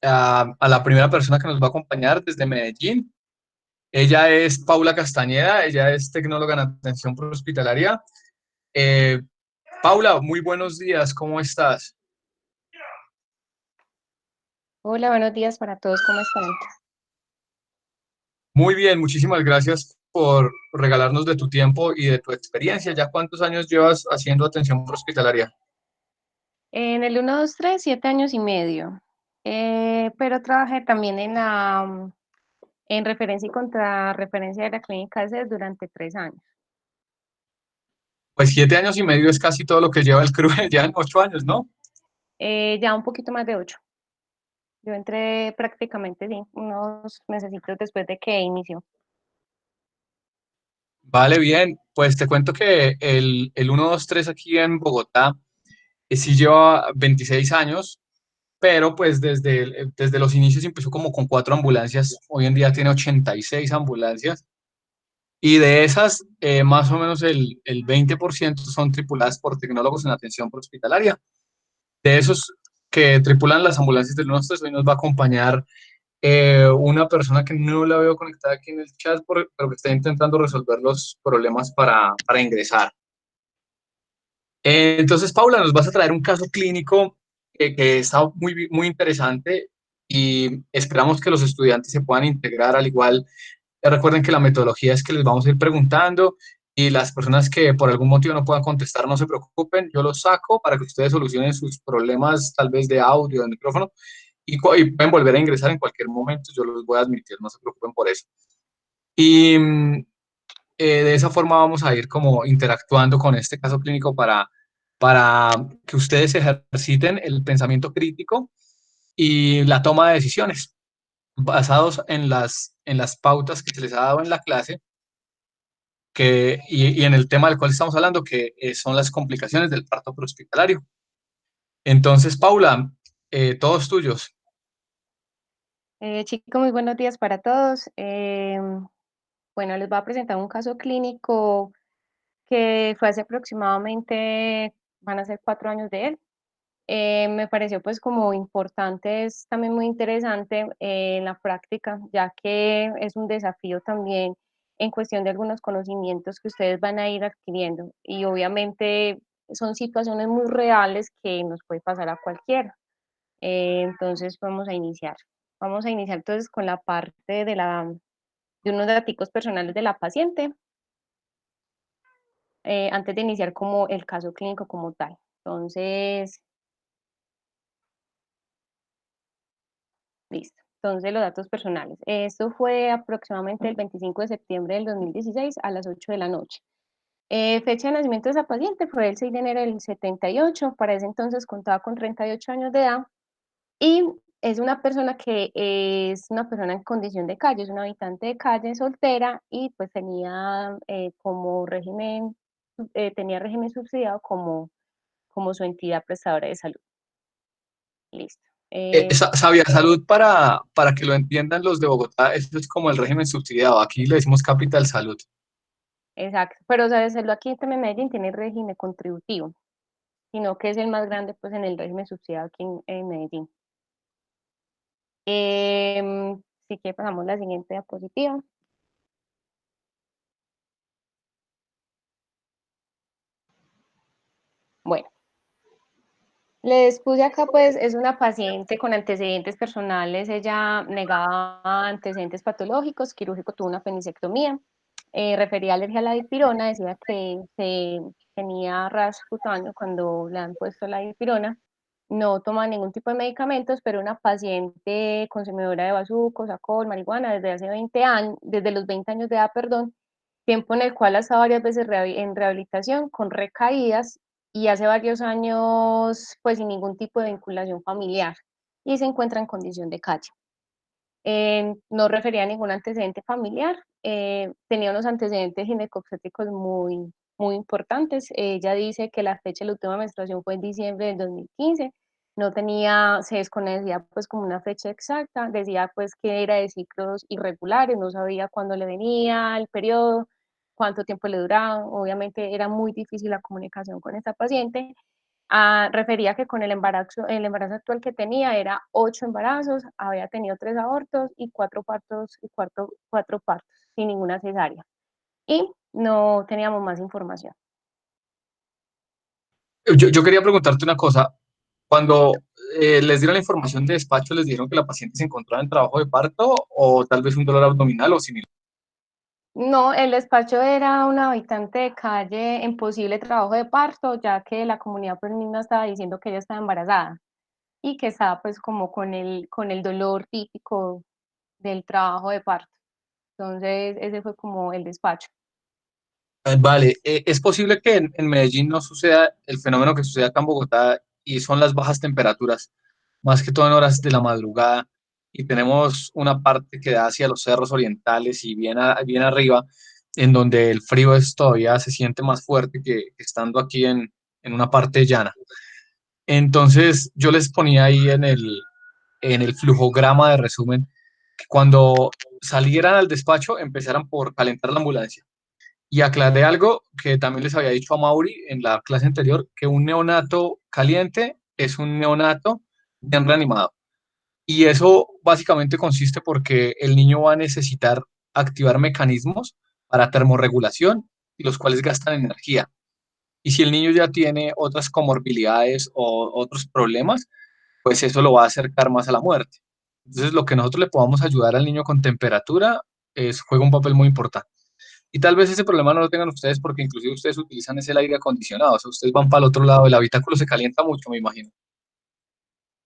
a la primera persona que nos va a acompañar desde Medellín. Ella es Paula Castañeda, ella es tecnóloga en atención prehospitalaria. Eh, Paula, muy buenos días, ¿cómo estás? Hola, buenos días para todos, ¿cómo están? Muy bien, muchísimas gracias por regalarnos de tu tiempo y de tu experiencia. ¿Ya cuántos años llevas haciendo atención prehospitalaria? En el 1, 2, 3, 7 años y medio. Pero trabajé también en referencia y contrarreferencia de la clínica CES durante 3 años. Pues 7 años y medio es casi todo lo que lleva el crew, ya en 8 años, ¿no? Ya un poquito más de 8. Yo entré prácticamente, sí, unos mesecitos después de que inició. Vale, bien. Pues te cuento que el 123 aquí en Bogotá sí lleva 26 años, pero pues desde los inicios empezó como con 4 ambulancias. Hoy en día tiene 86 ambulancias y de esas más o menos el 20% son tripuladas por tecnólogos en atención hospitalaria. De esos que tripulan las ambulancias del 123, hoy nos va a acompañar una persona que no la veo conectada aquí en el chat, pero que está intentando resolver los problemas para ingresar. Entonces, Paula, nos vas a traer un caso clínico que está muy interesante y esperamos que los estudiantes se puedan integrar al igual. Recuerden que la metodología es que les vamos a ir preguntando y las personas que por algún motivo no puedan contestar, no se preocupen, yo los saco para que ustedes solucionen sus problemas tal vez de audio, de micrófono y pueden volver a ingresar en cualquier momento, yo los voy a admitir, no se preocupen por eso. Y de esa forma vamos a ir como interactuando con este caso clínico para que ustedes ejerciten el pensamiento crítico y la toma de decisiones basados en las pautas que se les ha dado en la clase y en el tema del cual estamos hablando, que son las complicaciones del parto prehospitalario. Entonces, Paula, todos tuyos. Chicos, muy buenos días para todos. Bueno, les voy a presentar un caso clínico que fue hace aproximadamente, van a ser 4 años de él. Me pareció pues como importante, es también muy interesante en la práctica, ya que es un desafío también en cuestión de algunos conocimientos que ustedes van a ir adquiriendo y obviamente son situaciones muy reales que nos puede pasar a cualquiera. Entonces vamos a iniciar. Vamos a iniciar entonces con la parte de unos datos personales de la paciente, antes de iniciar como el caso clínico como tal. Entonces, listo. Entonces, los datos personales. Esto fue aproximadamente el 25 de septiembre del 2016 a las 8 de la noche. Fecha de nacimiento de esa paciente fue el 6 de enero del 78. Para ese entonces contaba con 38 años de edad y es una persona que es una persona en condición de calle, es una habitante de calle soltera y pues tenía como régimen, tenía régimen subsidiado como su entidad prestadora de salud. Listo. Sabia Salud, para que lo entiendan los de Bogotá, eso es como el régimen subsidiado. Aquí le decimos Capital Salud. Exacto, pero sabes, hacerlo aquí también en Medellín tiene régimen contributivo, sino que es el más grande pues en el régimen subsidiado aquí en Medellín. Así que pasamos a la siguiente diapositiva. Bueno, les puse acá pues es una paciente con antecedentes personales, ella negaba antecedentes patológicos, quirúrgico tuvo una apendicectomía, refería alergia a la dipirona, decía que se tenía ras cutáneo cuando le han puesto la dipirona, no toma ningún tipo de medicamentos, pero una paciente consumidora de bazucos, alcohol, marihuana desde hace 20 años, desde los 20 años de edad, perdón, tiempo en el cual ha estado varias veces en rehabilitación con recaídas y hace varios años pues sin ningún tipo de vinculación familiar y se encuentra en condición de calle. No refería a ningún antecedente familiar, tenía unos antecedentes ginecobstétricos muy importantes. Ella dice que la fecha de la última menstruación fue en diciembre del 2015, no tenía, se desconocía pues como una fecha exacta, decía pues que era de ciclos irregulares, no sabía cuándo le venía el periodo, cuánto tiempo le duraba, obviamente era muy difícil la comunicación con esta paciente. Refería que con el embarazo actual que tenía era 8 embarazos, había tenido 3 abortos y 4 partos, cuatro partos sin ninguna cesárea. Y no teníamos más información. Yo quería preguntarte una cosa. Cuando les dieron la información de despacho, ¿les dijeron que la paciente se encontraba en trabajo de parto o tal vez un dolor abdominal o similar? No, el despacho era un habitante de calle en posible trabajo de parto, ya que la comunidad pues misma estaba diciendo que ella estaba embarazada y que estaba pues como con el dolor típico del trabajo de parto. Entonces ese fue como el despacho. Vale, es posible que en Medellín no suceda el fenómeno que sucede acá en Bogotá y son las bajas temperaturas, más que todo en horas de la madrugada, y tenemos una parte que da hacia los cerros orientales y bien arriba, en donde el frío es todavía se siente más fuerte que estando aquí en una parte llana. Entonces yo les ponía ahí en el flujograma de resumen que cuando salieran al despacho empezaran por calentar la ambulancia. Y aclaré algo que también les había dicho a Mauri en la clase anterior, que un neonato caliente es un neonato bien reanimado. Y eso básicamente consiste porque el niño va a necesitar activar mecanismos para termorregulación y los cuales gastan energía. Y si el niño ya tiene otras comorbilidades o otros problemas, pues eso lo va a acercar más a la muerte. Entonces, lo que nosotros le podamos ayudar al niño con temperatura juega un papel muy importante. Y tal vez ese problema no lo tengan ustedes porque inclusive ustedes utilizan ese aire acondicionado, o sea, ustedes van para el otro lado, el habitáculo se calienta mucho, me imagino.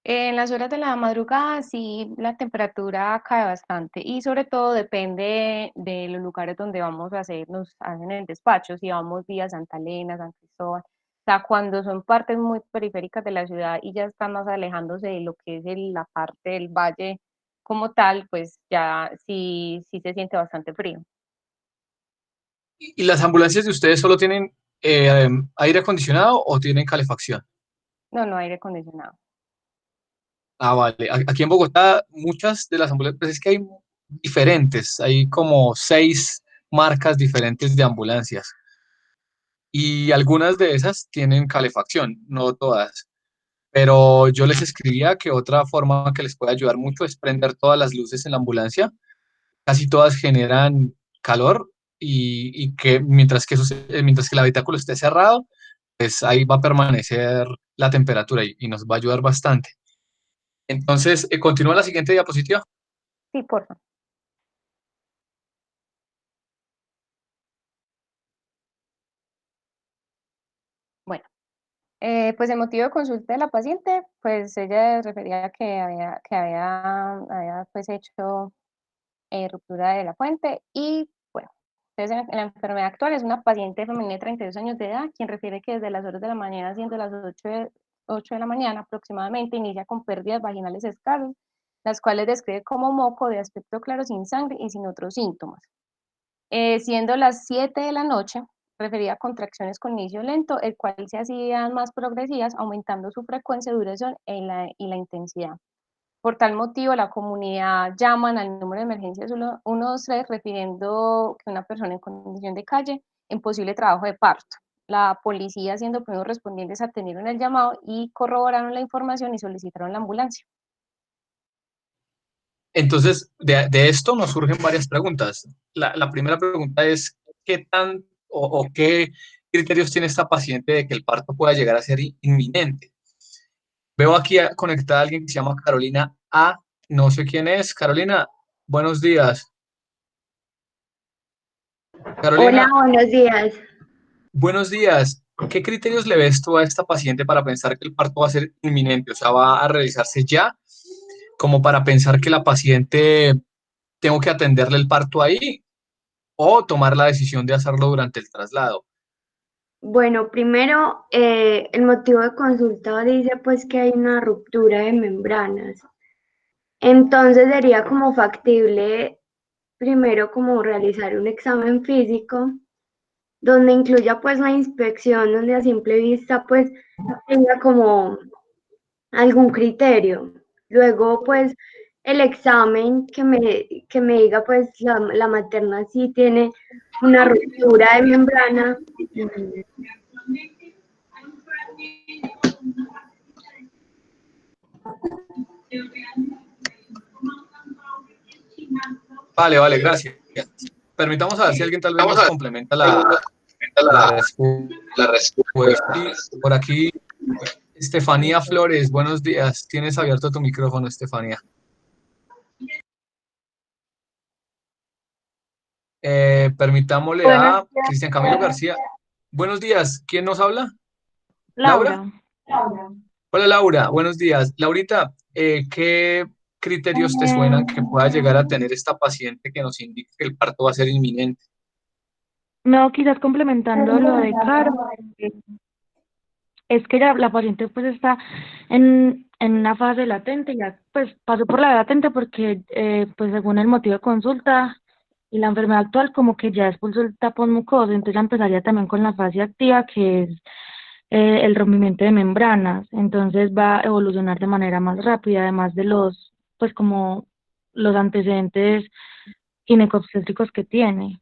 En las horas de la madrugada sí la temperatura cae bastante y sobre todo depende de los lugares donde vamos a hacer, nos hacen el despacho, si vamos vía Santa Elena, San Cristóbal, o sea, cuando son partes muy periféricas de la ciudad y ya están más alejándose de lo que es la parte del valle como tal, pues ya sí se siente bastante frío. ¿Y las ambulancias de ustedes solo tienen aire acondicionado o tienen calefacción? No, no aire acondicionado. Ah, vale. Aquí en Bogotá, muchas de las ambulancias, pues es que hay diferentes, hay como 6 marcas diferentes de ambulancias y algunas de esas tienen calefacción, no todas. Pero yo les escribía que otra forma que les puede ayudar mucho es prender todas las luces en la ambulancia. Casi todas generan calor y que mientras que el habitáculo esté cerrado, pues ahí va a permanecer la temperatura y nos va a ayudar bastante. Entonces, continúa la siguiente diapositiva. Sí, por favor. Bueno. Pues el motivo de consulta de la paciente, pues ella refería a había pues hecho ruptura de la fuente y bueno, entonces en la enfermedad actual es una paciente femenina de 32 años de edad, quien refiere que desde las horas de la mañana, siendo las 8 de la mañana aproximadamente, inicia con pérdidas vaginales escasas, las cuales describe como moco de aspecto claro sin sangre y sin otros síntomas. Siendo las 7 de la noche, refería a contracciones con inicio lento, el cual se hacían más progresivas, aumentando su frecuencia, duración y la intensidad. Por tal motivo, la comunidad llaman al número de emergencias 123 refiriendo que una persona en condición de calle en posible trabajo de parto. La policía, siendo primeros respondientes, atendieron el llamado y corroboraron la información y solicitaron la ambulancia. Entonces, de esto nos surgen varias preguntas. La primera pregunta es, ¿qué tan o qué criterios tiene esta paciente de que el parto pueda llegar a ser inminente? Veo aquí conectada a alguien que se llama Carolina A. No sé quién es. Carolina, buenos días. Hola, Carolina, buenos días. buenos días. ¿Qué criterios le ves tú a esta paciente para pensar que el parto va a ser inminente? O sea, va a realizarse ya, como para pensar que la paciente tengo que atenderle el parto ahí o tomar la decisión de hacerlo durante el traslado. Bueno, primero, el motivo de consulta dice pues que hay una ruptura de membranas. Entonces sería como factible primero como realizar un examen físico donde incluya pues la inspección, donde a simple vista pues tenga como algún criterio. Luego pues el examen que me diga pues la materna sí tiene una ruptura de membrana. Vale, vale, gracias. Permitamos a ver si alguien tal vez Vamos nos a ver, complementa la la, respuesta. la respuesta. Por aquí, Estefanía Flores, buenos días. Tienes abierto tu micrófono, Estefanía. Permitámosle Buenos a días, Cristian Camilo García. Buenos días, ¿quién nos habla? ¿Laura? Laura. Hola Laura, buenos días. Laurita, ¿qué criterios te suenan que pueda llegar a tener esta paciente que nos indique que el parto va a ser inminente? No, quizás complementando lo de Caro, eh, es que ya la paciente pues está en una fase latente, ya pues pasó por la latente porque pues según el motivo de consulta y la enfermedad actual como que ya expulsó el tapón mucoso, entonces ya empezaría también con la fase activa que es el rompimiento de membranas, entonces va a evolucionar de manera más rápida, además de los pues como los antecedentes ginecobstétricos que tiene.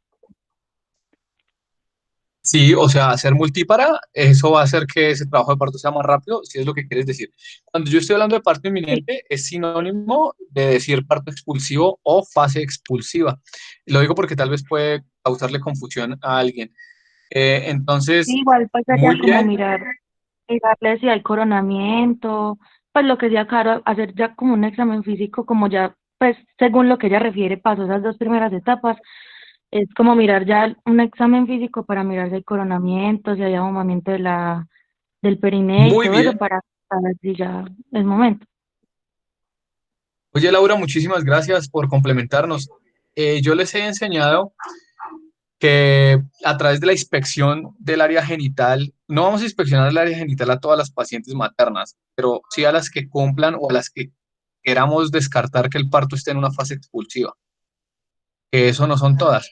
Sí, o sea, hacer multípara, eso va a hacer que ese trabajo de parto sea más rápido, si es lo que quieres decir. Cuando yo estoy hablando de parto Sí, inminente, es sinónimo de decir parto expulsivo o fase expulsiva. Lo digo porque tal vez puede causarle confusión a alguien. Entonces, igual pues muy allá como bien. mirarle si hay coronamiento, pues lo que sea caro, hacer ya como un examen físico, como ya, pues según lo que ella refiere, pasó esas dos primeras etapas, es como mirar ya un examen físico para mirar si hay coronamiento, si hay ahumamiento del periné y Muy todo eso bien. para saber si ya es momento. Oye, Laura, muchísimas gracias por complementarnos. Yo les he enseñado que a través de la inspección del área genital, no vamos a inspeccionar el área genital a todas las pacientes maternas, pero sí a las que cumplan o a las que queramos descartar que el parto esté en una fase expulsiva, que eso no son todas.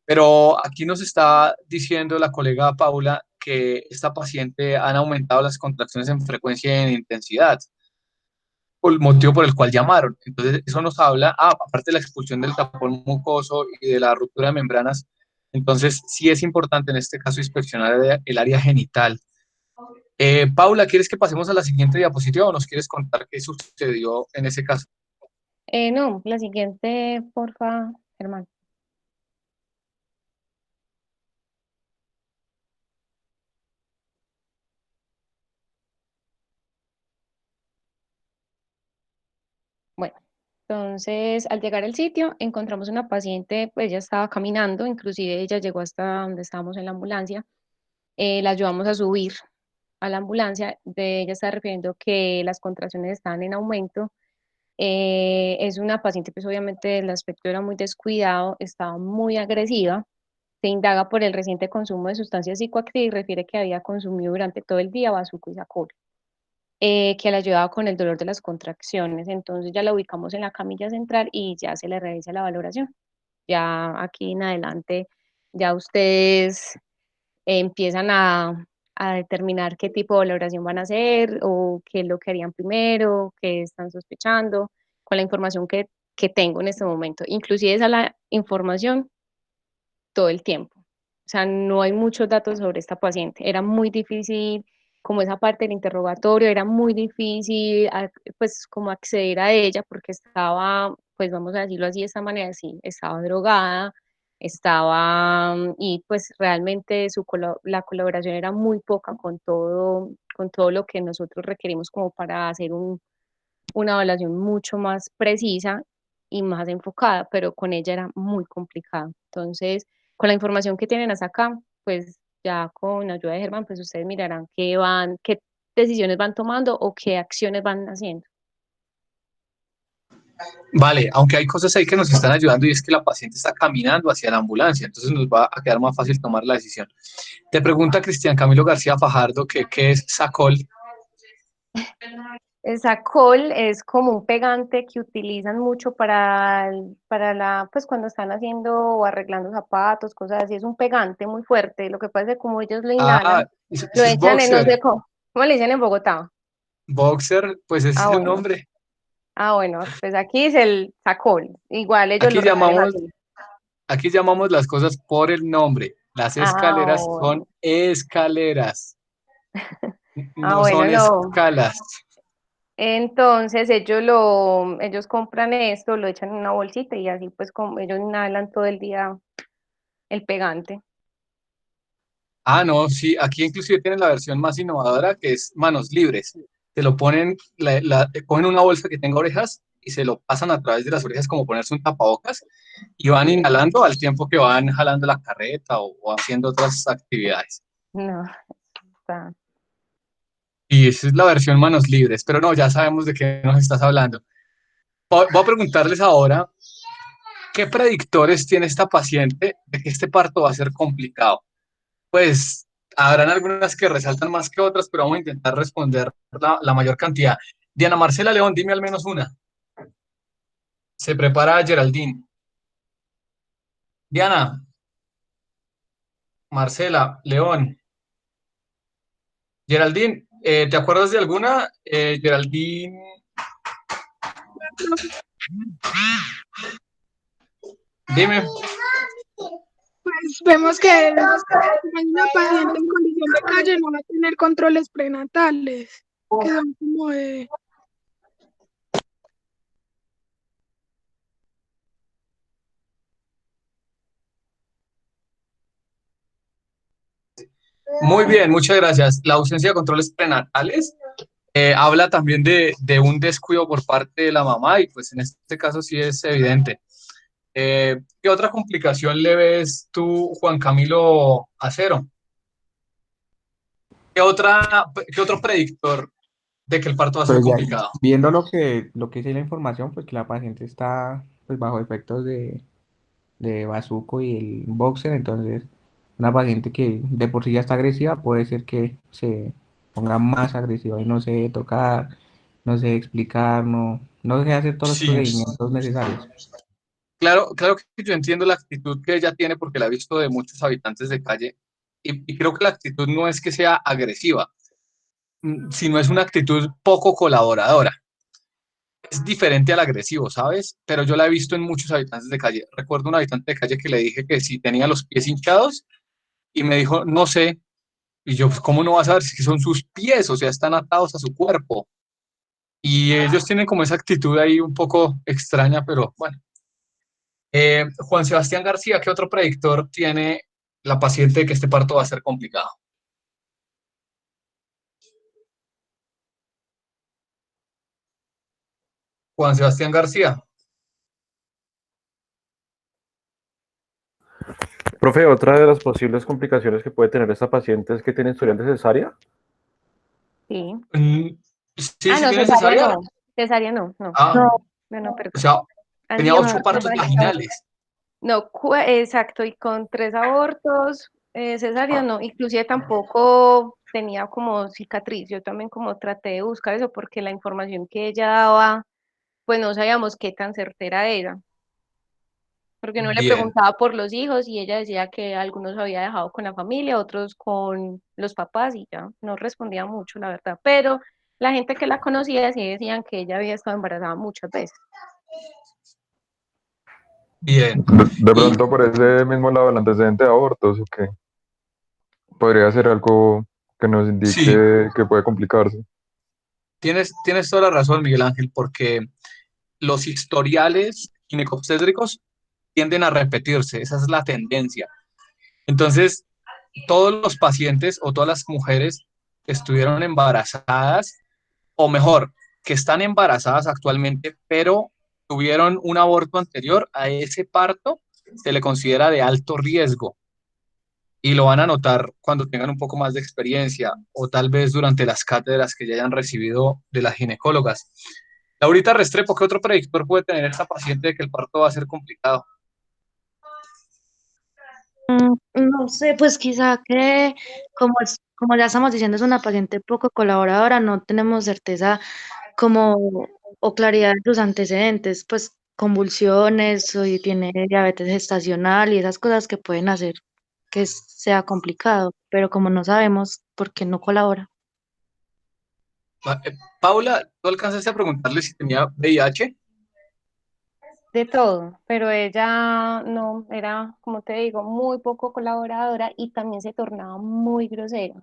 Pero aquí nos está diciendo la colega Paula que esta paciente han aumentado las contracciones en frecuencia y en intensidad, por el motivo por el cual llamaron. Entonces, eso nos habla, aparte de la expulsión del tapón mucoso y de la ruptura de membranas, entonces sí es importante en este caso inspeccionar el área genital. Paula, ¿quieres que pasemos a la siguiente diapositiva o nos quieres contar qué sucedió en ese caso? No, la siguiente, porfa, Germán. Bueno, entonces al llegar al sitio encontramos una paciente, pues ella estaba caminando, inclusive ella llegó hasta donde estábamos en la ambulancia, la ayudamos a subir a la ambulancia, de ella está refiriendo que las contracciones estaban en aumento, es una paciente, pues obviamente el aspecto era muy descuidado, estaba muy agresiva, se indaga por el reciente consumo de sustancias psicoactivas y refiere que había consumido durante todo el día bazuco y sacol, que le ayudaba con el dolor de las contracciones. Entonces ya la ubicamos en la camilla central y ya se le realiza la valoración. Ya aquí en adelante, ya ustedes empiezan a determinar qué tipo de valoración van a hacer o qué es lo que harían primero, qué están sospechando, con la información que tengo en este momento. Inclusive esa la información todo el tiempo. O sea, no hay muchos datos sobre esta paciente. Era muy difícil, como esa parte del interrogatorio, era muy difícil, pues, como acceder a ella porque estaba, pues, vamos a decirlo así, de esta manera, sí, estaba drogada, estaba, y pues realmente la colaboración era muy poca con todo lo que nosotros requerimos como para hacer una evaluación mucho más precisa y más enfocada, pero con ella era muy complicado. Entonces, con la información que tienen hasta acá, pues ya con ayuda de Germán, pues ustedes mirarán qué decisiones van tomando o qué acciones van haciendo. Vale, aunque hay cosas ahí que nos están ayudando y es que la paciente está caminando hacia la ambulancia, entonces nos va a quedar más fácil tomar la decisión. Te pregunta Cristian Camilo García Fajardo que qué es SACOL. El Sacol es como un pegante que utilizan mucho pues cuando están haciendo o arreglando zapatos, cosas así. Es un pegante muy fuerte. Lo que pasa es que como ellos lo Ah, inhalan, lo eso es echan en, no sé boxer. cómo le dicen en Bogotá. Boxer, pues ese Ah, es el bueno. nombre. Ah, bueno, pues aquí es el Sacol. Igual ellos lo Aquí refieren llamamos, así. aquí llamamos las cosas por el nombre. Las Ah, escaleras son bueno. escaleras, Ah, no bueno, son no. escalas. Entonces ellos compran esto, lo echan en una bolsita y así pues como ellos inhalan todo el día el pegante. Ah, no, sí, aquí inclusive tienen la versión más innovadora que es manos libres. Te lo ponen, cogen una bolsa que tenga orejas y se lo pasan a través de las orejas como ponerse un tapabocas y van inhalando al tiempo que van jalando la carreta o haciendo otras actividades. No, está. Y esa es la versión manos libres, pero no, ya sabemos de qué nos estás hablando. Voy a preguntarles ahora, ¿qué predictores tiene esta paciente de que este parto va a ser complicado? Pues habrán algunas que resaltan más que otras, pero vamos a intentar responder la mayor cantidad. Diana Marcela León, dime al menos una. Se prepara Geraldine. Diana, Marcela, León. Geraldine, ¿te acuerdas de alguna? Geraldine, dime. Pues vemos que una paciente en condición de calle no va a tener controles prenatales, que son como de... Muy bien, muchas gracias. La ausencia de controles prenatales habla también de un descuido por parte de la mamá y pues en este caso sí es evidente. ¿Qué otra complicación le ves tú, Juan Camilo Acero? ¿Qué otro predictor de que el parto va a ser Pues ya complicado? viendo lo que dice la información, pues que la paciente está pues bajo efectos de bazuco y el boxer, entonces una paciente que de por sí ya está agresiva puede ser que se ponga más agresiva y no se debe tocar, no se debe explicar, no se debe hacer todos los Sí, procedimientos necesarios. claro, claro que yo entiendo la actitud que ella tiene porque la he visto de muchos habitantes de calle y creo que la actitud no es que sea agresiva, sino es una actitud poco colaboradora. Es diferente al agresivo, ¿sabes? Pero yo la he visto en muchos habitantes de calle. Recuerdo un habitante de calle que le dije que si tenía los pies hinchados y me dijo, no sé. Y yo, pues, ¿cómo no vas a ver si son sus pies? O sea, están atados a su cuerpo. Y ellos tienen como esa actitud ahí un poco extraña, pero bueno. Juan Sebastián García, ¿qué otro predictor tiene la paciente de que este parto va a ser complicado? Juan Sebastián García. Profe, otra de las posibles complicaciones que puede tener esta paciente es que tiene historial de cesárea. Sí. Mm, sí, Ah, sí no, tiene cesárea cesárea. no. Cesárea no, no. Ah, No, No, no, o perdón. sea, Han tenía sido 8 partos vaginales. no, exacto, y con 3 abortos, cesárea no, inclusive tampoco tenía como cicatriz, yo también como traté de buscar eso porque la información que ella daba, pues no sabíamos qué tan certera era, porque uno le Bien, preguntaba por los hijos y ella decía que algunos había dejado con la familia, otros con los papás y ya, no respondía mucho, la verdad, pero la gente que la conocía sí decían que ella había estado embarazada muchas veces. bien. De Y pronto por ese mismo lado el antecedente de abortos, ¿o qué? Podría ser algo que nos sí, indique que puede complicarse. tienes toda la razón, Miguel Ángel, porque los historiales ginecobstétricos tienden a repetirse, esa es la tendencia. Entonces, todos los pacientes o todas las mujeres que estuvieron embarazadas, o mejor, que están embarazadas actualmente, pero tuvieron un aborto anterior a ese parto, se le considera de alto riesgo y lo van a notar cuando tengan un poco más de experiencia o tal vez durante las cátedras que ya hayan recibido de las ginecólogas. Laurita Restrepo, ¿qué otro predictor puede tener esta paciente de que el parto va a ser complicado? no sé, pues quizá que como ya estamos diciendo, es una paciente poco colaboradora, no tenemos certeza como o claridad de sus antecedentes, pues convulsiones o y tiene diabetes gestacional y esas cosas que pueden hacer que sea complicado, pero como no sabemos, ¿por qué no colabora? Paula, ¿tú alcanzaste a preguntarle si tenía VIH? De todo, pero ella no, era, como te digo, muy poco colaboradora y también se tornaba muy grosera.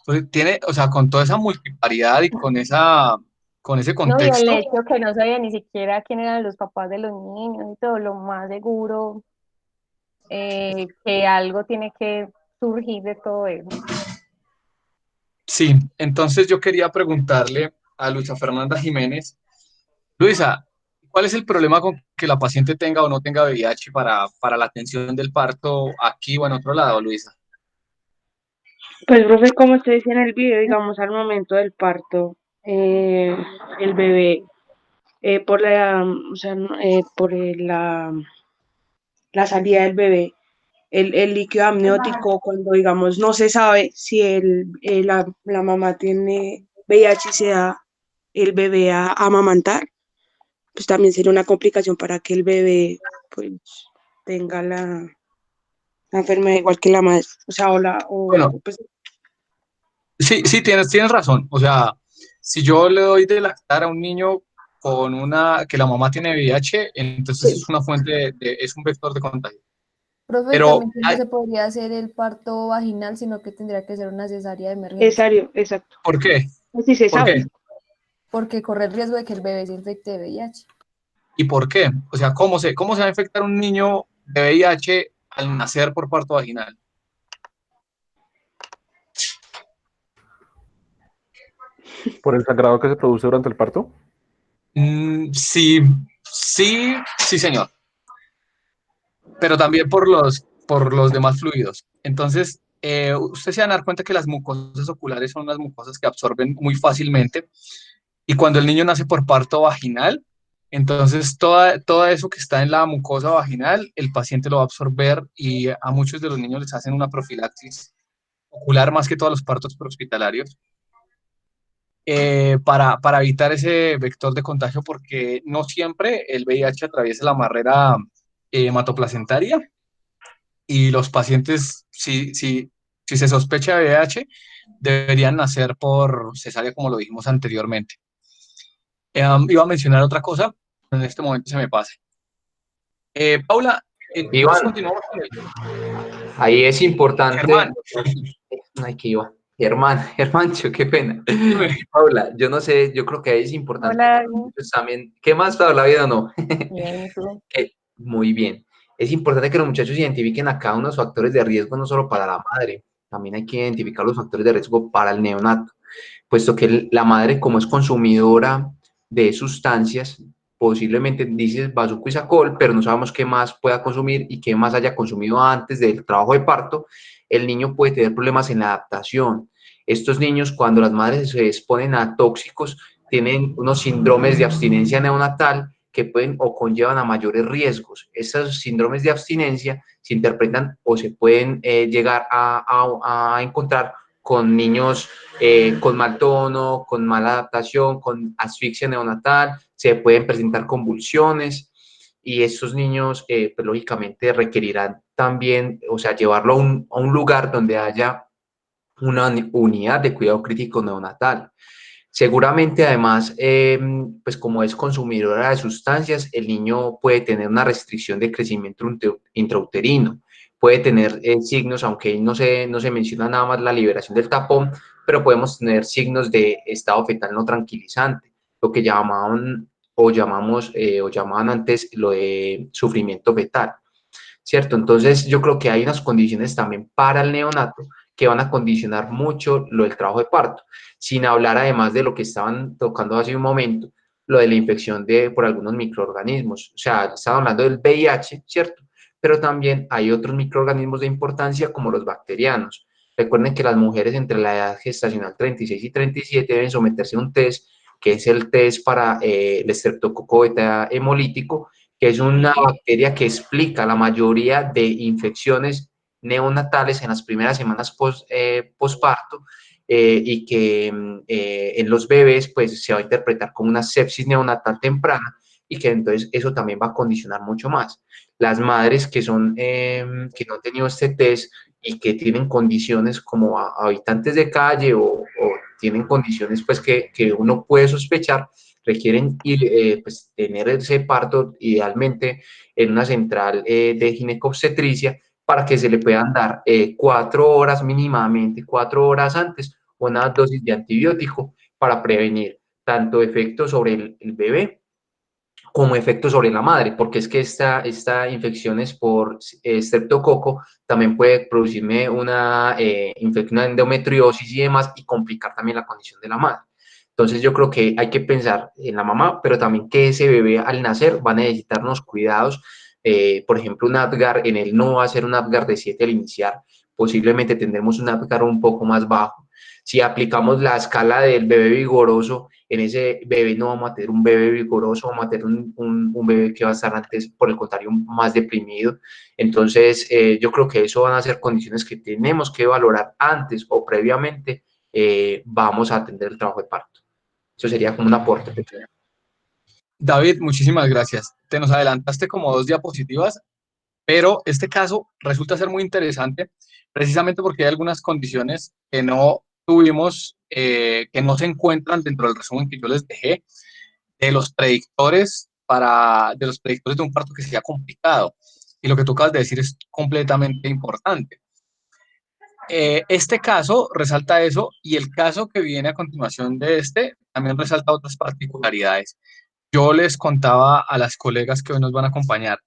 Pues tiene, o sea, con toda esa multiparidad y con esa con ese No, y el contexto. hecho que no sabía ni siquiera quién eran los papás de los niños y todo, lo más seguro que algo tiene que surgir de todo eso. Sí, entonces yo quería preguntarle a Luisa Fernanda Jiménez, Luisa, ¿cuál es el problema con que la paciente tenga o no tenga VIH para la atención del parto aquí o en otro lado, Luisa? Pues, profe, como usted dice en el video, digamos, al momento del parto, el bebé, por la, o sea, por la salida del bebé, el líquido amniótico, cuando, digamos, no se sabe si la mamá tiene VIH y se da el bebé a amamantar, pues también sería una complicación para que el bebé, pues, tenga la enfermedad igual que la madre, o sea, Bueno, pues, sí, sí, tienes razón. O sea, si yo le doy de lactar a un niño con que la mamá tiene VIH, entonces sí, es una fuente es un vector de contagio. Profe, y Pero también que no se podría hacer el parto vaginal, sino que tendría que ser una cesárea de emergencia, necesario, exacto. ¿por qué? Pues sí se ¿Por sabe. qué? porque corre el riesgo de que el bebé se infecte de VIH. ¿Y por qué? O sea, ¿cómo se va a infectar un niño de VIH al nacer por parto vaginal? ¿Por el sangrado que se produce durante el parto? Sí, sí, sí, señor. Pero también por los demás fluidos. Entonces, usted se va a dar cuenta que las mucosas oculares son unas mucosas que absorben muy fácilmente. Y cuando el niño nace por parto vaginal, entonces todo eso que está en la mucosa vaginal, el paciente lo va a absorber y a muchos de los niños les hacen una profilaxis ocular más que todos los partos prehospitalarios para evitar ese vector de contagio porque no siempre el VIH atraviesa la barrera hematoplacentaria y los pacientes, si se sospecha de VIH, deberían nacer por cesárea como lo dijimos anteriormente. Iba a mencionar otra cosa, pero en este momento se me pasa. Paula, nosotros Iván, continuamos con el ahí es importante. Germán. Ay, que iba. Germán, Germancho, qué pena. Dime. Paula, yo no sé, yo creo que ahí es importante Hola, pues, también. ¿Qué más, Paula, vida o no? bien, ¿y tú? Muy bien. Es importante que los muchachos identifiquen a cada uno de los factores de riesgo, no solo para la madre, también hay que identificar los factores de riesgo para el neonato, puesto que la madre, como es consumidora de sustancias, posiblemente dices bazuco y sacol, pero no sabemos qué más pueda consumir y qué más haya consumido antes del trabajo de parto, el niño puede tener problemas en la adaptación. Estos niños, cuando las madres se exponen a tóxicos, tienen unos síndromes de abstinencia neonatal que pueden o conllevan a mayores riesgos. Esos síndromes de abstinencia se interpretan o se pueden llegar a encontrar con niños con mal tono, con mala adaptación, con asfixia neonatal, se pueden presentar convulsiones y estos niños pues, lógicamente requerirán también, o sea, llevarlo a un lugar donde haya una unidad de cuidado crítico neonatal. Seguramente, además, pues como es consumidora de sustancias, el niño puede tener una restricción de crecimiento intrauterino, puede tener signos, aunque no se menciona nada más la liberación del tapón, pero podemos tener signos de estado fetal no tranquilizante, lo que llamaban o llamaban antes lo de sufrimiento fetal. ¿Cierto? Entonces yo creo que hay unas condiciones también para el neonato que van a condicionar mucho lo del trabajo de parto, sin hablar además de lo que estaban tocando hace un momento, lo de la infección por algunos microorganismos. O sea, estaban hablando del VIH, ¿cierto? Pero también hay otros microorganismos de importancia como los bacterianos. Recuerden que las mujeres entre la edad gestacional 36 y 37 deben someterse a un test, que es el test para el estreptococo beta hemolítico, que es una bacteria que explica la mayoría de infecciones neonatales en las primeras semanas postparto y que en los bebés pues se va a interpretar como una sepsis neonatal temprana y que entonces eso también va a condicionar mucho más. Las madres que que no han tenido este test y que tienen condiciones como habitantes de calle o tienen condiciones pues que uno puede sospechar, requieren pues, tener ese parto idealmente en una central de ginecobstetricia para que se le puedan dar 4 horas mínimamente, 4 horas antes, una dosis de antibiótico para prevenir tanto efectos sobre el bebé como efectos sobre la madre, porque es que esta infección es por estreptococo, también puede producirme una infección de endometriosis y demás, y complicar también la condición de la madre. Entonces yo creo que hay que pensar en la mamá, pero también que ese bebé al nacer va a necesitar unos cuidados. Por ejemplo, un Apgar en él no va a ser un Apgar de 7 al iniciar, posiblemente tendremos un Apgar un poco más bajo. Si aplicamos la escala del bebé vigoroso, en ese bebé no vamos a tener un bebé vigoroso, vamos a tener un bebé que va a estar antes, por el contrario, más deprimido. Entonces, yo creo que eso van a ser condiciones que tenemos que valorar antes o previamente vamos a atender el trabajo de parto. Eso sería como un aporte. David, muchísimas gracias. Te nos adelantaste como 2 diapositivas, pero este caso resulta ser muy interesante precisamente porque hay algunas condiciones que no tuvimos, que no se encuentran dentro del resumen que yo les dejé, de los predictores de los predictores de un parto que sea complicado. Y lo que tú acabas de decir es completamente importante. Este caso resalta eso, y el caso que viene a continuación de este también resalta otras particularidades. Yo les contaba a las colegas que hoy nos van a acompañar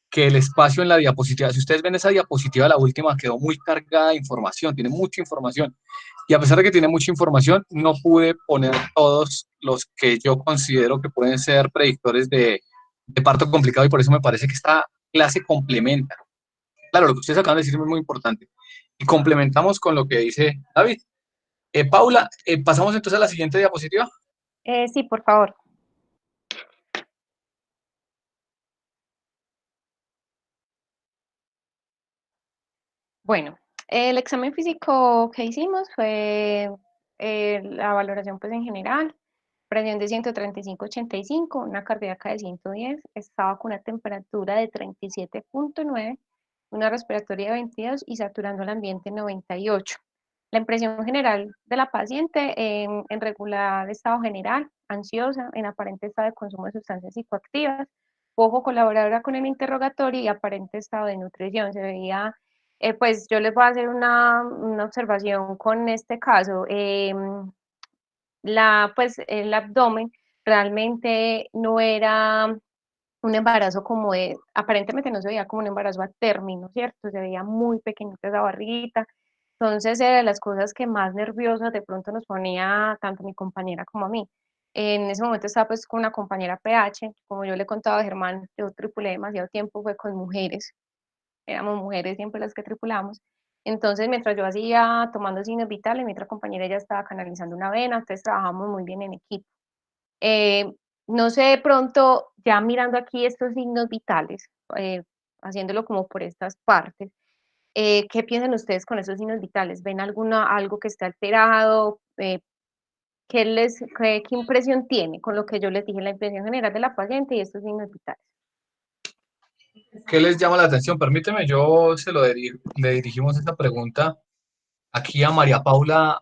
que el espacio en la diapositiva, si ustedes ven esa diapositiva, la última quedó muy cargada de información, tiene mucha información. Y a pesar de que tiene mucha información, no pude poner todos los que yo considero que pueden ser predictores de parto complicado, y por eso me parece que esta clase complementa. Claro, lo que ustedes acaban de decir es muy importante. Y complementamos con lo que dice David. Paula, pasamos entonces a la siguiente diapositiva. Sí, por favor. Bueno, el examen físico que hicimos fue la valoración pues en general, presión de 135/85, una cardíaca de 110, estaba con una temperatura de 37.9, una respiratoria de 22 y saturando el ambiente en 98. La impresión general de la paciente en regular estado general, ansiosa, en aparente estado de consumo de sustancias psicoactivas, poco colaboradora con el interrogatorio y aparente estado de nutrición. Se veía, pues yo les voy a hacer una observación con este caso. Pues el abdomen realmente no era un embarazo como de, aparentemente no se veía como un embarazo a término, ¿cierto? Se veía muy pequeñita esa barriguita. Entonces, era de las cosas que más nerviosas de pronto nos ponía tanto a mi compañera como a mí. En ese momento estaba pues con una compañera PH, como yo le contaba a Germán, yo tripulé demasiado tiempo, fue con mujeres, éramos mujeres siempre las que tripulamos. Entonces, mientras yo hacía tomando signos vitales, mi otra compañera ya estaba canalizando una vena, entonces trabajamos muy bien en equipo. No sé, de pronto, ya mirando aquí estos signos vitales, haciéndolo como por estas partes, ¿qué piensan ustedes con esos signos vitales? ¿Ven algo que esté alterado? ¿Qué impresión tiene con lo que yo les dije, la impresión general de la paciente y estos signos vitales? ¿Qué les llama la atención? Permíteme, yo le dirigimos esta pregunta aquí a María Paulina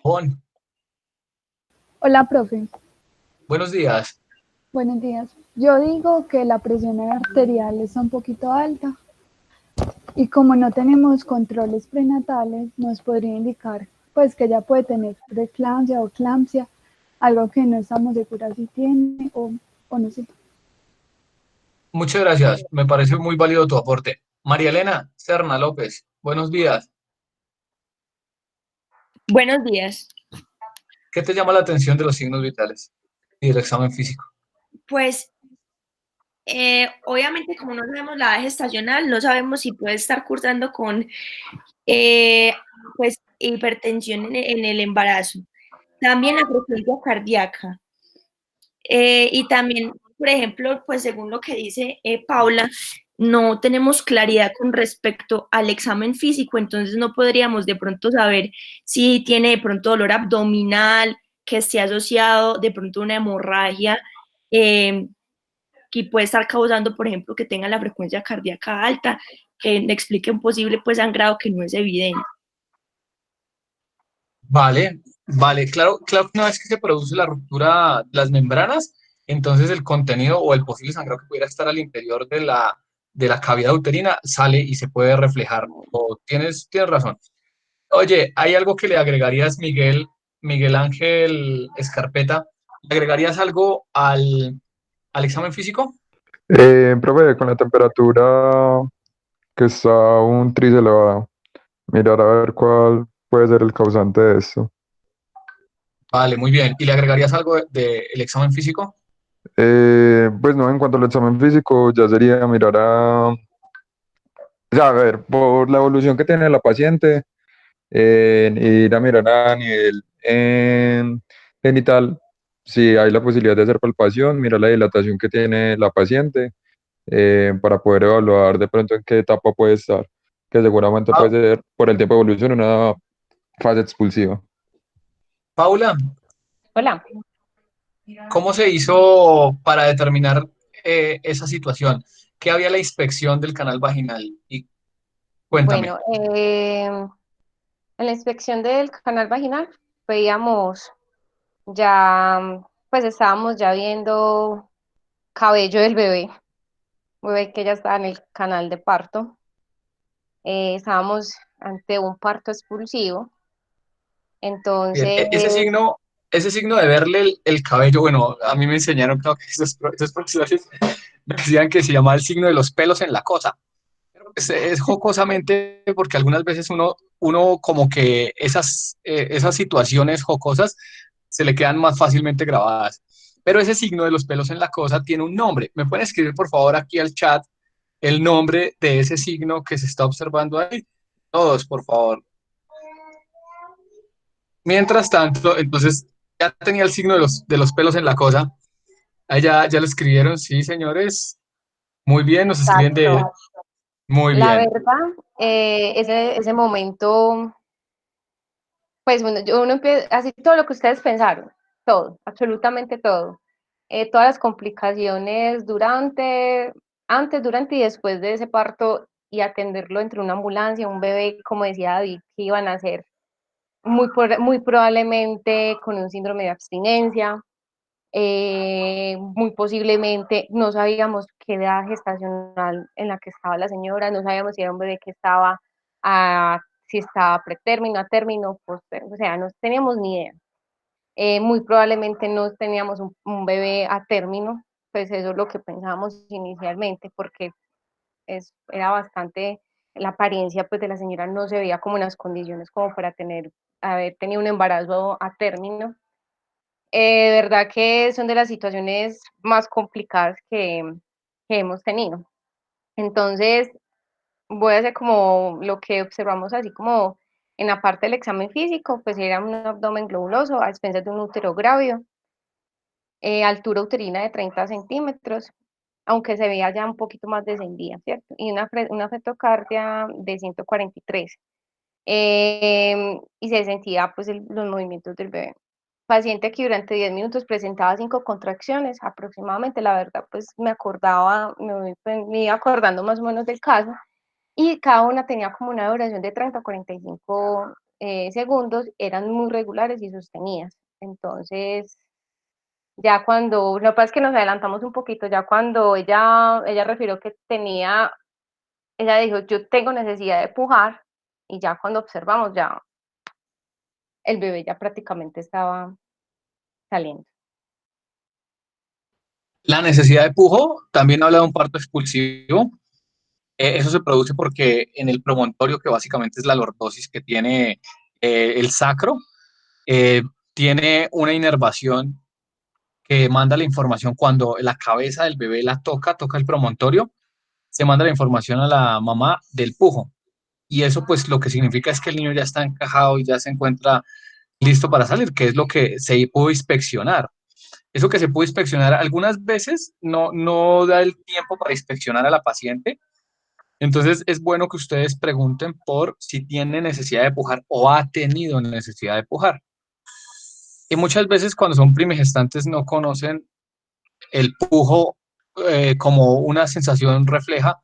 Bon. Hola, profe. Buenos días. Buenos días. Yo digo que la presión arterial está un poquito alta y como no tenemos controles prenatales, nos podría indicar pues que ella puede tener preeclampsia o eclampsia, algo que no estamos seguras si tiene o no sé. Muchas gracias. Me parece muy válido tu aporte. María Elena Serna López, buenos días. Buenos días. ¿Qué te llama la atención de los signos vitales y del examen físico? Pues, obviamente, como no sabemos la edad gestacional, no sabemos si puede estar cursando con pues, hipertensión en el embarazo. También la frecuencia cardíaca. Y también, por ejemplo, pues según lo que dice Paula, no tenemos claridad con respecto al examen físico, entonces no podríamos de pronto saber si tiene de pronto dolor abdominal, que esté asociado de pronto a una hemorragia, que puede estar causando, por ejemplo, que tenga la frecuencia cardíaca alta, que explique un posible pues sangrado que no es evidente. Vale, claro que una vez que se produce la ruptura de las membranas, entonces el contenido o el posible sangrado que pudiera estar al interior de la cavidad uterina sale y se puede reflejar. Tienes razón. Oye, ¿hay algo que le agregarías, Miguel Miguel Ángel Escarpeta, ¿le agregarías algo al examen físico? Profe, con la temperatura que está un tris elevado, mirar a ver cuál puede ser el causante de esto. Vale, muy bien. ¿Y le agregarías algo del examen físico? Pues no, en cuanto al examen físico, ya sería mirar o sea, a ver, por la evolución que tiene la paciente, ir a mirar a nivel genital, si hay la posibilidad de hacer palpación, mirar la dilatación que tiene la paciente, para poder evaluar de pronto en qué etapa puede estar, que seguramente Ah, puede ser por el tiempo de evolución una fase expulsiva. Paula, Hola. ¿cómo se hizo para determinar esa situación? ¿Qué había la inspección del canal vaginal? Y cuéntame. Bueno, en la inspección del canal vaginal veíamos ya, pues estábamos ya viendo cabello del bebé que ya estaba en el canal de parto. Estábamos ante un parto expulsivo, Bien, entonces, ese signo de verle el cabello, bueno, a mí me enseñaron, creo que esos profesores me decían que se llama el signo de los pelos en la cosa. Es jocosamente porque algunas veces uno como que esas situaciones jocosas se le quedan más fácilmente grabadas. Pero ese signo de los pelos en la cosa tiene un nombre. ¿Me pueden escribir, por favor, aquí al chat el nombre de ese signo que se está observando ahí? Todos, por favor. Mientras tanto, entonces ya tenía el signo de los pelos en la cosa. Ahí ya lo escribieron, sí, señores. Muy bien, nos escriben de... exacto. Muy La bien. verdad, ese momento, pues bueno, uno empieza, así todo lo que ustedes pensaron, todo, absolutamente todo. Todas las complicaciones antes, durante y después de ese parto y atenderlo entre una ambulancia, un bebé, como decía David, que iban a ser muy probablemente con un síndrome de abstinencia, muy posiblemente no sabíamos qué edad gestacional en la que estaba la señora, no sabíamos si era un bebé que estaba, si estaba pretérmino, a término, o sea, no teníamos ni idea. Muy probablemente no teníamos un bebé a término, pues eso es lo que pensábamos inicialmente, porque era bastante, la apariencia pues de la señora no se veía como en las condiciones como para haber tenido un embarazo a término. De verdad que son de las situaciones más complicadas que hemos tenido. Entonces, voy a hacer como lo que observamos así como en la parte del examen físico, pues era un abdomen globuloso a expensas de un útero grávido, altura uterina de 30 centímetros, aunque se veía ya un poquito más descendida, ¿cierto? Y una fetocardia de 143. Y se sentía pues los movimientos del bebé. Paciente que durante 10 minutos presentaba 5 contracciones aproximadamente, la verdad pues me iba acordando más o menos del caso, y cada una tenía como una duración de 30 a 45 segundos, eran muy regulares y sostenidas. Entonces, ya cuando, lo que pasa es que nos adelantamos un poquito, ya cuando ella refirió que ella dijo, yo tengo necesidad de pujar, y ya cuando observamos, ya el bebé ya prácticamente estaba saliendo. La necesidad de pujo también habla de un parto expulsivo. Eso se produce porque en el promontorio, que básicamente es la lordosis que tiene el sacro, eh, tiene una inervación que manda la información cuando la cabeza del bebé toca el promontorio, se manda la información a la mamá del pujo. Y eso pues lo que significa es que el niño ya está encajado y ya se encuentra listo para salir, que es lo que se pudo inspeccionar. Eso que se pudo inspeccionar algunas veces no da el tiempo para inspeccionar a la paciente. Entonces es bueno que ustedes pregunten por si tiene necesidad de pujar o ha tenido necesidad de pujar. Y muchas veces cuando son primigestantes no conocen el pujo como una sensación refleja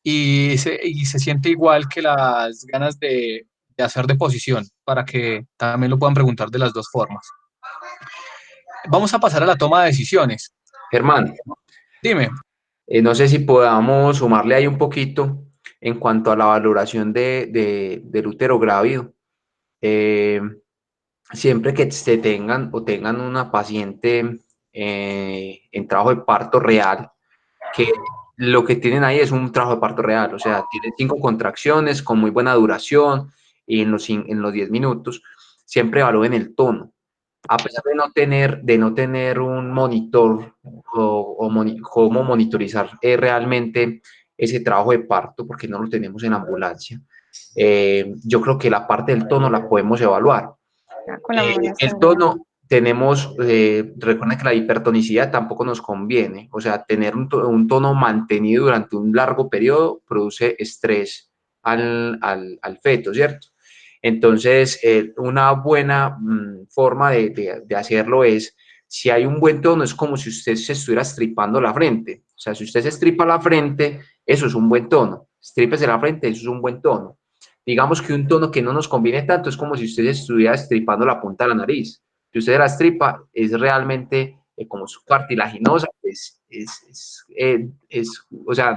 y se siente igual que las ganas de hacer deposición, para que también lo puedan preguntar de las dos formas. Vamos a pasar a la toma de decisiones. Germán, Dime. no sé si podamos sumarle ahí un poquito en cuanto a la valoración del útero grávido. siempre que se tengan o tengan una paciente en trabajo de parto real, que lo que tienen ahí es un trabajo de parto real, o sea, tienen 5 contracciones con muy buena duración y en los 10 minutos, siempre evalúen el tono. A pesar de no tener un monitor cómo monitorizar realmente ese trabajo de parto, porque no lo tenemos en ambulancia, yo creo que la parte del tono la podemos evaluar. Con la mamá El tono, recuerden que la hipertonicidad tampoco nos conviene, o sea, tener un tono mantenido durante un largo periodo produce estrés al feto, ¿cierto? Entonces, una buena forma de hacerlo es, si hay un buen tono, es como si usted se estuviera estripando la frente. O sea, si usted se estripa la frente, eso es un buen tono. Estrípese la frente, eso es un buen tono. Digamos que un tono que no nos conviene tanto es como si usted estuviera estripando la punta de la nariz. Si usted la estripa, es realmente como su cartilaginosa, o sea,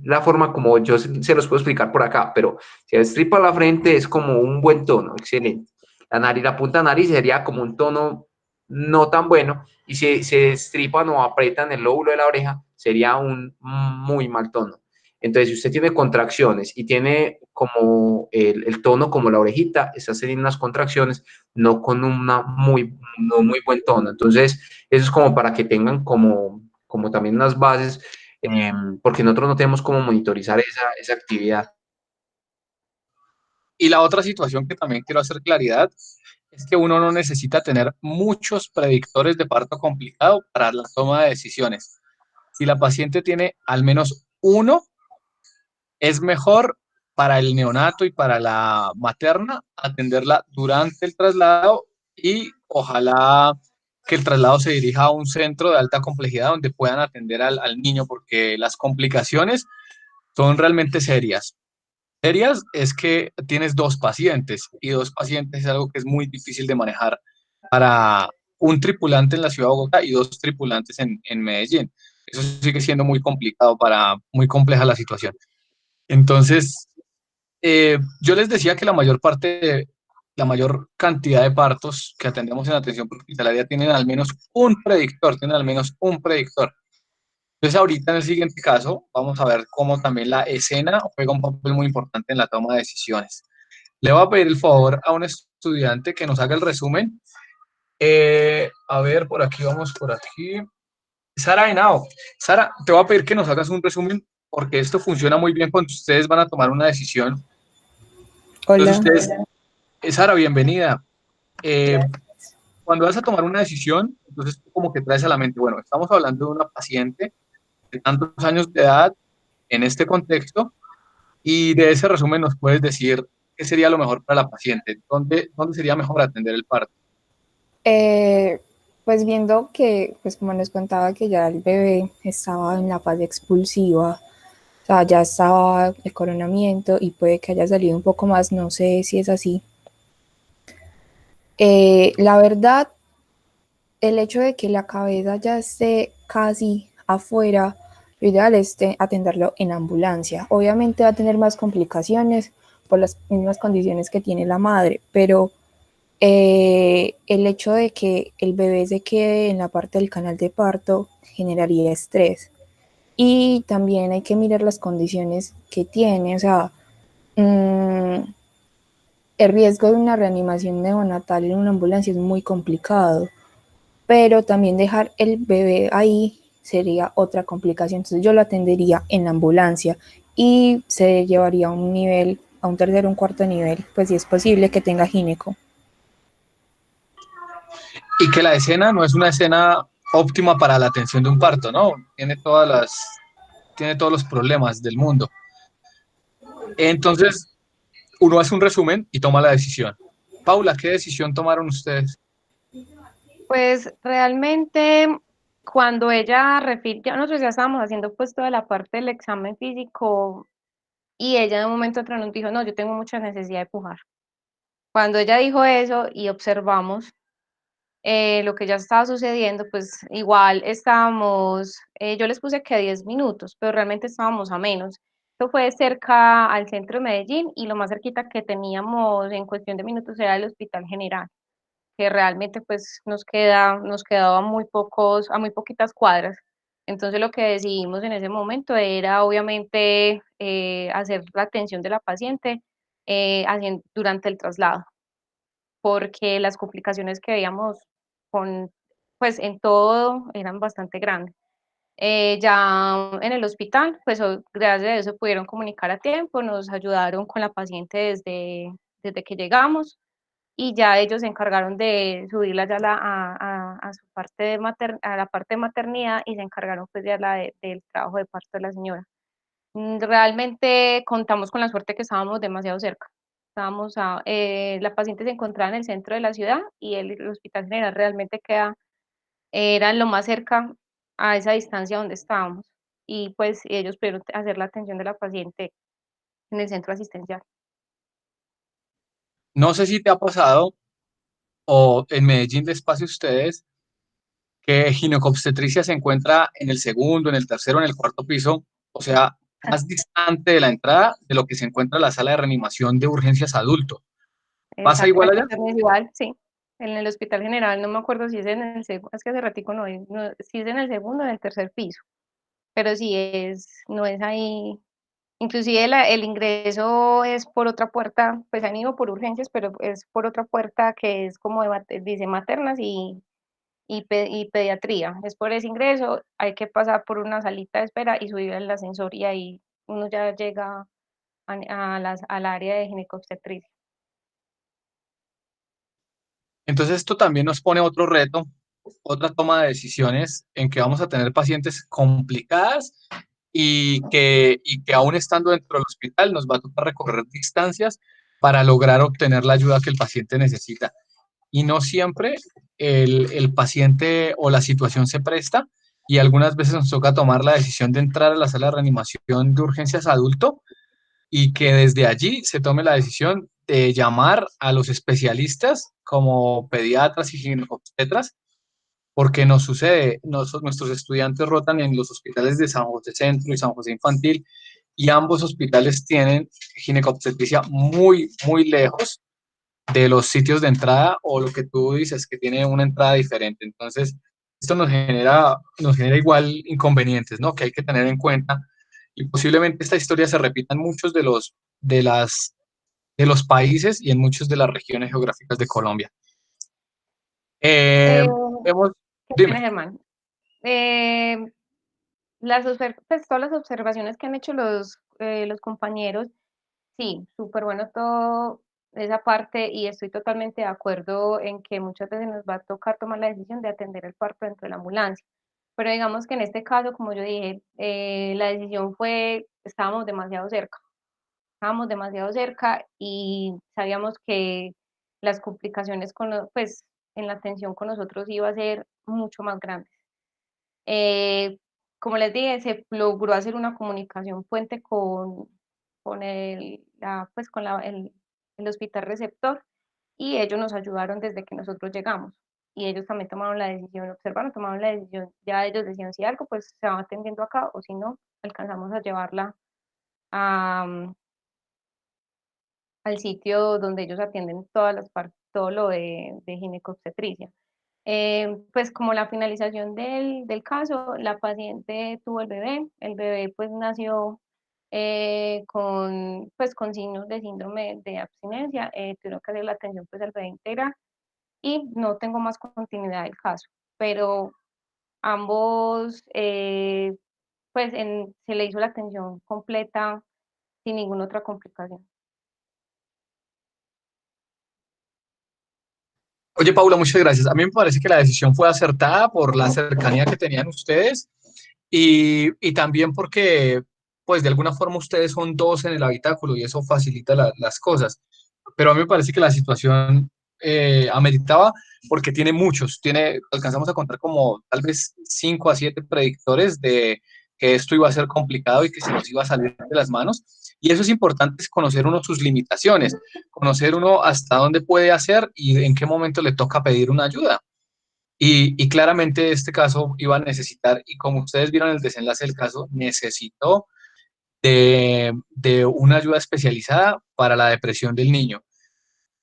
la forma como yo se los puedo explicar por acá, pero si estripa la frente es como un buen tono, excelente. La nariz, la punta de nariz sería como un tono no tan bueno, y si se estripan o aprietan el lóbulo de la oreja, sería un muy mal tono. Entonces, si usted tiene contracciones y tiene como el tono como la orejita, está haciendo unas contracciones, no con no muy buen tono. Entonces, eso es como para que tengan como también unas bases, porque nosotros no tenemos cómo monitorizar esa actividad. Y la otra situación que también quiero hacer claridad es que uno no necesita tener muchos predictores de parto complicado para la toma de decisiones. Si la paciente tiene al menos uno, es mejor para el neonato y para la materna atenderla durante el traslado, y ojalá que el traslado se dirija a un centro de alta complejidad donde puedan atender al niño, porque las complicaciones son realmente serias. Serias es que tienes 2 pacientes, y 2 pacientes es algo que es muy difícil de manejar para un tripulante en la ciudad de Bogotá y 2 tripulantes en Medellín. Eso sigue siendo muy complicado, muy compleja la situación. Entonces, yo les decía que la mayor cantidad de partos que atendemos en atención hospitalaria tienen al menos un predictor, Entonces, ahorita en el siguiente caso, vamos a ver cómo también la escena juega un papel muy importante en la toma de decisiones. Le voy a pedir el favor a un estudiante que nos haga el resumen. A ver, por aquí. Sara Henao. Sara, te voy a pedir que nos hagas un resumen, porque esto funciona muy bien cuando ustedes van a tomar una decisión. Hola. Entonces, Sara, bienvenida. Cuando vas a tomar una decisión, entonces tú como que traes a la mente, bueno, estamos hablando de una paciente de tantos años de edad en este contexto, y de ese resumen nos puedes decir qué sería lo mejor para la paciente, dónde sería mejor atender el parto. Pues viendo que, pues como nos contaba que ya el bebé estaba en la fase expulsiva, o sea, ya estaba el coronamiento y puede que haya salido un poco más, no sé si es así. La verdad, el hecho de que la cabeza ya esté casi afuera, lo ideal es atenderlo en ambulancia. Obviamente va a tener más complicaciones por las mismas condiciones que tiene la madre, pero el hecho de que el bebé se quede en la parte del canal de parto generaría estrés. Y también hay que mirar las condiciones que tiene, o sea, el riesgo de una reanimación neonatal en una ambulancia es muy complicado, pero también dejar el bebé ahí sería otra complicación. Entonces yo lo atendería en la ambulancia y se llevaría a un nivel, a un tercer o un cuarto nivel, pues si es posible que tenga gineco. Y que la escena no es una escena óptima para la atención de un parto, ¿no? Tiene todos los problemas del mundo. Entonces, uno hace un resumen y toma la decisión. Paula, ¿qué decisión tomaron ustedes? Pues realmente cuando ella refirió, nosotros ya estábamos haciendo pues toda la parte del examen físico, y ella de un momento a otro nos dijo, no, yo tengo mucha necesidad de pujar. Cuando ella dijo eso y observamos lo que ya estaba sucediendo, pues igual estábamos, yo les puse que 10 minutos, pero realmente estábamos a menos. Esto fue cerca al centro de Medellín, y lo más cerquita que teníamos en cuestión de minutos era el Hospital General. que realmente pues nos quedaba a muy poquitas cuadras. Entonces lo que decidimos en ese momento era obviamente hacer la atención de la paciente durante el traslado, porque las complicaciones que veíamos pues en todo eran bastante grandes. Ya en el hospital, pues gracias a eso pudieron comunicar a tiempo, nos ayudaron con la paciente desde que llegamos y ya ellos se encargaron de subirla ya a su a la parte de maternidad y se encargaron pues ya del trabajo de parto de la señora. Realmente contamos con la suerte que estábamos demasiado cerca. La paciente se encontraba en el centro de la ciudad y el Hospital General realmente era lo más cerca a esa distancia donde estábamos. Y pues ellos pudieron hacer la atención de la paciente en el centro asistencial. No sé si te ha pasado o en Medellín les pase a ustedes que ginecobstetricia se encuentra en el segundo, en el tercero, en el cuarto piso, o sea, más distante de la entrada de lo que se encuentra la sala de reanimación de urgencias adulto. ¿Pasa Exacto, igual aquí allá? también es igual, sí. En el Hospital General, no me acuerdo si es en el segundo, es que hace ratico si es en el segundo o en el tercer piso, pero sí no es ahí. Inclusive el ingreso es por otra puerta, pues han ido por urgencias, pero es por otra puerta que es como dice maternas y pediatría. Es por ese ingreso, hay que pasar por una salita de espera y subir al ascensor y ahí uno ya llega al área de ginecobstetricia. Entonces esto también nos pone otro reto, otra toma de decisiones en que vamos a tener pacientes complicadas y que aún estando dentro del hospital nos va a tocar recorrer distancias para lograr obtener la ayuda que el paciente necesita. Y no siempre el paciente o la situación se presta y algunas veces nos toca tomar la decisión de entrar a la sala de reanimación de urgencias adulto y que desde allí se tome la decisión de llamar a los especialistas como pediatras y ginecobstetras, porque nos sucede, nuestros estudiantes rotan en los hospitales de San José Centro y San José Infantil, y ambos hospitales tienen ginecobstetricia muy, muy lejos de los sitios de entrada o lo que tú dices, que tiene una entrada diferente. Entonces, esto nos genera igual inconvenientes, ¿no? Que hay que tener en cuenta y posiblemente esta historia se repita en muchos de los países y en muchas de las regiones geográficas de Colombia. Eh, Hemos, ¿Qué dime. tiene Germán? Pues, todas las observaciones que han hecho los compañeros, sí, súper bueno todo esa parte y estoy totalmente de acuerdo en que muchas veces nos va a tocar tomar la decisión de atender el parto dentro de la ambulancia. Pero digamos que en este caso, como yo dije, la decisión estábamos demasiado cerca y sabíamos que las complicaciones pues, en la atención con nosotros iba a ser mucho más grande. Como les dije, se logró hacer una comunicación puente con el hospital receptor y ellos nos ayudaron desde que nosotros llegamos. Y ellos también tomaron la decisión, tomaron la decisión, ya ellos decían si algo, pues se va atendiendo acá o si no, alcanzamos a llevarla al sitio donde ellos atienden todas las partes, todo lo de ginecobstetricia. Pues como la finalización del caso, la paciente tuvo el bebé pues nació con signos de síndrome de abstinencia, tuvieron que hacer la atención pues al bebé integral y no tengo más continuidad del caso, pero ambos pues se le hizo la atención completa sin ninguna otra complicación. Oye, Paula, muchas gracias. A mí me parece que la decisión fue acertada por la cercanía que tenían ustedes y también porque, pues, de alguna forma ustedes son dos en el habitáculo y eso facilita las cosas. Pero a mí me parece que la situación ameritaba porque tiene alcanzamos a contar como tal vez 5 a 7 predictores de que esto iba a ser complicado y que se nos iba a salir de las manos. Y eso es importante, es conocer uno sus limitaciones, conocer uno hasta dónde puede hacer y en qué momento le toca pedir una ayuda. Y claramente este caso iba a necesitar, y como ustedes vieron el desenlace del caso, necesitó de una ayuda especializada para la depresión del niño.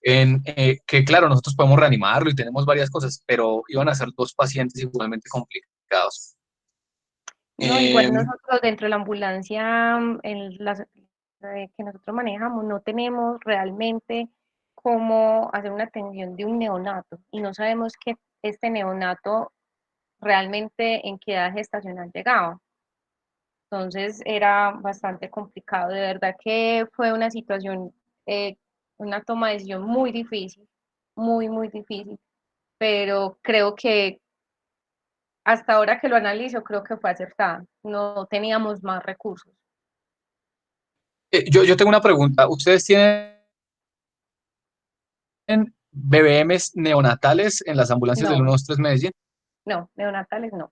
que claro, nosotros podemos reanimarlo y tenemos varias cosas, pero iban a ser 2 pacientes igualmente complicados. No, igual nosotros dentro de la ambulancia que nosotros manejamos no tenemos realmente cómo hacer una atención de un neonato y no sabemos que este neonato realmente en qué edad gestacional llegaba. Entonces era bastante complicado, de verdad que fue una situación, una toma de decisión muy difícil, muy, muy difícil, pero creo que hasta ahora que lo analizo, creo que fue acertada. No teníamos más recursos. Yo tengo una pregunta. ¿Ustedes tienen BBMs neonatales en las ambulancias del No, 123 Medellín? no, neonatales no.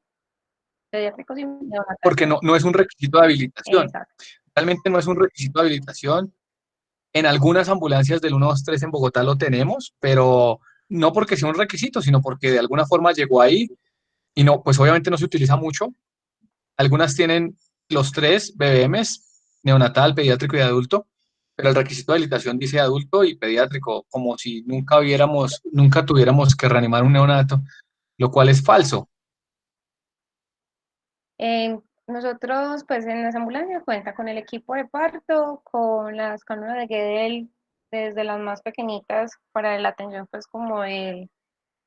Pediátricos y neonatales. Porque no es un requisito de habilitación. Exacto. Realmente no es un requisito de habilitación. En algunas ambulancias del 123 en Bogotá lo tenemos, pero no porque sea un requisito, sino porque de alguna forma llegó ahí y no, pues obviamente no se utiliza mucho. Algunas tienen los 3 BBMs, neonatal, pediátrico y adulto, pero el requisito de habilitación dice adulto y pediátrico, como si nunca tuviéramos que reanimar un neonato, lo cual es falso. Nosotros, pues en las ambulancias cuenta con el equipo de parto, con las cánulas de Guedel, desde las más pequeñitas para la atención, pues como del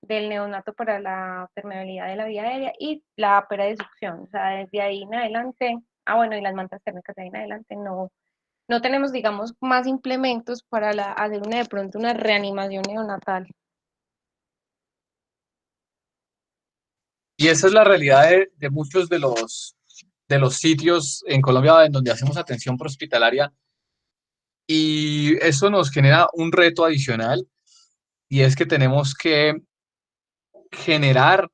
neonato para la permeabilidad de la vía aérea y la pera de succión. O sea, desde ahí en adelante, bueno, y las mantas térmicas de ahí en adelante, no tenemos, digamos, más implementos para hacer de pronto una reanimación neonatal. Y esa es la realidad de muchos de los sitios en Colombia en donde hacemos atención prehospitalaria. Y eso nos genera un reto adicional y es que tenemos que generar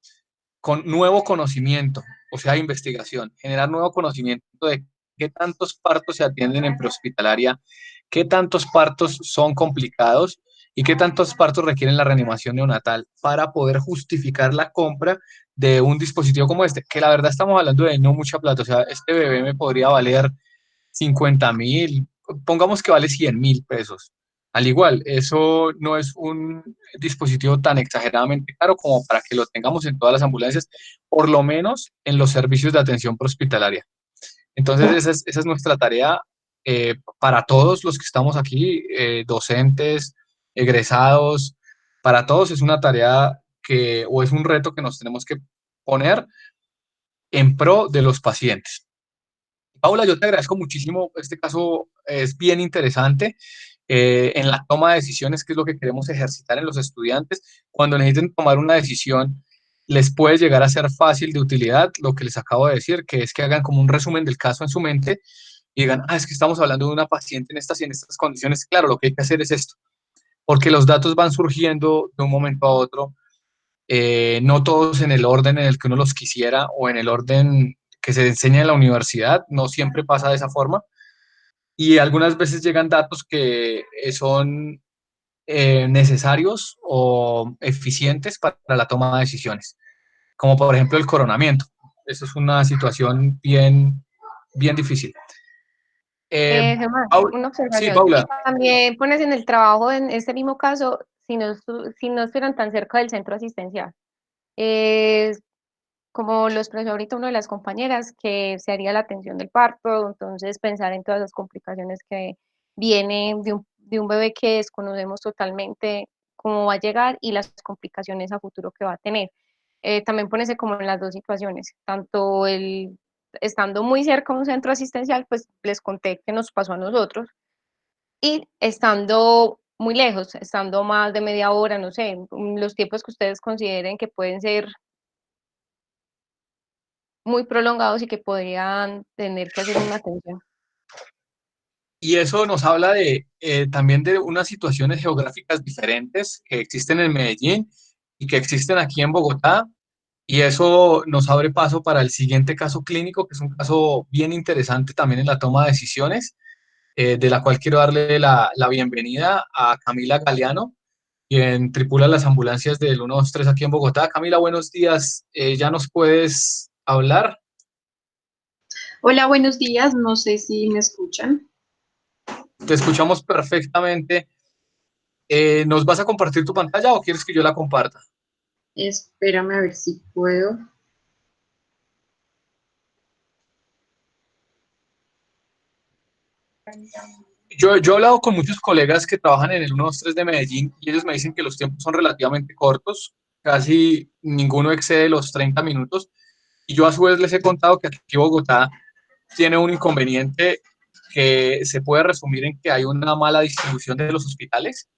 con nuevo conocimiento, o sea, investigación, generar nuevo conocimiento de qué tantos partos se atienden en prehospitalaria, qué tantos partos son complicados y qué tantos partos requieren la reanimación neonatal para poder justificar la compra de un dispositivo como este, que la verdad estamos hablando de no mucha plata, o sea, este bebé me podría valer 50.000, pongamos que vale 100.000 pesos. Al igual, eso no es un dispositivo tan exageradamente caro como para que lo tengamos en todas las ambulancias, por lo menos en los servicios de atención prehospitalaria. Entonces, esa es nuestra tarea para todos los que estamos aquí, docentes, egresados, para todos es una tarea o es un reto que nos tenemos que poner en pro de los pacientes. Paula, yo te agradezco muchísimo. Este caso es bien interesante en la toma de decisiones, que es lo que queremos ejercitar en los estudiantes. Cuando necesiten tomar una decisión, les puede llegar a ser fácil de utilidad lo que les acabo de decir, que es que hagan como un resumen del caso en su mente y digan, es que estamos hablando de una paciente en estas y en estas condiciones. Claro, lo que hay que hacer es esto, porque los datos van surgiendo de un momento a otro, no todos en el orden en el que uno los quisiera o en el orden que se enseña en la universidad, no siempre pasa de esa forma. Y algunas veces llegan datos que son necesarios o eficientes para la toma de decisiones, como por ejemplo el coronamiento. Eso es una situación bien, bien difícil. Germán, una Sí, observación. Paula. Y también pones en el trabajo, en este mismo caso, si no estuvieran tan cerca del centro asistencial. Como lo expresó ahorita una de las compañeras, que se haría la atención del parto, entonces pensar en todas las complicaciones que vienen de un bebé que desconocemos totalmente cómo va a llegar y las complicaciones a futuro que va a tener. También ponerse como en las dos situaciones, tanto estando muy cerca de un centro asistencial, pues les conté que nos pasó a nosotros, y estando muy lejos, estando más de media hora, no sé, los tiempos que ustedes consideren que pueden ser muy prolongados y que podrían tener que hacer una atención. Y eso nos habla también de unas situaciones geográficas diferentes que existen en Medellín y que existen aquí en Bogotá. Y eso nos abre paso para el siguiente caso clínico, que es un caso bien interesante también en la toma de decisiones, de la cual quiero darle la bienvenida a Camila Galeano, quien tripula las ambulancias del 123 aquí en Bogotá. Camila, buenos días. ¿Ya nos puedes hablar? Hola, buenos días. No sé si me escuchan. Te escuchamos perfectamente. ¿Nos vas a compartir tu pantalla o quieres que yo la comparta? Espérame a ver si puedo. Yo he hablado con muchos colegas que trabajan en el 123 de Medellín y ellos me dicen que los tiempos son relativamente cortos, casi ninguno excede los 30 minutos. Y yo a su vez les he contado que aquí Bogotá tiene un inconveniente que se puede resumir en que hay una mala distribución de los hospitales.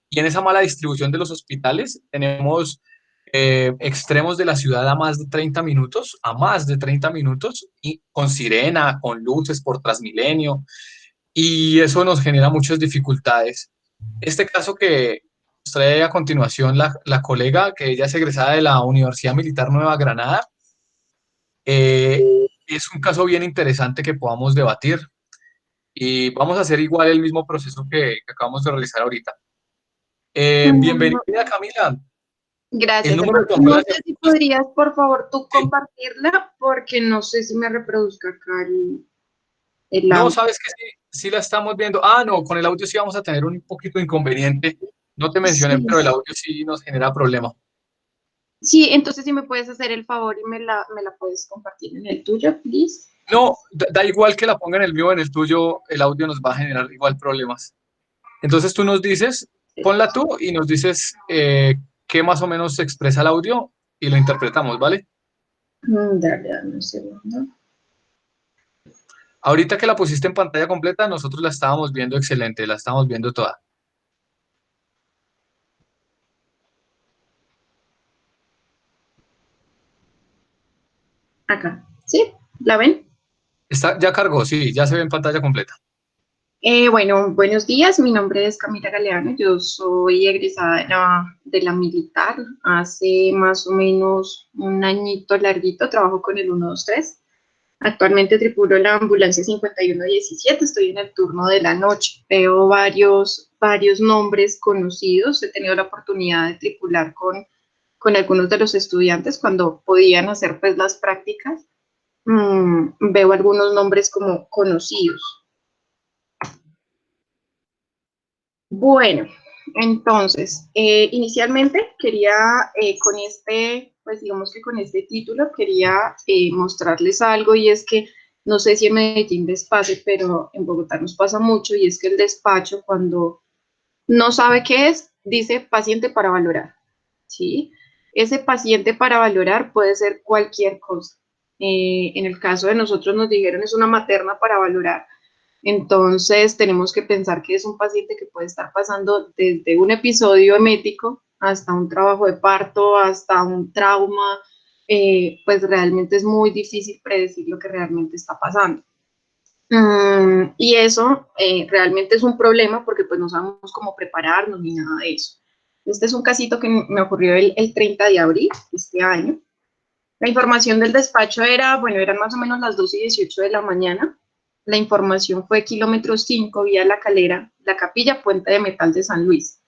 Y en esa mala distribución de los hospitales tenemos extremos de la ciudad a más de 30 minutos, y con sirena, con luces por Transmilenio, y eso nos genera muchas dificultades. Este caso que nos trae a continuación la colega, que ella es egresada de la Universidad Militar Nueva Granada, es un caso bien interesante que podamos debatir y vamos a hacer igual el mismo proceso que acabamos de realizar ahorita. Bienvenida, Camila. Gracias. El número de tu No ambulancia. sé si podrías, por favor, tú compartirla, porque no sé si me reproduzca acá el No, audio. sabes que sí la estamos viendo. Ah, no, con el audio sí vamos a tener un poquito de inconveniente. No te mencioné, Sí. pero el audio sí nos genera problema. Sí, entonces si me puedes hacer el favor y me la puedes compartir en el tuyo, please. No, da igual que la ponga en el mío o en el tuyo, el audio nos va a generar igual problemas. Entonces tú nos dices, ponla tú y nos dices qué más o menos se expresa el audio y lo interpretamos, ¿vale? Dame un segundo. Ahorita que la pusiste en pantalla completa, nosotros la estábamos viendo excelente, la estábamos viendo toda. Acá, ¿sí? ¿La ven? Ya cargó, sí, ya se ve en pantalla completa. Bueno, buenos días. Mi nombre es Camila Galeano. Yo soy egresada de la militar. Hace más o menos un añito larguito trabajo con el 123. Actualmente tripulo la ambulancia 5117. Estoy en el turno de la noche. Veo varios nombres conocidos. He tenido la oportunidad de tripular con algunos de los estudiantes cuando podían hacer pues las prácticas. Veo algunos nombres como conocidos. Bueno, entonces, inicialmente quería pues digamos que con este título quería mostrarles algo, y es que no sé si en Medellín les pase, pero en Bogotá nos pasa mucho, y es que el despacho, cuando no sabe qué es, dice paciente para valorar, ¿sí? Ese paciente para valorar puede ser cualquier cosa. En el caso de nosotros nos dijeron es una materna para valorar. Entonces, tenemos que pensar que es un paciente que puede estar pasando desde un episodio emético hasta un trabajo de parto, hasta un trauma. Pues realmente es muy difícil predecir lo que realmente está pasando. Y eso realmente es un problema porque pues no sabemos cómo prepararnos ni nada de eso. Este es un casito que me ocurrió el 30 de abril de este año. La información del despacho eran más o menos las 2:18 de la mañana. La información fue kilómetro 5, vía La Calera, La Capilla, Puente de Metal de San Luis.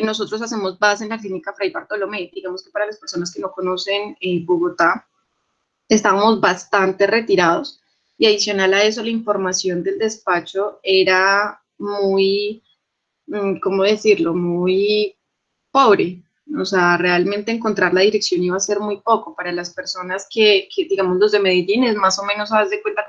Nosotros hacemos base en la clínica Fray Bartolomé. Digamos que para las personas que no conocen Bogotá, estábamos bastante retirados, y adicional a eso la información del despacho era muy, ¿cómo decirlo?, muy pobre. O sea, realmente encontrar la dirección iba a ser muy poco para las personas que digamos, los de Medellín es más o menos, haz de cuenta,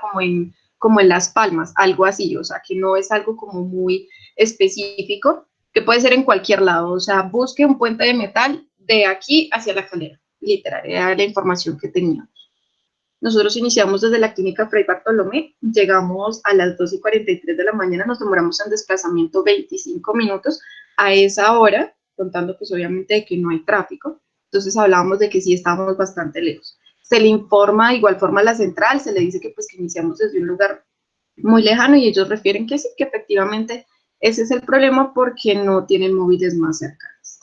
como en Las Palmas, algo así. O sea, que no es algo como muy específico, que puede ser en cualquier lado. O sea, busque un puente de metal de aquí hacia La Calera, literal, era la información que teníamos. Nosotros iniciamos desde la clínica Fray Bartolomé, llegamos a las 2:43 de la mañana, nos demoramos en desplazamiento 25 minutos. A esa hora, contando pues obviamente de que no hay tráfico, entonces hablábamos de que sí estábamos bastante lejos. Se le informa de igual forma a la central, se le dice que pues que iniciamos desde un lugar muy lejano, y ellos refieren que sí, que efectivamente ese es el problema porque no tienen móviles más cercanos.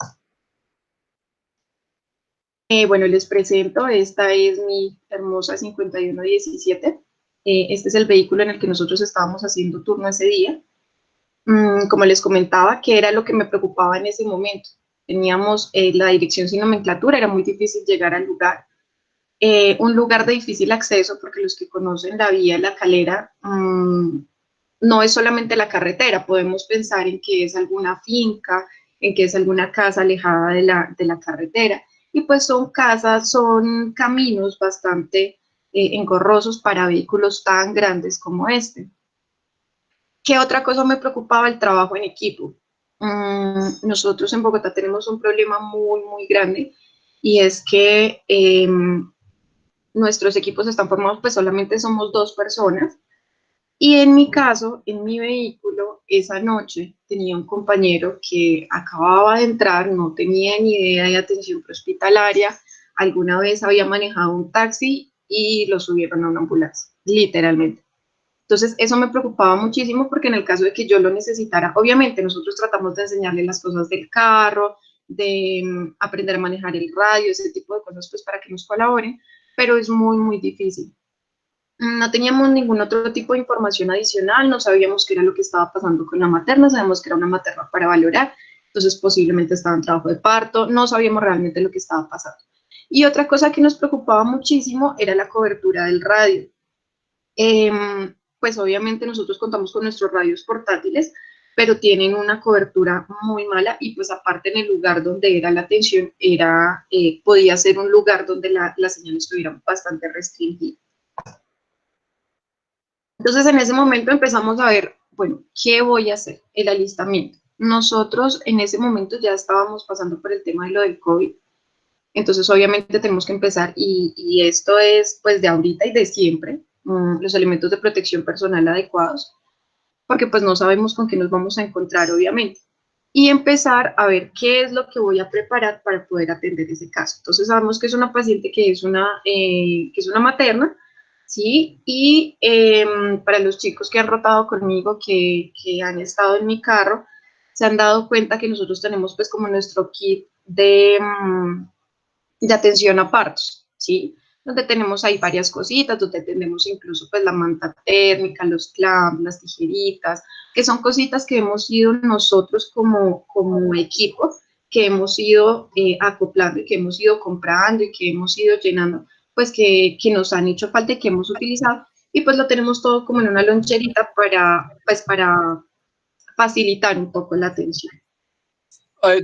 Bueno, les presento, esta es mi hermosa 5117. Este es el vehículo en el que nosotros estábamos haciendo turno ese día. Como les comentaba, ¿qué era lo que me preocupaba en ese momento? Teníamos la dirección sin nomenclatura, era muy difícil llegar al lugar. Un lugar de difícil acceso, porque los que conocen la vía La Calera, no es solamente la carretera, podemos pensar en que es alguna finca, en que es alguna casa alejada de la carretera, y pues son casas, son caminos bastante engorrosos para vehículos tan grandes como este. ¿Qué otra cosa me preocupaba? El trabajo en equipo. Nosotros en Bogotá tenemos un problema muy grande, y es que nuestros equipos están formados, pues solamente somos 2 personas, y en mi caso, en mi vehículo, esa noche tenía un compañero que acababa de entrar, no tenía ni idea de atención prehospitalaria, alguna vez había manejado un taxi y lo subieron a una ambulancia, literalmente. Entonces, eso me preocupaba muchísimo porque en el caso de que yo lo necesitara, obviamente nosotros tratamos de enseñarle las cosas del carro, de aprender a manejar el radio, ese tipo de cosas, pues para que nos colaboren, pero es muy difícil. No teníamos ningún otro tipo de información adicional, no sabíamos qué era lo que estaba pasando con la materna, sabíamos que era una materna para valorar, entonces posiblemente estaba en trabajo de parto, no sabíamos realmente lo que estaba pasando. Y otra cosa que nos preocupaba muchísimo era la cobertura del radio. Pues obviamente nosotros contamos con nuestros radios portátiles, pero tienen una cobertura muy mala, y pues aparte en el lugar donde era la atención, podía ser un lugar donde la señal estuviera bastante restringida. Entonces, en ese momento empezamos a ver, bueno, ¿qué voy a hacer? El alistamiento. Nosotros en ese momento ya estábamos pasando por el tema de lo del COVID, entonces obviamente tenemos que empezar, y esto es pues de ahorita y de siempre, los elementos de protección personal adecuados, porque pues no sabemos con qué nos vamos a encontrar, obviamente, y empezar a ver qué es lo que voy a preparar para poder atender ese caso. Entonces sabemos que es una paciente que es una materna, ¿sí? Y para los chicos que han rotado conmigo, que han estado en mi carro, se han dado cuenta que nosotros tenemos pues como nuestro kit de atención a partos, ¿sí? Donde tenemos ahí varias cositas, donde tenemos incluso pues la manta térmica, los clamps, las tijeritas, que son cositas que hemos ido nosotros como equipo, que hemos ido acoplando y que hemos ido comprando y que hemos ido llenando, pues que nos han hecho falta y que hemos utilizado, y pues lo tenemos todo como en una loncherita para facilitar un poco la atención.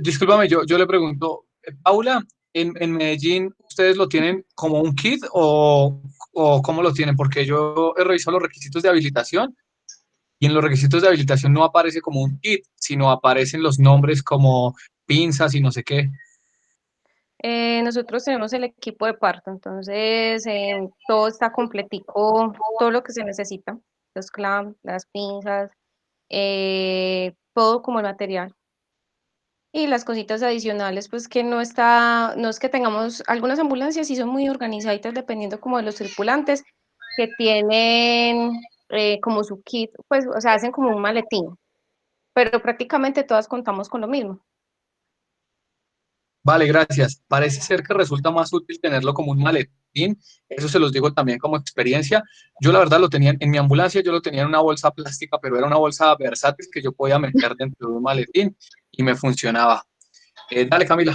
Discúlpame, yo le pregunto, Paula, en Medellín, ¿ustedes lo tienen como un kit o cómo lo tienen? Porque yo he revisado los requisitos de habilitación y en los requisitos de habilitación no aparece como un kit, sino aparecen los nombres como pinzas y no sé qué. Nosotros tenemos el equipo de parto, entonces todo está completico, todo lo que se necesita, los clamps, las pinzas, todo como el material. Y las cositas adicionales, pues que no es que tengamos, algunas ambulancias sí son muy organizaditas dependiendo como de los tripulantes, que tienen como su kit, pues, o sea, hacen como un maletín, pero prácticamente todas contamos con lo mismo. Vale, gracias. Parece ser que resulta más útil tenerlo como un maletín. Eso se los digo también como experiencia. Yo la verdad lo tenía en mi ambulancia, yo lo tenía en una bolsa plástica, pero era una bolsa versátil que yo podía meter dentro de un maletín y me funcionaba. Dale, Camila.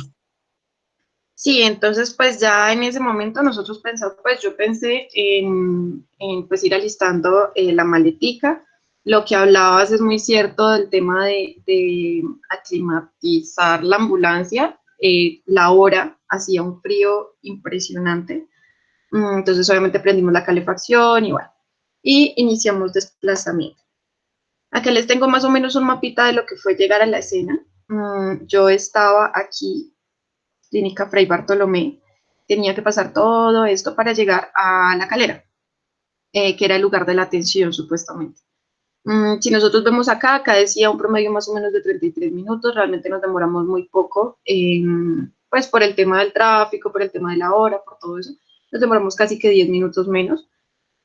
Sí, entonces pues ya en ese momento nosotros pensamos, pues yo pensé en pues ir alistando la maletica. Lo que hablabas es muy cierto del tema de aclimatizar la ambulancia. La hora hacía un frío impresionante, entonces obviamente prendimos la calefacción y bueno, y iniciamos desplazamiento. Acá les tengo más o menos un mapita de lo que fue llegar a la escena. Yo estaba aquí, Clínica Fray Bartolomé, tenía que pasar todo esto para llegar a La Calera, que era el lugar de la atención supuestamente. Si nosotros vemos acá decía un promedio más o menos de 33 minutos, realmente nos demoramos muy poco, pues por el tema del tráfico, por el tema de la hora, por todo eso, nos demoramos casi que 10 minutos menos,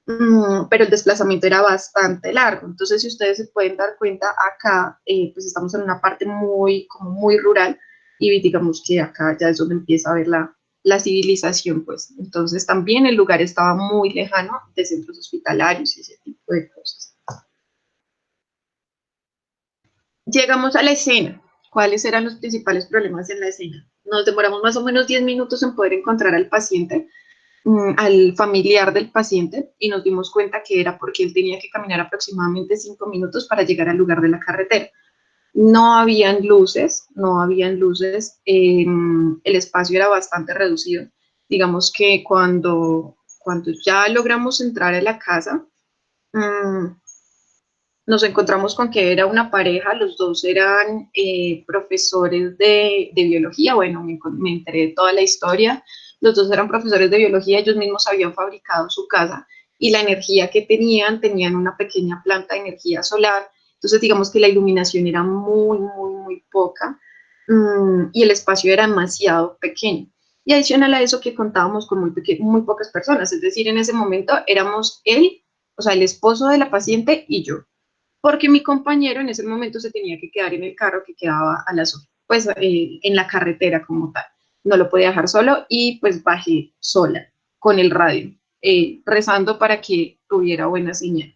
pero el desplazamiento era bastante largo. Entonces, si ustedes se pueden dar cuenta, acá pues estamos en una parte como muy rural, y digamos que acá ya es donde empieza a ver la civilización, pues. Entonces, también el lugar estaba muy lejano de centros hospitalarios y ese tipo de cosas. Llegamos a la escena. ¿Cuáles eran los principales problemas en la escena? Nos demoramos más o menos 10 minutos en poder encontrar al paciente, al familiar del paciente y nos dimos cuenta que era porque él tenía que caminar aproximadamente 5 minutos para llegar al lugar de la carretera. No habían luces, el espacio era bastante reducido. Digamos que cuando ya logramos entrar a la casa, nos encontramos con que era una pareja, los dos eran profesores de biología, bueno, me enteré de toda la historia, los dos eran profesores de biología, ellos mismos habían fabricado su casa y la energía que tenían una pequeña planta de energía solar, entonces digamos que la iluminación era muy poca y el espacio era demasiado pequeño. Y adicional a eso que contábamos con muy pocas personas, es decir, en ese momento éramos él, o sea, el esposo de la paciente y yo, porque mi compañero en ese momento se tenía que quedar en el carro que quedaba a pues en la carretera como tal. No lo podía dejar solo y pues bajé sola con el radio, rezando para que tuviera buena señal.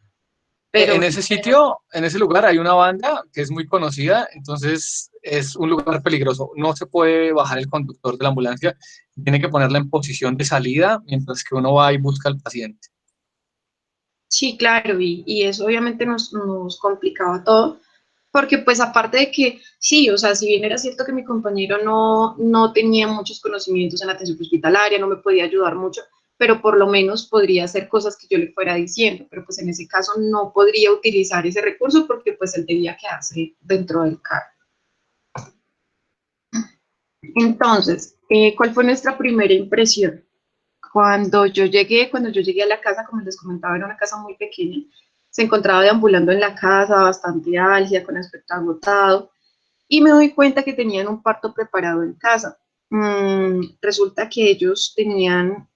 Pero En ese sitio, en ese lugar hay una banda que es muy conocida, entonces es un lugar peligroso. No se puede bajar el conductor de la ambulancia, tiene que ponerla en posición de salida mientras que uno va y busca al paciente. sí, claro, y eso obviamente nos complicaba todo, porque pues aparte de que, sí, o sea, si bien era cierto que mi compañero no tenía muchos conocimientos en atención hospitalaria, no me podía ayudar mucho, pero por lo menos podría hacer cosas que yo le fuera diciendo, pero pues en ese caso no podría utilizar ese recurso porque pues él debía quedarse dentro del carro. Entonces, ¿cuál fue nuestra primera impresión? Cuando yo llegué a la casa, como les comentaba, era una casa muy pequeña, se encontraba deambulando en la casa, bastante álgida, con aspecto agotado, y me doy cuenta que tenían un parto preparado en casa. Resulta que ellos tenían,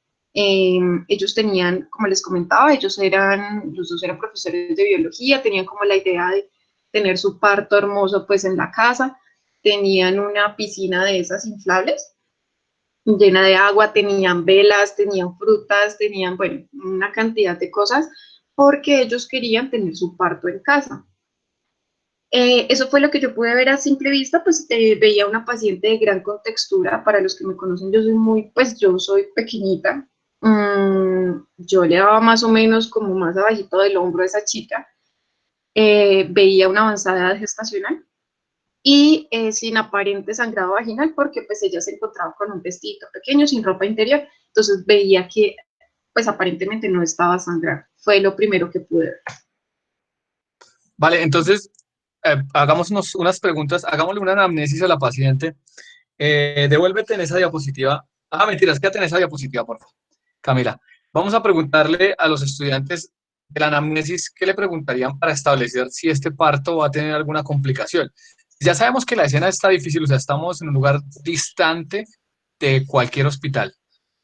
como les comentaba, los dos eran profesores de biología, tenían como la idea de tener su parto hermoso pues en la casa, tenían una piscina de esas inflables, llena de agua, tenían velas, tenían frutas, tenían, bueno, una cantidad de cosas, porque ellos querían tener su parto en casa. Eso fue lo que yo pude ver a simple vista, pues veía una paciente de gran contextura. Para los que me conocen, yo soy pequeñita. Yo le daba más o menos como más abajito del hombro a esa chica. Veía una avanzada edad gestacional y sin aparente sangrado vaginal, porque pues ella se encontraba con un vestido pequeño, sin ropa interior, entonces veía que pues aparentemente no estaba sangrando. Fue lo primero que pude ver. Vale, entonces hagamos unas preguntas, hagámosle una anamnesis a la paciente. Devuélvete en esa diapositiva. Ah, mentiras, quédate en esa diapositiva, por favor. Camila, vamos a preguntarle a los estudiantes de la anamnesis qué le preguntarían para establecer si este parto va a tener alguna complicación. Ya sabemos que la escena está difícil, o sea, estamos en un lugar distante de cualquier hospital.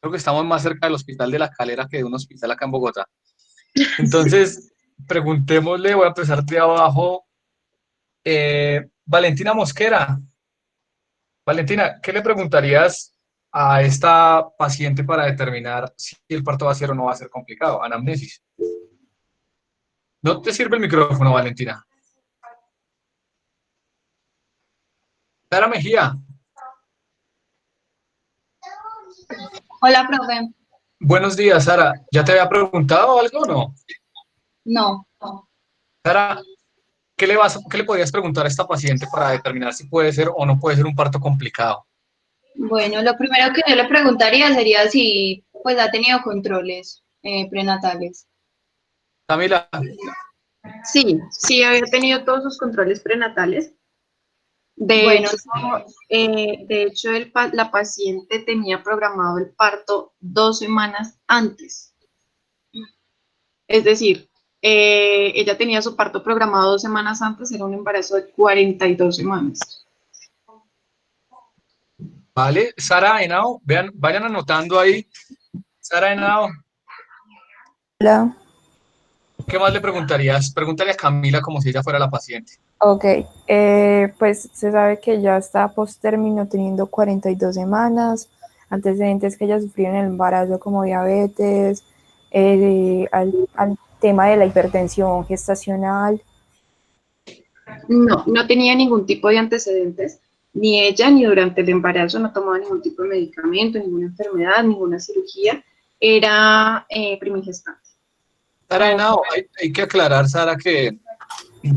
Creo que estamos más cerca del Hospital de La Calera que de un hospital acá en Bogotá. Entonces, preguntémosle, voy a empezar de abajo. Valentina Mosquera. Valentina, ¿qué le preguntarías a esta paciente para determinar si el parto va a ser o no va a ser complicado? Anamnesis. ¿No te sirve el micrófono, Valentina? Sara Mejía. Hola, profe. Buenos días, Sara. ¿Ya te había preguntado algo o no? No. Sara, ¿qué le podrías preguntar a esta paciente para determinar si puede ser o no puede ser un parto complicado? Bueno, lo primero que yo le preguntaría sería si pues ha tenido controles prenatales. Camila. Sí, había tenido todos sus controles prenatales. De hecho, la paciente tenía programado el parto 2 semanas antes. Es decir, ella tenía su parto programado 2 semanas antes, era un embarazo de 42 semanas. Vale, Sara Henao, vayan anotando ahí. Sara Henao. Hola. ¿Qué más le preguntarías? Pregúntale a Camila como si ella fuera la paciente. Ok, pues se sabe que ya está post-término teniendo 42 semanas, antecedentes que ella sufrió en el embarazo como diabetes, al tema de la hipertensión gestacional. No tenía ningún tipo de antecedentes, ni ella ni durante el embarazo no tomaba ningún tipo de medicamento, ninguna enfermedad, ninguna cirugía, era primigestante. Sara Henao, hay que aclarar, Sara, que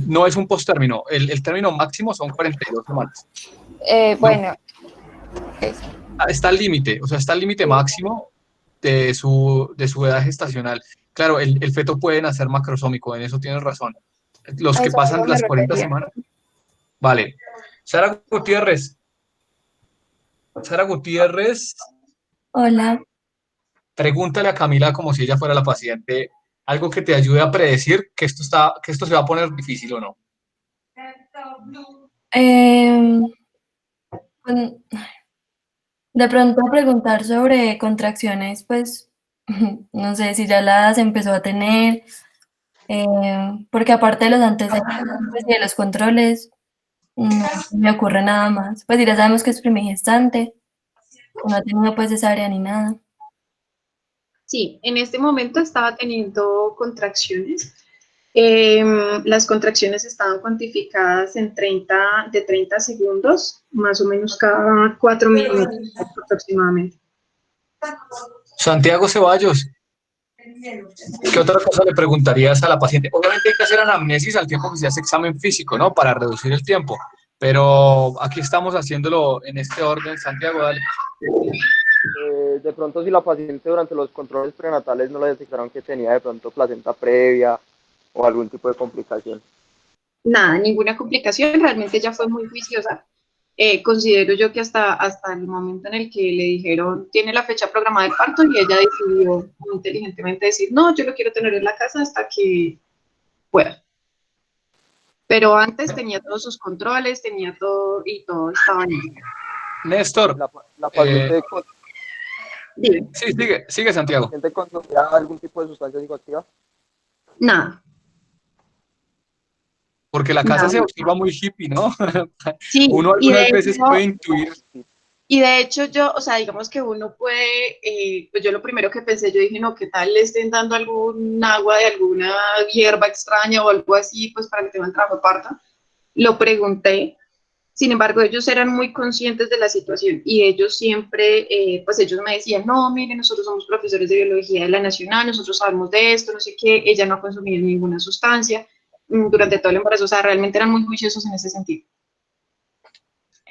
no es un postérmino. El término máximo son 42 semanas. Bueno, Está al límite, o sea, está al límite máximo de su edad gestacional. Claro, el feto puede nacer macrosómico, en eso tienes razón. Los a que eso pasan me las 40 refería. semanas. Vale. Sara Gutiérrez. Sara Gutiérrez, Hola. pregúntale a Camila como si ella fuera la paciente, algo que te ayude a predecir que esto se va a poner difícil o no. Em, pues, de pronto preguntar sobre contracciones, pues no sé si ya las empezó a tener, porque aparte de los antecedentes y de los controles, no me ocurre nada más. Pues ya sabemos que es primigestante, que no ha tenido pues cesárea ni nada. Sí, en este momento estaba teniendo contracciones. Las contracciones estaban cuantificadas en de 30 segundos, más o menos cada 4 minutos aproximadamente. Santiago Ceballos, ¿qué otra cosa le preguntarías a la paciente? Obviamente hay que hacer anamnesis al tiempo que se hace examen físico, ¿no? Para reducir el tiempo. Pero aquí estamos haciéndolo en este orden. Santiago, dale. De pronto si la paciente durante los controles prenatales no le detectaron que tenía de pronto placenta previa o algún tipo de complicación. Nada, ninguna complicación, realmente ella fue muy juiciosa. Considero yo que hasta el momento en el que le dijeron, tiene la fecha programada del parto, y ella decidió muy inteligentemente decir, no, yo lo quiero tener en la casa hasta que pueda. Pero antes tenía todos sus controles, tenía todo y todo estaba bien. Néstor. La paciente Sí, sigue Santiago. ¿La paciente consumía algún tipo de sustancia psicoactiva? Nada. Porque la casa se observa muy hippie, ¿no? Sí, Uno y algunas de veces hecho, puede intuir. Y de hecho yo, o sea, digamos que uno puede, pues yo lo primero que pensé, yo dije, no, ¿qué tal le estén dando algún agua de alguna hierba extraña o algo así, pues para que tenga el trabajo de parto? Lo pregunté. Sin embargo, ellos eran muy conscientes de la situación y ellos siempre, pues ellos me decían, no, mire, nosotros somos profesores de biología de la Nacional, nosotros sabemos de esto, no sé qué, ella no ha consumido ninguna sustancia durante todo el embarazo, o sea, realmente eran muy juiciosos en ese sentido.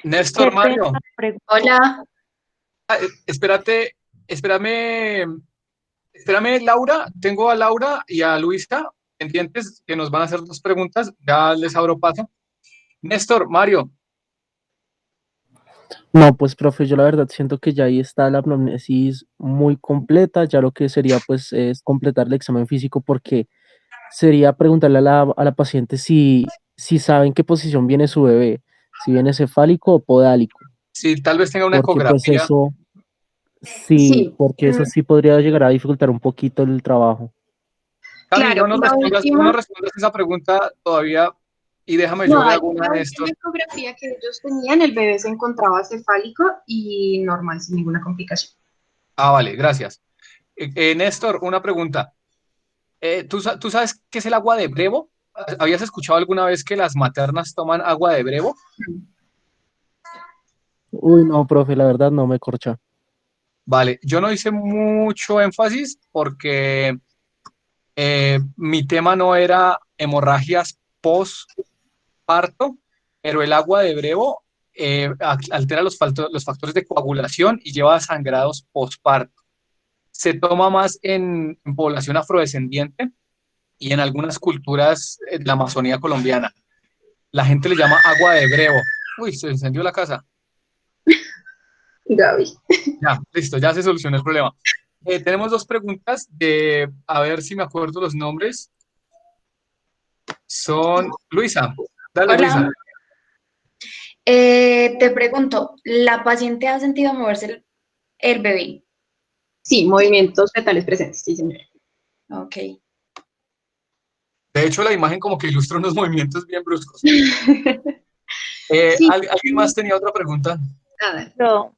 Néstor, Mario. Hola. Espérame, Laura. Tengo a Laura y a Luisa pendientes que nos van a hacer 2 preguntas. Ya les abro paso. Néstor, Mario. No, pues profe, yo la verdad siento que ya ahí está la anamnesis muy completa, ya lo que sería pues es completar el examen físico porque sería preguntarle a la paciente si sabe en qué posición viene su bebé, si viene cefálico o podálico, Si tal vez tenga una porque pues ecografía. eso, sí, porque eso sí podría llegar a dificultar un poquito el trabajo. Cami, Claro, no nos respondas esa pregunta todavía y déjame yo No, le la hago una a Néstor. última ecografía que ellos tenían, el bebé se encontraba cefálico y normal, sin ninguna complicación. Ah, vale, gracias. Néstor, una pregunta. ¿Tú sabes qué es el agua de Brevo? ¿Habías escuchado alguna vez que las maternas toman agua de Brevo? Uy, no, profe, la verdad no me corcha. Vale, yo no hice mucho énfasis porque mi tema no era hemorragias post-parto, pero el agua de Brevo altera los factores de coagulación y lleva a sangrados post-parto. Se toma más en población afrodescendiente y en algunas culturas de la Amazonía colombiana. La gente le llama agua de Brevo. Uy, se encendió la casa. Gaby. Ya, listo, ya se solucionó el problema. Tenemos 2 preguntas a ver si me acuerdo los nombres. Son Luisa. Dale, Hola. Luisa. Te pregunto, ¿la paciente ha sentido moverse el bebé? Sí, movimientos fetales presentes, sí, señora. Ok. De hecho, la imagen como que ilustra unos movimientos bien bruscos. ¿Alguien más tenía otra pregunta? No.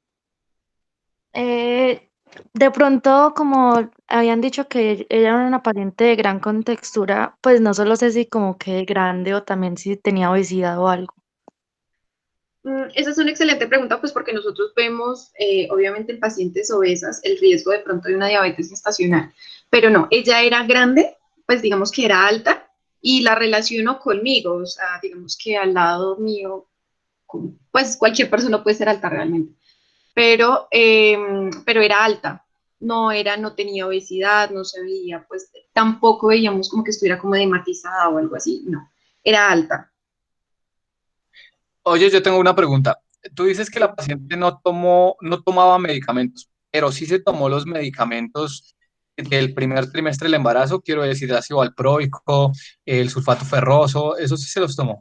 De pronto, como habían dicho que ella era una paciente de gran contextura, pues no solo sé si como que grande o también si tenía obesidad o algo. Esa es una excelente pregunta, pues porque nosotros vemos, obviamente, en pacientes obesas el riesgo de pronto de una diabetes gestacional, pero no, ella era grande, pues digamos que era alta y la relaciono conmigo, o sea, digamos que al lado mío, pues cualquier persona puede ser alta realmente, pero era alta, no tenía obesidad, no se veía, pues tampoco veíamos como que estuviera como dematizada o algo así, no, era alta. Oye, yo tengo una pregunta. Tú dices que la paciente no tomaba medicamentos, pero sí se tomó los medicamentos del primer trimestre del embarazo, quiero decir, ácido valproico, el sulfato ferroso, eso sí se los tomó.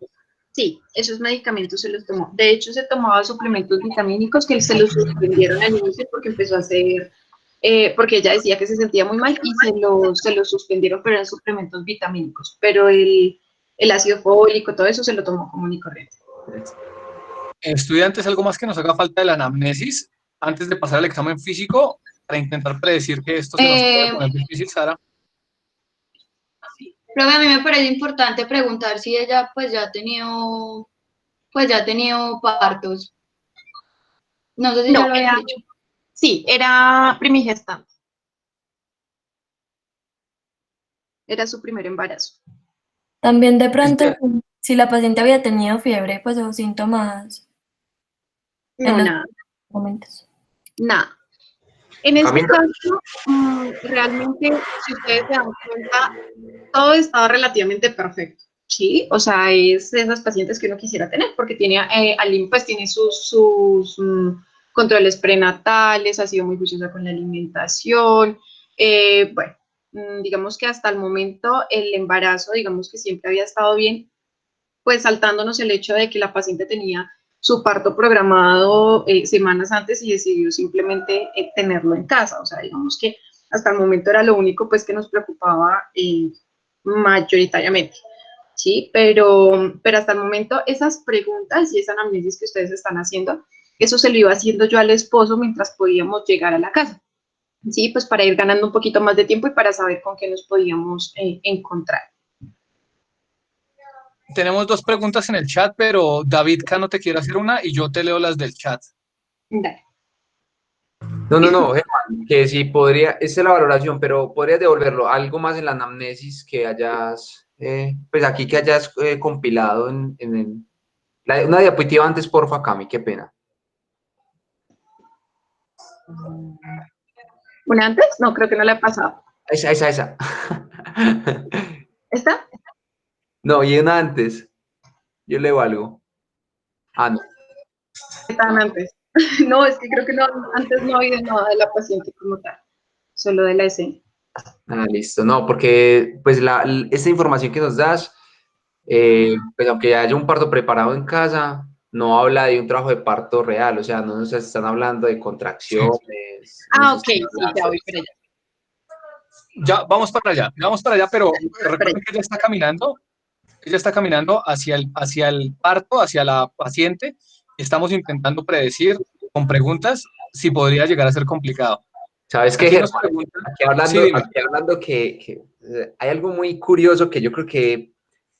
Sí, esos medicamentos se los tomó. De hecho, se tomaba suplementos vitamínicos que se los suspendieron al inicio porque empezó a hacer, porque ella decía que se sentía muy mal y se los suspendieron, pero eran suplementos vitamínicos. Pero el ácido fólico, todo eso se lo tomó común y corriente. Estudiantes, algo más que nos haga falta de la anamnesis antes de pasar al examen físico para intentar predecir que esto se nos puede poner difícil, Sara. Pero a mí me parece importante preguntar si ella pues ya ha tenido partos. No sé si No, ya lo habían dicho. Sí, era primigestante. Era su primer embarazo. También de pronto, si la paciente había tenido fiebre, pues o síntomas No, en los nada. momentos. Nada. En este Camila. caso, realmente, si ustedes se dan cuenta, todo estaba relativamente perfecto, ¿sí? O sea, es de esas pacientes que uno quisiera tener, porque tiene, pues tiene sus controles prenatales, ha sido muy juiciosa con la alimentación, bueno, digamos que hasta el momento el embarazo, digamos que siempre había estado bien, pues saltándonos el hecho de que la paciente tenía su parto programado semanas antes y decidió simplemente tenerlo en casa. O sea, digamos que hasta el momento era lo único pues que nos preocupaba mayoritariamente. Sí, pero hasta el momento esas preguntas y esa anamnesis que ustedes están haciendo, eso se lo iba haciendo yo al esposo mientras podíamos llegar a la casa. Sí, pues para ir ganando un poquito más de tiempo y para saber con qué nos podíamos encontrar. Tenemos dos preguntas en el chat, pero David Cano te quiere hacer una y yo te leo las del chat. Dale. No, Germán, que sí podría, esta es la valoración, pero podrías devolverlo, algo más en la anamnesis que hayas, pues aquí que hayas compilado una diapositiva antes, porfa, Cami, qué pena. ¿Una antes? No, creo que no la he pasado. Esa. ¿Esta? No, y una antes. Yo leo algo. Ah, no. Estaban antes. No, es que creo que no, antes no había nada de la paciente como tal, solo de la escena. Ah, listo. No, porque pues esta información que nos das, pues aunque haya un parto preparado en casa, no habla de un trabajo de parto real, o sea, no nos están hablando de contracciones. Ah, ok, sí, ya voy para allá. Ya, vamos para allá, pero recuerden que ella está caminando hacia el parto, hacia la paciente. Estamos intentando predecir con preguntas si podría llegar a ser complicado. ¿Sabes qué, Aquí nos Germán? preguntan, Aquí hablando que hay algo muy curioso que yo creo que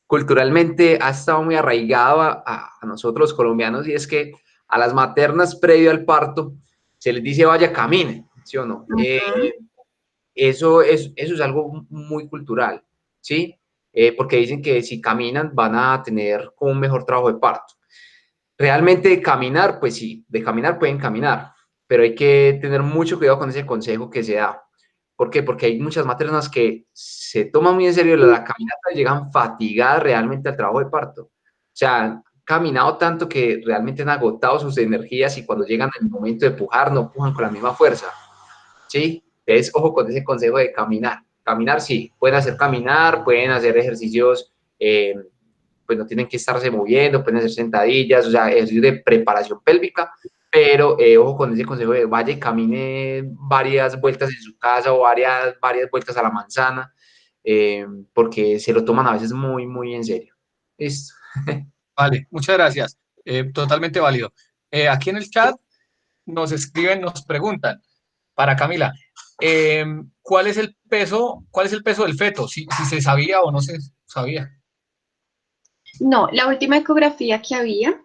culturalmente ha estado muy arraigado a nosotros los colombianos, y es que a las maternas previo al parto se les dice vaya, camine, ¿sí o no? Eso es algo muy cultural, ¿sí? Porque dicen que si caminan van a tener un mejor trabajo de parto. Realmente caminar, pues sí, de caminar pueden caminar, pero hay que tener mucho cuidado con ese consejo que se da. ¿Por qué? Porque hay muchas maternas que se toman muy en serio la caminata y llegan fatigadas realmente al trabajo de parto. O sea, han caminado tanto que realmente han agotado sus energías y cuando llegan al momento de pujar, no pujan con la misma fuerza. ¿Sí? Entonces, ojo con ese consejo de caminar. Caminar, sí, pueden hacer caminar, pueden hacer ejercicios, pues no tienen que estarse moviendo, pueden hacer sentadillas, o sea, ejercicios de preparación pélvica, pero ojo con ese consejo de vaya y camine varias vueltas en su casa o varias vueltas a la manzana, porque se lo toman a veces muy, muy en serio. Listo. Vale, muchas gracias. Totalmente válido. Aquí en el chat nos escriben, nos preguntan para Camila, ¿cuál es el peso del feto? Si se sabía o no se sabía. No, la última ecografía que había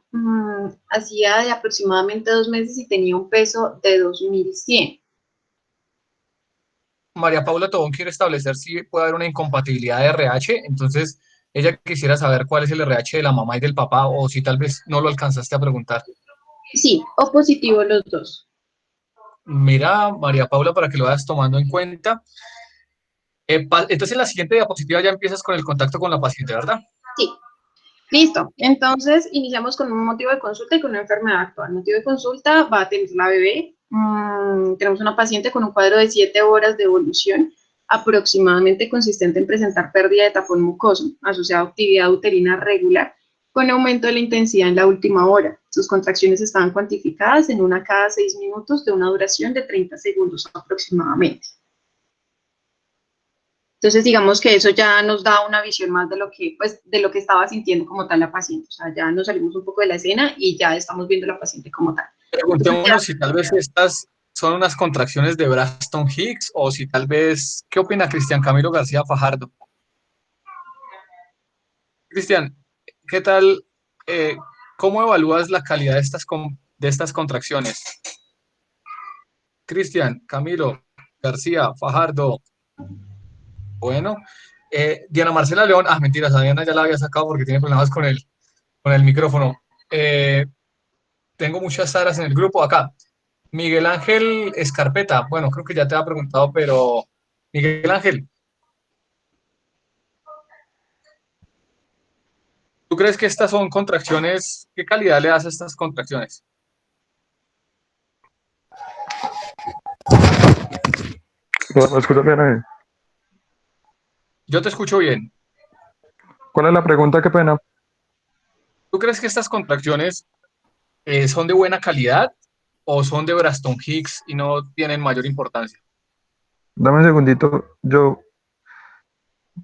hacía de aproximadamente 2 meses y tenía un peso de 2100. María Paula Tobón quiere establecer si puede haber una incompatibilidad de RH, entonces ella quisiera saber cuál es el RH de la mamá y del papá, o si tal vez no lo alcanzaste a preguntar. Sí, o positivo los dos. Mira, María Paula, para que lo vayas tomando en cuenta. Entonces, en la siguiente diapositiva ya empiezas con el contacto con la paciente, ¿verdad? Sí. Listo. Entonces, iniciamos con un motivo de consulta y con una enfermedad actual. El motivo de consulta va a tener la bebé. Tenemos una paciente con un cuadro de 7 horas de evolución, aproximadamente consistente en presentar pérdida de tapón mucoso, asociado a actividad uterina regular, con aumento de la intensidad en la última hora. Sus contracciones estaban cuantificadas en una cada 6 minutos de una duración de 30 segundos aproximadamente. Entonces, digamos que eso ya nos da una visión más de lo que, pues, de lo que estaba sintiendo como tal la paciente. O sea, ya nos salimos un poco de la escena y ya estamos viendo a la paciente como tal. Preguntémonos si tal vez estas son unas contracciones de Braxton Hicks o si tal vez, ¿qué opina Cristian Camilo García Fajardo? Cristian, ¿qué tal? ¿Cómo evalúas la calidad de estas contracciones? Cristian, Camilo, García, Fajardo. Bueno, Diana Marcela León, mentiras, a Diana ya la había sacado porque tiene problemas con el micrófono. Tengo muchas Saras en el grupo acá. Miguel Ángel Escarpeta, bueno, creo que ya te había preguntado, pero Miguel Ángel, ¿tú crees que estas son contracciones? ¿Qué calidad le das a estas contracciones? ¿Me escuchas bien ahí? Yo te escucho bien. ¿Cuál es la pregunta? Qué pena. ¿Tú crees que estas contracciones son de buena calidad o son de Braxton Hicks y no tienen mayor importancia? Dame un segundito. Yo.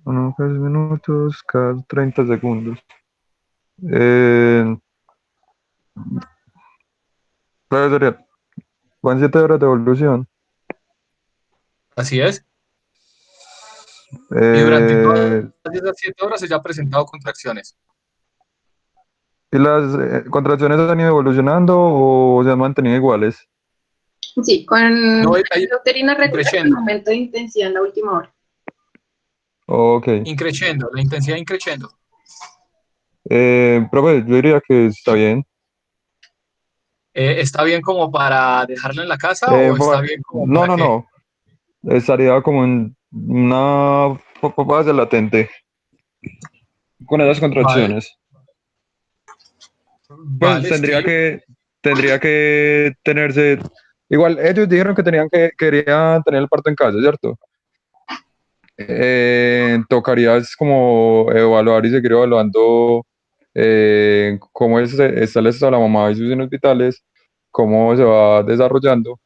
Unos 6 minutos, cada 30 segundos. Profesor, van 7 horas de evolución. Así es. Y durante Eh, todas esas 7 horas ella ha presentado contracciones. ¿Y las contracciones han ido evolucionando o se han mantenido iguales? Sí, con No, uterina regular con increciendo. aumento de intensidad en la última hora. Ok. Increciendo, la intensidad increciendo. Profe, yo diría que está bien. ¿Está bien como para dejarla en la casa o está bien como No, para no, qué? no. Estaría como en una fase latente con esas Vale, contracciones. Pues vale, sí. tendría que tenerse. Igual ellos dijeron que querían tener el parto en casa, ¿cierto? Tocaría es como evaluar y seguir evaluando cómo está el estado de la mamá y sus signos vitales, cómo se va desarrollando.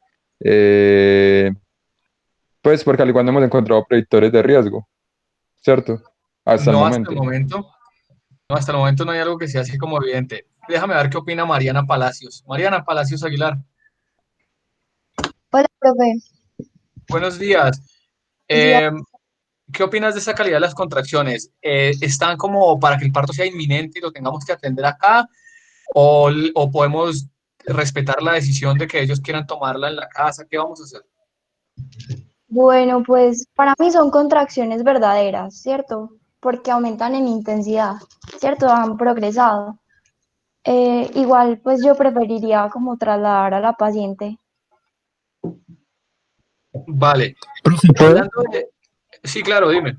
Pues porque al igual no hemos encontrado predictores de riesgo, ¿cierto? Hasta el No hasta momento. el momento. No, hasta el momento no hay algo que sea así como evidente. Déjame ver qué opina Mariana Palacios. Mariana Palacios Aguilar, Hola, profe. buenos días. Día- ¿Qué opinas de esa calidad de las contracciones? ¿Están como para que el parto sea inminente y lo tengamos que atender acá? ¿O podemos respetar la decisión de que ellos quieran tomarla en la casa? ¿Qué vamos a hacer? Bueno, pues para mí son contracciones verdaderas, ¿cierto? Porque aumentan en intensidad, ¿cierto? Han progresado. Igual, pues yo preferiría como trasladar a la paciente. Vale. ¿Puedo? Hablando de... Sí, claro, dime.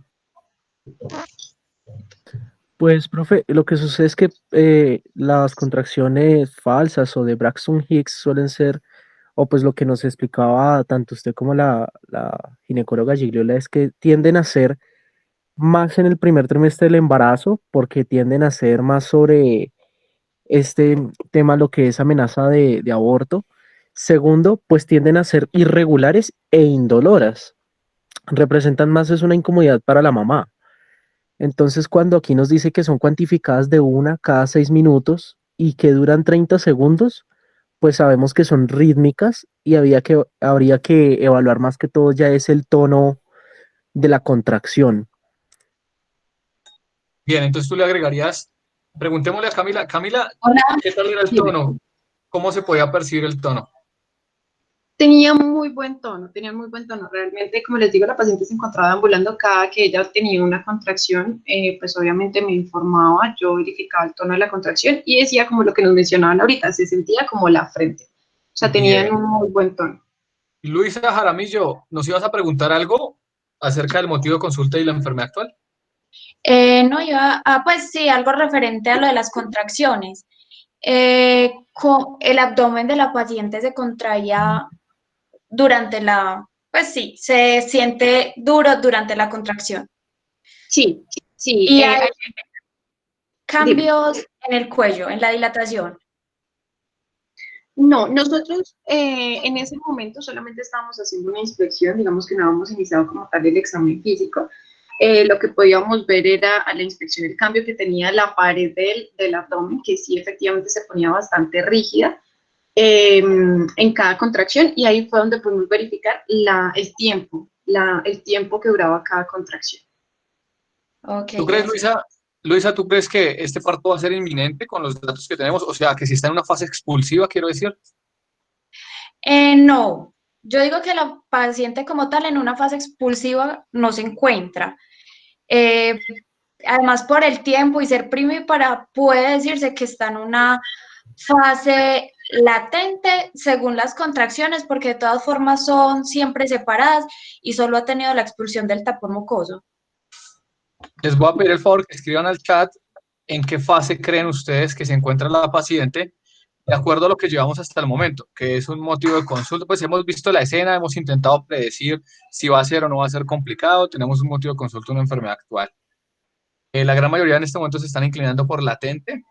Pues, profe, lo que sucede es que las contracciones falsas o de Braxton Hicks suelen ser, o pues lo que nos explicaba tanto usted como la ginecóloga Gigliola, es que tienden a ser más en el primer trimestre del embarazo, porque tienden a ser más sobre este tema, lo que es amenaza de aborto. Segundo, pues tienden a ser irregulares e indoloras. Representan más es una incomodidad para la mamá. Entonces, cuando aquí nos dice que son cuantificadas de una cada 6 minutos y que duran 30 segundos, pues sabemos que son rítmicas y habría que evaluar más que todo ya es el tono de la contracción. Bien, entonces tú le agregarías Preguntémosle a Camila. Camila, Hola. ¿qué tal era el tono? ¿Cómo se podía percibir el tono? Tenía muy buen tono, tenía muy buen tono. Realmente, como les digo, la paciente se encontraba ambulando cada que ella tenía una contracción, pues obviamente me informaba, yo verificaba el tono de la contracción y decía como lo que nos mencionaban ahorita, se sentía como la frente. O sea, tenían Bien. un muy buen tono. Luisa Jaramillo, ¿nos ibas a preguntar algo acerca del motivo de consulta y la enfermedad actual? No, pues sí, algo referente a lo de las contracciones. El abdomen de la paciente se contraía durante pues sí, se siente duro durante la contracción. Sí, sí. Y hay Dime. cambios en el cuello, en la dilatación. No, nosotros en ese momento solamente estábamos haciendo una inspección, digamos que no habíamos iniciado como tal el examen físico. Lo que podíamos ver era a la inspección el cambio que tenía la pared del abdomen, que sí efectivamente se ponía bastante rígida en cada contracción, y ahí fue donde pudimos verificar el tiempo que duraba cada contracción. Okay, ¿Tú crees, Luisa, tú crees que este parto va a ser inminente con los datos que tenemos? O sea, que si está en una fase expulsiva, quiero decir. No, yo digo que la paciente como tal en una fase expulsiva no se encuentra. Además, por el tiempo y ser primípara, puede decirse que está en una fase latente según las contracciones, porque de todas formas son siempre separadas y solo ha tenido la expulsión del tapón mucoso. Les voy a pedir el favor que escriban al chat en qué fase creen ustedes que se encuentra la paciente, de acuerdo a lo que llevamos hasta el momento, que es un motivo de consulta. Pues hemos visto la escena, hemos intentado predecir si va a ser o no va a ser complicado, tenemos un motivo de consulta, una enfermedad actual. La gran mayoría en este momento se están inclinando por latente,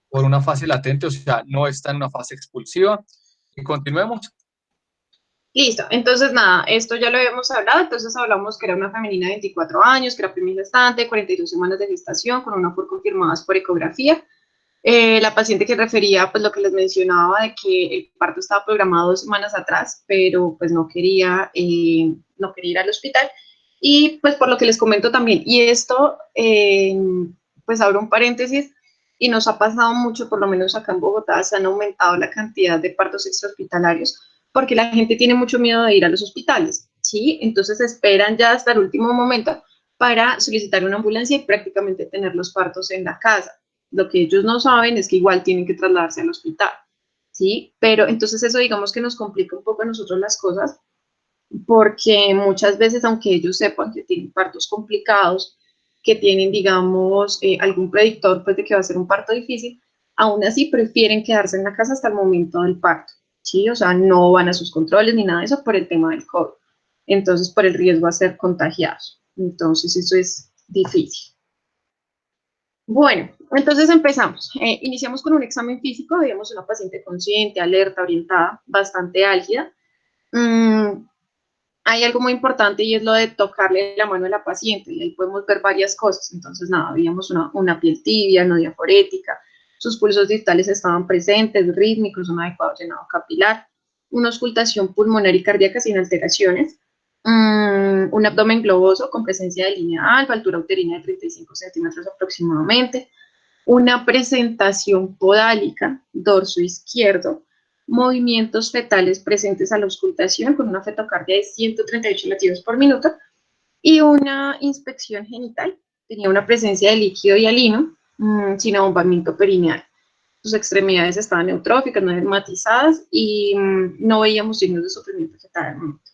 por una fase latente, o sea, no está en una fase expulsiva. Y continuemos. Listo, entonces nada, esto ya lo habíamos hablado, entonces hablamos que era una femenina de 24 años, que era primigestante, 42 semanas de gestación, con una FOR confirmadas por ecografía. La paciente que refería, pues lo que les mencionaba, de que el parto estaba programado 2 semanas atrás, pero pues no quería ir al hospital. Y pues por lo que les comento también, y esto, pues abro un paréntesis, y nos ha pasado mucho, por lo menos acá en Bogotá, se han aumentado la cantidad de partos extrahospitalarios, porque la gente tiene mucho miedo de ir a los hospitales, ¿sí? Entonces esperan ya hasta el último momento para solicitar una ambulancia y prácticamente tener los partos en la casa. Lo que ellos no saben es que igual tienen que trasladarse al hospital, ¿sí? Pero entonces eso digamos que nos complica un poco a nosotros las cosas, porque muchas veces, aunque ellos sepan que tienen partos complicados, que tienen, digamos, algún predictor pues, de que va a ser un parto difícil, aún así prefieren quedarse en la casa hasta el momento del parto, ¿sí? O sea, no van a sus controles ni nada de eso por el tema del COVID. Entonces, por el riesgo a ser contagiados. Entonces, eso es difícil. Bueno, entonces empezamos. Iniciamos con un examen físico, veíamos una paciente consciente, alerta, orientada, bastante álgida. Hay algo muy importante y es lo de tocarle la mano a la paciente, y ahí podemos ver varias cosas. Entonces, nada, veíamos una piel tibia, no diaforética, sus pulsos distales estaban presentes, rítmicos, un adecuado llenado capilar, una auscultación pulmonar y cardíaca sin alteraciones, un abdomen globoso con presencia de línea alfa, altura uterina de 35 centímetros aproximadamente, una presentación podálica, dorso izquierdo, movimientos fetales presentes a la auscultación con una fetocardia de 138 latidos por minuto y una inspección genital. Tenía una presencia de líquido hialino sin abombamiento perineal. Sus extremidades estaban neutróficas, no dermatizadas y no veíamos signos de sufrimiento fetal al momento.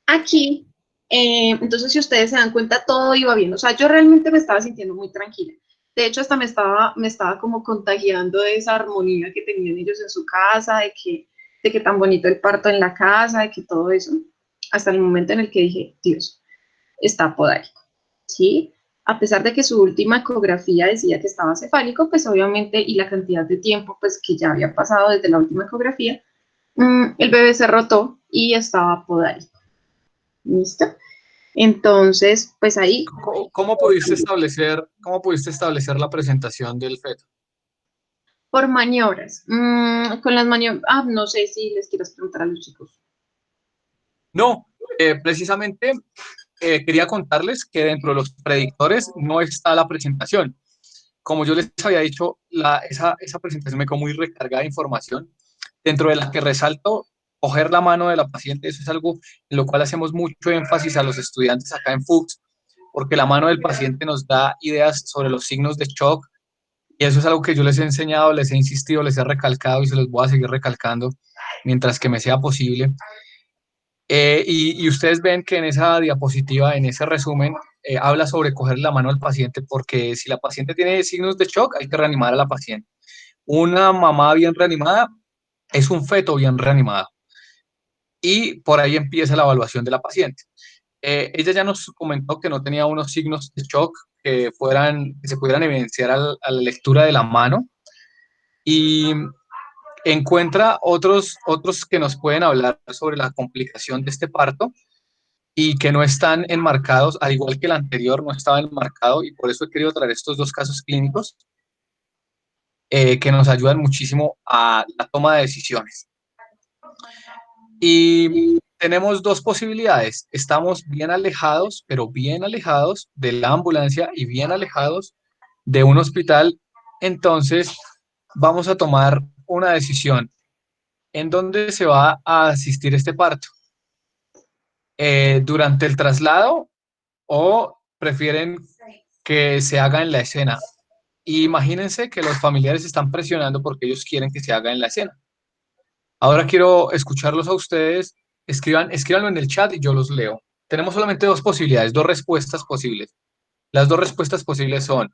Aquí, entonces si ustedes se dan cuenta, todo iba bien. O sea, yo realmente me estaba sintiendo muy tranquila. De hecho, hasta me estaba como contagiando de esa armonía que tenían ellos en su casa, de que tan bonito el parto en la casa, de que todo eso, hasta el momento en el que dije, Dios, está podálico, ¿sí? A pesar de que su última ecografía decía que estaba cefálico, pues obviamente, y la cantidad de tiempo pues que ya había pasado desde la última ecografía, el bebé se rotó y estaba podálico. ¿Listo? Entonces, pues ahí. ¿Cómo pudiste establecer la presentación del feto? Por maniobras. Con las maniobras. No sé si les quieras preguntar a los chicos. No, precisamente quería contarles que dentro de los predictores no está la presentación. como yo les había dicho, esa presentación me quedó muy recargada de información, dentro de la que resalto coger la mano de la paciente. Eso es algo en lo cual hacemos mucho énfasis a los estudiantes acá en FUCS, porque la mano del paciente nos da ideas sobre los signos de shock, y eso es algo que yo les he enseñado, les he insistido, les he recalcado y se los voy a seguir recalcando mientras que me sea posible. Y ustedes ven que en esa diapositiva, en ese resumen, habla sobre coger la mano al paciente, porque si la paciente tiene signos de shock, hay que reanimar a la paciente. Una mamá bien reanimada es un feto bien reanimado. Y por ahí empieza la evaluación de la paciente. Ella ya nos comentó que no tenía unos signos de shock que se pudieran evidenciar a la lectura de la mano, y encuentra otros que nos pueden hablar sobre la complicación de este parto y que no están enmarcados, al igual que el anterior no estaba enmarcado, y por eso he querido traer estos dos casos clínicos que nos ayudan muchísimo a la toma de decisiones. Y tenemos dos posibilidades: estamos bien alejados, pero bien alejados de la ambulancia y bien alejados de un hospital. Entonces vamos a tomar una decisión: ¿en dónde se va a asistir este parto? ¿Durante el traslado o prefieren que se haga en la escena? Imagínense que los familiares están presionando porque ellos quieren que se haga en la escena. Ahora quiero escucharlos a ustedes. Escríbanlo en el chat y yo los leo. Tenemos solamente dos posibilidades, dos respuestas posibles. Las dos respuestas posibles son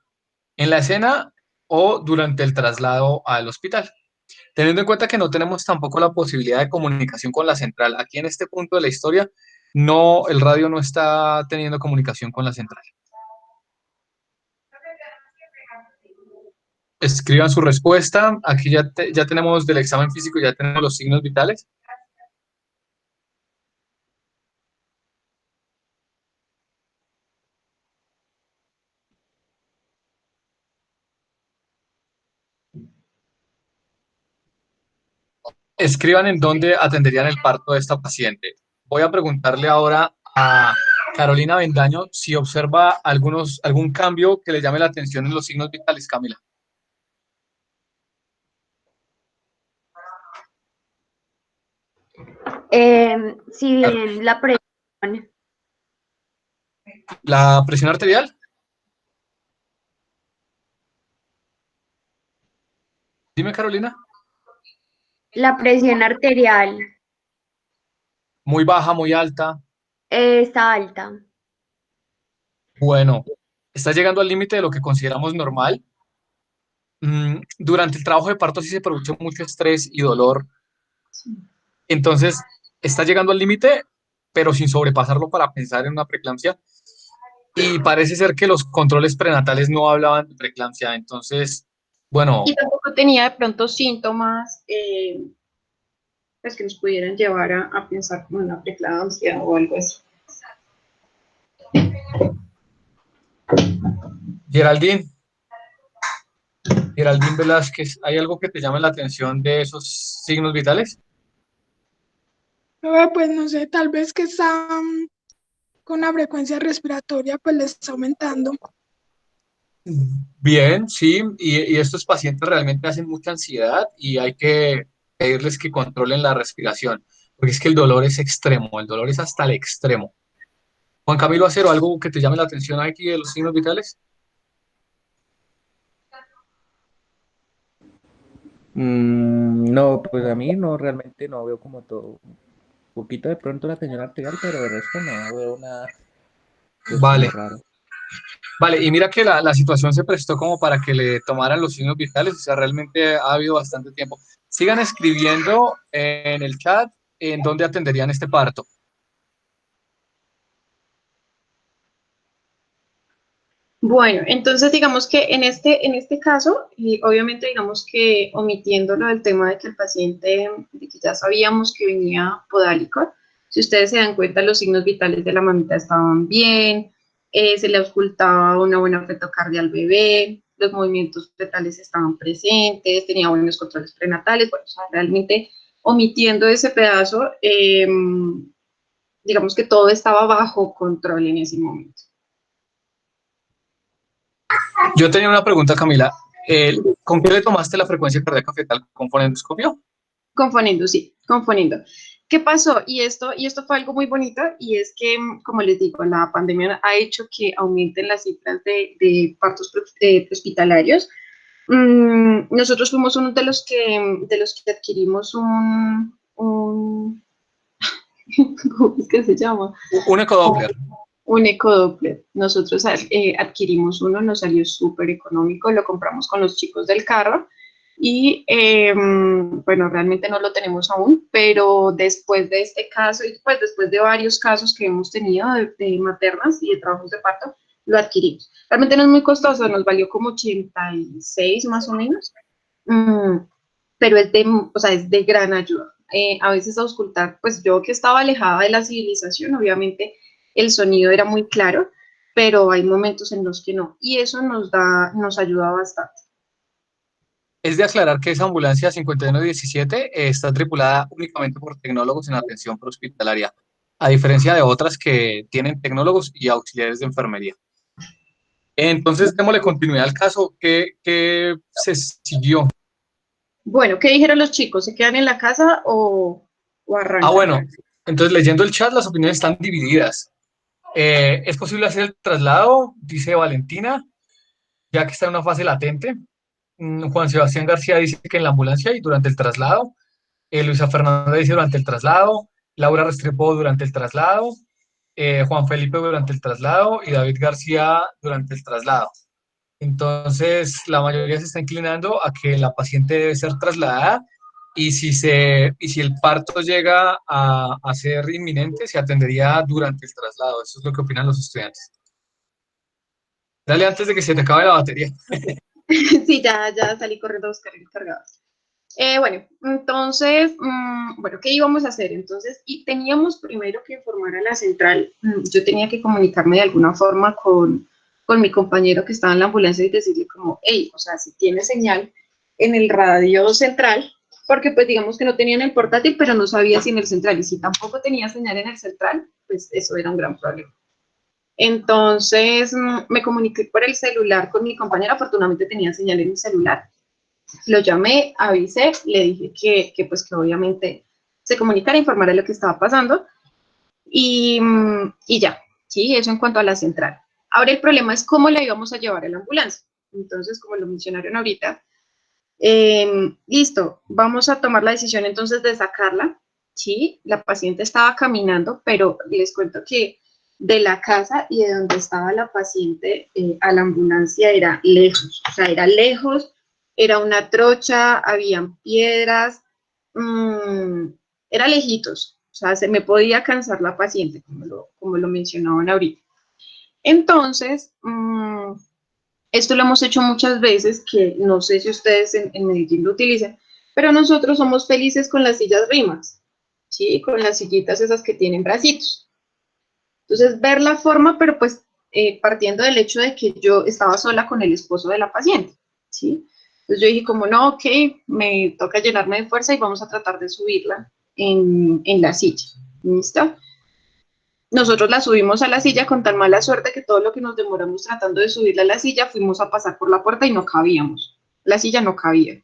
en la escena o durante el traslado al hospital. Teniendo en cuenta que no tenemos tampoco la posibilidad de comunicación con la central. Aquí en este punto de la historia, no, el radio no está teniendo comunicación con la central. Escriban su respuesta. Aquí ya tenemos del examen físico, ya tenemos los signos vitales. Escriban en dónde atenderían el parto de esta paciente. Voy a preguntarle ahora a Carolina Bendaño si observa algún cambio que le llame la atención en los signos vitales. Camila. Si bien la presión. ¿La presión arterial? Dime, Carolina. La presión arterial Muy baja, muy alta. está alta. Bueno, está llegando al límite de lo que consideramos normal. Durante el trabajo de parto sí se produce mucho estrés y dolor. Entonces, está llegando al límite, pero sin sobrepasarlo para pensar en una preeclampsia. Y parece ser que los controles prenatales no hablaban de preeclampsia. Entonces, bueno. Y tampoco tenía de pronto síntomas pues que nos pudieran llevar a pensar como en una preeclampsia o algo así. Geraldine Velázquez, ¿hay algo que te llame la atención de esos signos vitales? Pues no sé, tal vez que está con la frecuencia respiratoria, pues le está aumentando. Bien, sí, y estos pacientes realmente hacen mucha ansiedad y hay que pedirles que controlen la respiración, porque es que el dolor es extremo, el dolor es hasta el extremo. Juan Camilo Acero, ¿algo que te llame la atención aquí de los signos vitales? No, pues a mí no, realmente no veo como todo. Un poquito de pronto la tensión arterial, pero de resto no veo nada pues, Vale. como raro. Vale, y mira que la situación se prestó como para que le tomaran los signos vitales, o sea, realmente ha habido bastante tiempo. Sigan escribiendo en el chat en dónde atenderían este parto. Bueno, entonces digamos que en este caso, obviamente digamos que omitiendo lo del tema de que el paciente, de que ya sabíamos que venía podálico, si ustedes se dan cuenta, los signos vitales de la mamita estaban bien, se le auscultaba una buena fetocardia al bebé, los movimientos fetales estaban presentes, tenía buenos controles prenatales, bueno, o sea, realmente omitiendo ese pedazo, digamos que todo estaba bajo control en ese momento. Yo tenía una pregunta, Camila. ¿Con qué le tomaste la frecuencia cardíaca fetal? ¿Con fonendoscopio? Componiendo, sí, componiendo. ¿Qué pasó? Y esto fue algo muy bonito, y es que, como les digo, la pandemia ha hecho que aumenten las cifras de partos hospitalarios. Nosotros fuimos uno de los que adquirimos ¿cómo es que se llama? Un ecodoppler. Un ecodoppler. Nosotros adquirimos uno, nos salió súper económico, lo compramos con los chicos del carro y bueno, realmente no lo tenemos aún, pero después de este caso y pues después de varios casos que hemos tenido de maternas y de trabajos de parto, lo adquirimos. Realmente no es muy costoso, nos valió como 86 más o menos, pero es de gran ayuda. A veces auscultar, pues yo que estaba alejada de la civilización, obviamente el sonido era muy claro, pero hay momentos en los que no, y eso nos ayuda bastante. Es de aclarar que esa ambulancia 5117 está tripulada únicamente por tecnólogos en atención prehospitalaria, a diferencia de otras que tienen tecnólogos y auxiliares de enfermería. Entonces, démosle continuidad al caso. ¿Qué se siguió? Bueno, ¿qué dijeron los chicos? ¿Se quedan en la casa o arrancan? Bueno, entonces leyendo el chat, las opiniones están divididas. ¿Es posible hacer el traslado? Dice Valentina, ya que está en una fase latente. Juan Sebastián García dice que en la ambulancia y durante el traslado. Luisa Fernanda dice durante el traslado. Laura Restrepo durante el traslado. Juan Felipe durante el traslado y David García durante el traslado. Entonces, la mayoría se está inclinando a que la paciente debe ser trasladada y si el parto llega a ser inminente, se atendería durante el traslado. Eso es lo que opinan los estudiantes. Dale antes de que se te acabe la batería. Sí, ya salí corriendo a buscar el cargador. Bueno, entonces, bueno, ¿qué íbamos a hacer? Entonces, y teníamos primero que informar a la central. Yo tenía que comunicarme de alguna forma con mi compañero que estaba en la ambulancia y decirle como, hey, o sea, si tiene señal en el radio central, porque pues digamos que no tenía en el portátil, pero no sabía si en el central, y si tampoco tenía señal en el central, pues eso era un gran problema. Entonces, me comuniqué por el celular con mi compañera, afortunadamente tenía señal en mi celular. Lo llamé, avisé, le dije que pues que obviamente se comunicara, informara de lo que estaba pasando y ya, sí, eso en cuanto a la central. Ahora el problema es cómo la íbamos a llevar a la ambulancia. Entonces, como lo mencionaron ahorita, listo, vamos a tomar la decisión entonces de sacarla, sí, la paciente estaba caminando, pero les cuento que de la casa y de donde estaba la paciente a la ambulancia era lejos, o sea, era lejos. Era una trocha, habían piedras, era lejitos, o sea, se me podía cansar la paciente, como lo mencionaban ahorita. Entonces, esto lo hemos hecho muchas veces, que no sé si ustedes en Medellín lo utilizan, pero nosotros somos felices con las sillas rimas, ¿sí? Con las sillitas esas que tienen bracitos. Entonces, ver la forma, pero pues partiendo del hecho de que yo estaba sola con el esposo de la paciente, ¿sí? Entonces yo dije como, no, ok, me toca llenarme de fuerza y vamos a tratar de subirla en la silla. ¿Listo? Nosotros la subimos a la silla con tan mala suerte que todo lo que nos demoramos tratando de subirla a la silla, fuimos a pasar por la puerta y no cabíamos. La silla no cabía.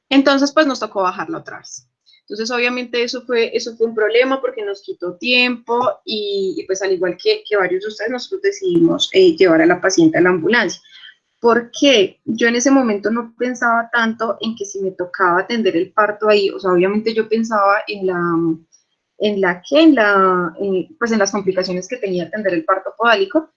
Entonces, pues nos tocó bajarla otra vez. Entonces, obviamente eso fue un problema porque nos quitó tiempo y pues al igual que varios de ustedes, nosotros decidimos llevar a la paciente a la ambulancia. Porque yo en ese momento no pensaba tanto en que si me tocaba atender el parto ahí, o sea, obviamente yo pensaba en las complicaciones que tenía atender el parto podálico,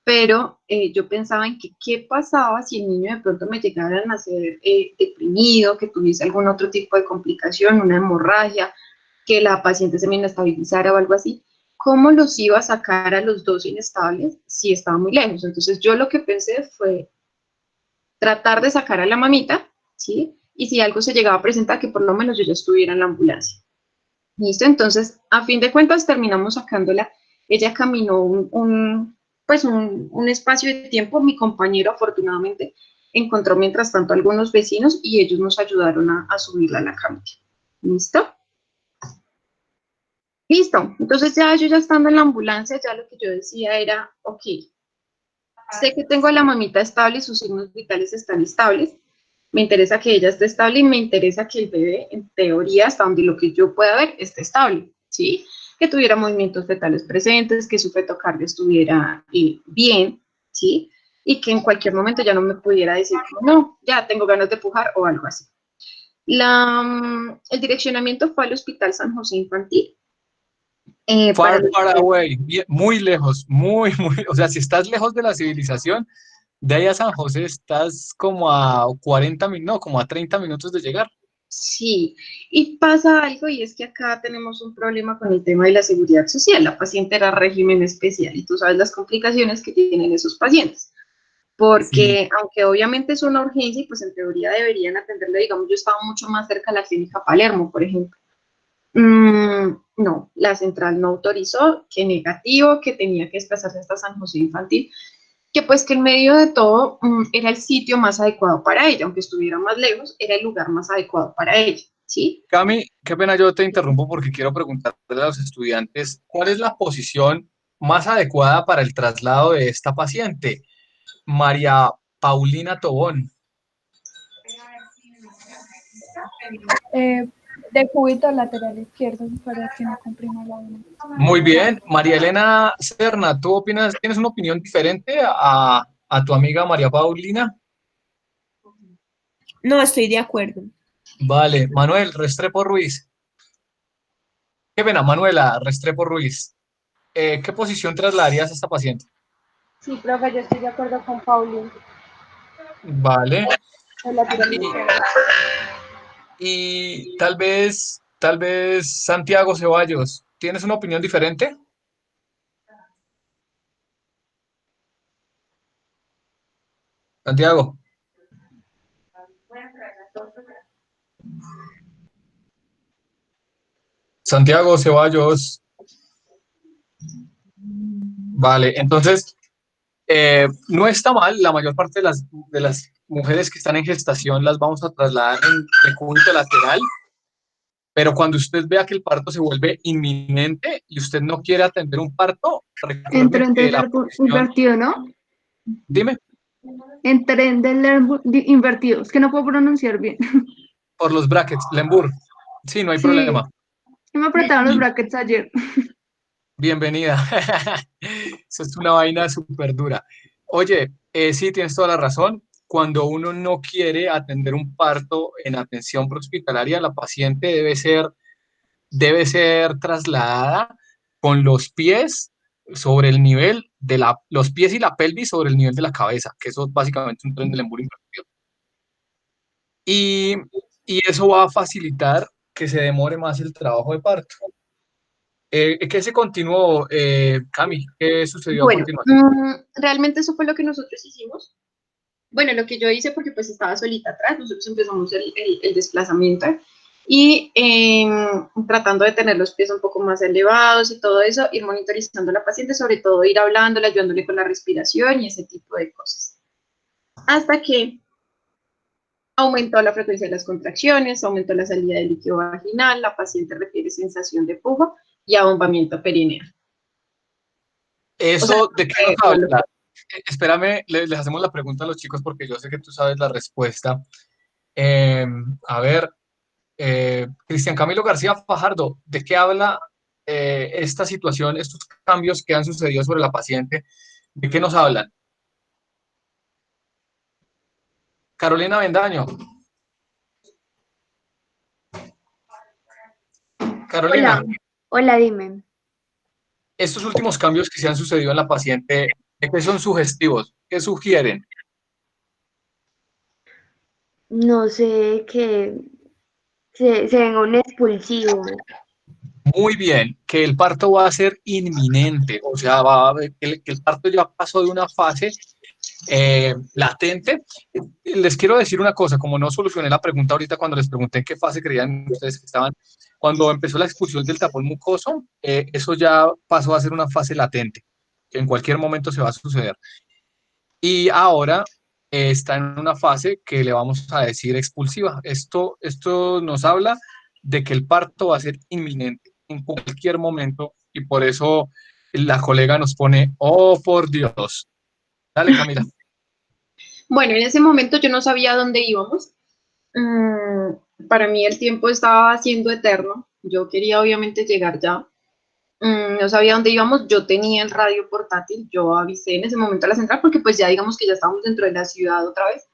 pero yo pensaba en que qué pasaba si el niño de pronto me llegara a nacer deprimido, que tuviese algún otro tipo de complicación, una hemorragia, que la paciente se me inestabilizara o algo así. ¿Cómo los iba a sacar a los dos inestables si estaba muy lejos? Entonces yo lo que pensé fue tratar de sacar a la mamita, ¿sí? Y si algo se llegaba a presentar, que por lo menos yo ya estuviera en la ambulancia. ¿Listo? Entonces, a fin de cuentas, terminamos sacándola. Ella caminó un espacio de tiempo. Mi compañero, afortunadamente, encontró mientras tanto algunos vecinos y ellos nos ayudaron a subirla a la camilla. ¿Listo? Listo. Entonces, yo ya estando en la ambulancia, ya lo que yo decía era, ok, sé que tengo a la mamita estable, sus signos vitales están estables, me interesa que ella esté estable y me interesa que el bebé, en teoría, hasta donde lo que yo pueda ver, esté estable, ¿sí? Que tuviera movimientos fetales presentes, que su fetocardio estuviera bien, ¿sí? Y que en cualquier momento ya no me pudiera decir, no, ya tengo ganas de pujar o algo así. El direccionamiento fue al Hospital San José Infantil. Far away, muy lejos, o sea, si estás lejos de la civilización, de ahí a San José estás como a 40 minutos, no, como a 30 minutos de llegar. Sí, y pasa algo y es que acá tenemos un problema con el tema de la seguridad social. La paciente era régimen especial y tú sabes las complicaciones que tienen esos pacientes. Porque aunque obviamente es una urgencia y pues en teoría deberían atenderlo, digamos, yo estaba mucho más cerca de la clínica Palermo, por ejemplo. No, la central no autorizó, que negativo, que tenía que desplazarse hasta San José Infantil, que pues que en medio de todo era el sitio más adecuado para ella, aunque estuviera más lejos, era el lugar más adecuado para ella, ¿sí? Cami, qué pena yo te interrumpo porque quiero preguntarle a los estudiantes, ¿cuál es la posición más adecuada para el traslado de esta paciente? María Paulina Tobón. De cúbito lateral izquierdo para que no comprima la vena. Muy bien. María Elena Serna, ¿tú opinas, tienes una opinión diferente a tu amiga María Paulina? No, estoy de acuerdo. Vale. Manuel Restrepo Ruiz. Qué pena, Manuela Restrepo Ruiz. ¿Qué posición trasladarías a esta paciente? Sí, profe, yo estoy de acuerdo con Paulina. Vale. Y tal vez Santiago Ceballos, ¿tienes una opinión diferente? Santiago. Santiago Ceballos. Vale, entonces no está mal, la mayor parte de las mujeres que están en gestación las vamos a trasladar en decúbito lateral, pero cuando usted vea que el parto se vuelve inminente y usted no quiere atender un parto, recuerde que la posición... invertido, ¿no? Dime. Invertido, es que no puedo pronunciar bien. Por los brackets, Lembour. Sí, no hay problema. Me apretaron los brackets ayer. Bienvenida. Eso es una vaina súper dura. Oye, sí, tienes toda la razón. Cuando uno no quiere atender un parto en atención prehospitalaria, la paciente debe ser trasladada con los pies sobre el nivel de los pies y la pelvis sobre el nivel de la cabeza, que eso es básicamente un tren de Lembour invertido. Y eso va a facilitar que se demore más el trabajo de parto. ¿Qué se continuó, Cami? ¿Qué sucedió a Bueno, continuación? realmente eso fue lo que nosotros hicimos. Bueno, lo que yo hice, porque pues estaba solita atrás, nosotros empezamos el desplazamiento y tratando de tener los pies un poco más elevados y todo eso, ir monitorizando a la paciente, sobre todo ir hablándole, ayudándole con la respiración y ese tipo de cosas. Hasta que aumentó la frecuencia de las contracciones, aumentó la salida de líquido vaginal, la paciente refiere sensación de pujo y abombamiento perineal. ¿Eso de qué nos habla? Espérame, les hacemos la pregunta a los chicos porque yo sé que tú sabes la respuesta. A ver, Cristian Camilo García Fajardo, ¿de qué habla esta situación, estos cambios que han sucedido sobre la paciente? ¿De qué nos hablan? Carolina Bendaño. Carolina. Hola, dime. Estos últimos cambios que se han sucedido en la paciente, ¿de qué son sugestivos? ¿Qué sugieren? No sé, que se venga un expulsivo. Muy bien, que el parto va a ser inminente, o sea, que el parto ya pasó de una fase latente. Les quiero decir una cosa, como no solucioné la pregunta ahorita cuando les pregunté en qué fase creían ustedes que estaban, cuando empezó la expulsión del tapón mucoso, eso ya pasó a ser una fase latente, que en cualquier momento se va a suceder. Y ahora está en una fase que le vamos a decir expulsiva. Esto nos habla de que el parto va a ser inminente en cualquier momento y por eso la colega nos pone, oh por Dios. Dale, Camila. Bueno, en ese momento yo no sabía a dónde íbamos. Para mí el tiempo estaba siendo eterno. Yo quería obviamente llegar ya. No sabía dónde íbamos. Yo tenía el radio portátil. Yo avisé en ese momento a la central porque pues ya digamos que ya estábamos dentro de la ciudad otra vez.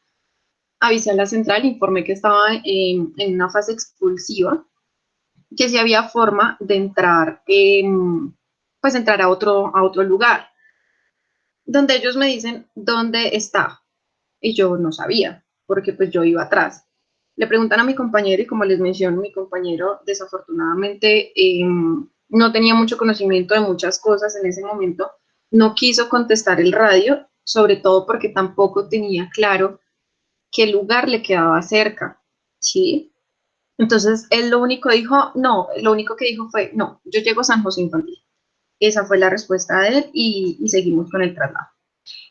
Avisé a la central, informé que estaba en una fase expulsiva, que si había forma de entrar, pues entrar a otro lugar, donde ellos me dicen dónde está, y yo no sabía, porque pues yo iba atrás. Le preguntan a mi compañero, y como les menciono, mi compañero desafortunadamente no tenía mucho conocimiento de muchas cosas en ese momento, no quiso contestar el radio, sobre todo porque tampoco tenía claro qué lugar le quedaba cerca, ¿sí? Entonces, él lo único que dijo fue, no, yo llego a San José Infantil. Esa fue la respuesta de él y seguimos con el traslado.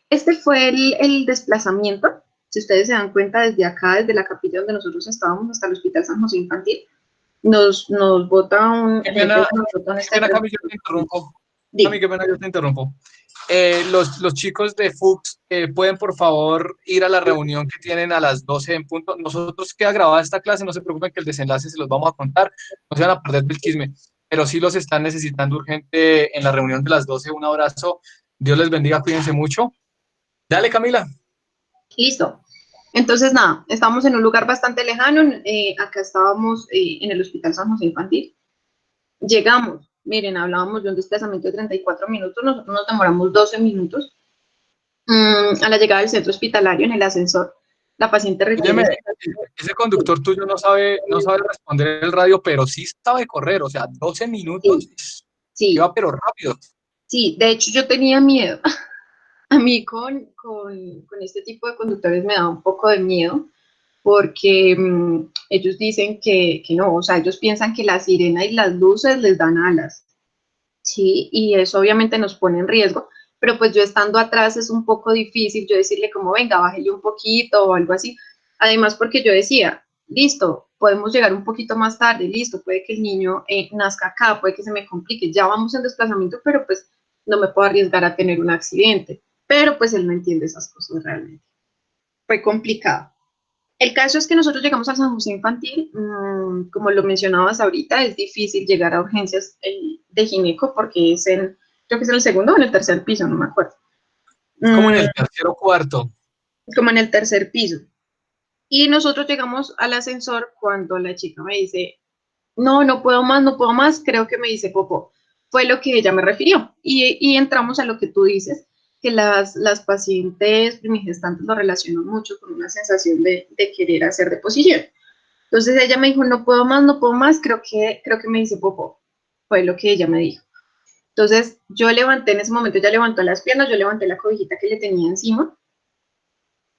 Este fue el desplazamiento. Si ustedes se dan cuenta, desde acá, desde la capilla donde nosotros estábamos hasta el Hospital San José Infantil, nos bota un... Qué pena, Cami, yo te interrumpo. Cami, qué pena, yo te interrumpo. Los chicos de FUX pueden por favor ir a la reunión que tienen a las 12 en punto. Nosotros queda grabada esta clase, no se preocupen que el desenlace se los vamos a contar, no se van a perder del chisme, pero sí los están necesitando urgente en la reunión de las 12. Un abrazo, Dios les bendiga, cuídense mucho. Dale, Camila. Listo. Entonces, nada, estamos en un lugar bastante lejano, acá estábamos en el Hospital San José Infantil. Llegamos, miren, hablábamos de un desplazamiento de 34 minutos, nosotros nos demoramos 12 minutos. A la llegada del centro hospitalario en el ascensor, la paciente requiere... Óyeme, ese conductor tuyo no sabe responder el radio, pero sí sabe correr, o sea, 12 minutos, sí. Iba pero rápido. Sí, de hecho yo tenía miedo. A mí con este tipo de conductores me da un poco de miedo porque ellos dicen que no, o sea, ellos piensan que la sirena y las luces les dan alas, ¿sí? Y eso obviamente nos pone en riesgo, pero pues yo estando atrás es un poco difícil yo decirle como, venga, bájele un poquito o algo así. Además porque yo decía, listo, podemos llegar un poquito más tarde, listo, puede que el niño nazca acá, puede que se me complique, ya vamos en desplazamiento, pero pues no me puedo arriesgar a tener un accidente. Pero pues él no entiende esas cosas realmente. Fue complicado. El caso es que nosotros llegamos a San José Infantil, como lo mencionabas ahorita, es difícil llegar a urgencias de gineco porque es creo que es en el segundo o en el tercer piso, no me acuerdo. Como en el tercero o cuarto. Como en el tercer piso. Y nosotros llegamos al ascensor cuando la chica me dice, no puedo más, creo que me dice popó. Fue lo que ella me refirió. Y entramos a lo que tú dices, que las pacientes primigestantes lo relacionan mucho con una sensación de querer hacer deposición. Entonces ella me dijo, no puedo más, creo que me dice popó. Fue lo que ella me dijo. Entonces yo levanté, en ese momento ella levantó las piernas, yo levanté la cobijita que le tenía encima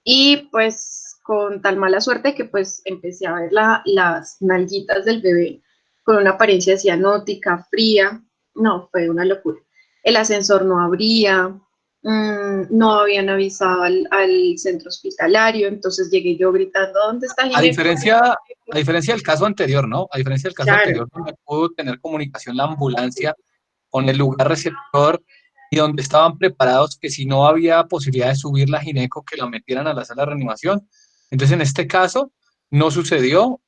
y pues con tal mala suerte que pues empecé a ver las nalguitas del bebé con una apariencia cianótica, fría. No, fue una locura. El ascensor no abría, no habían avisado al centro hospitalario, entonces llegué yo gritando, ¿dónde está A diferencia del caso anterior, ¿no? A diferencia del caso anterior, donde pudo tener comunicación la ambulancia con el lugar receptor y donde estaban preparados que si no había posibilidad de subir la gineco, que la metieran a la sala de reanimación. Entonces, en este caso, no sucedió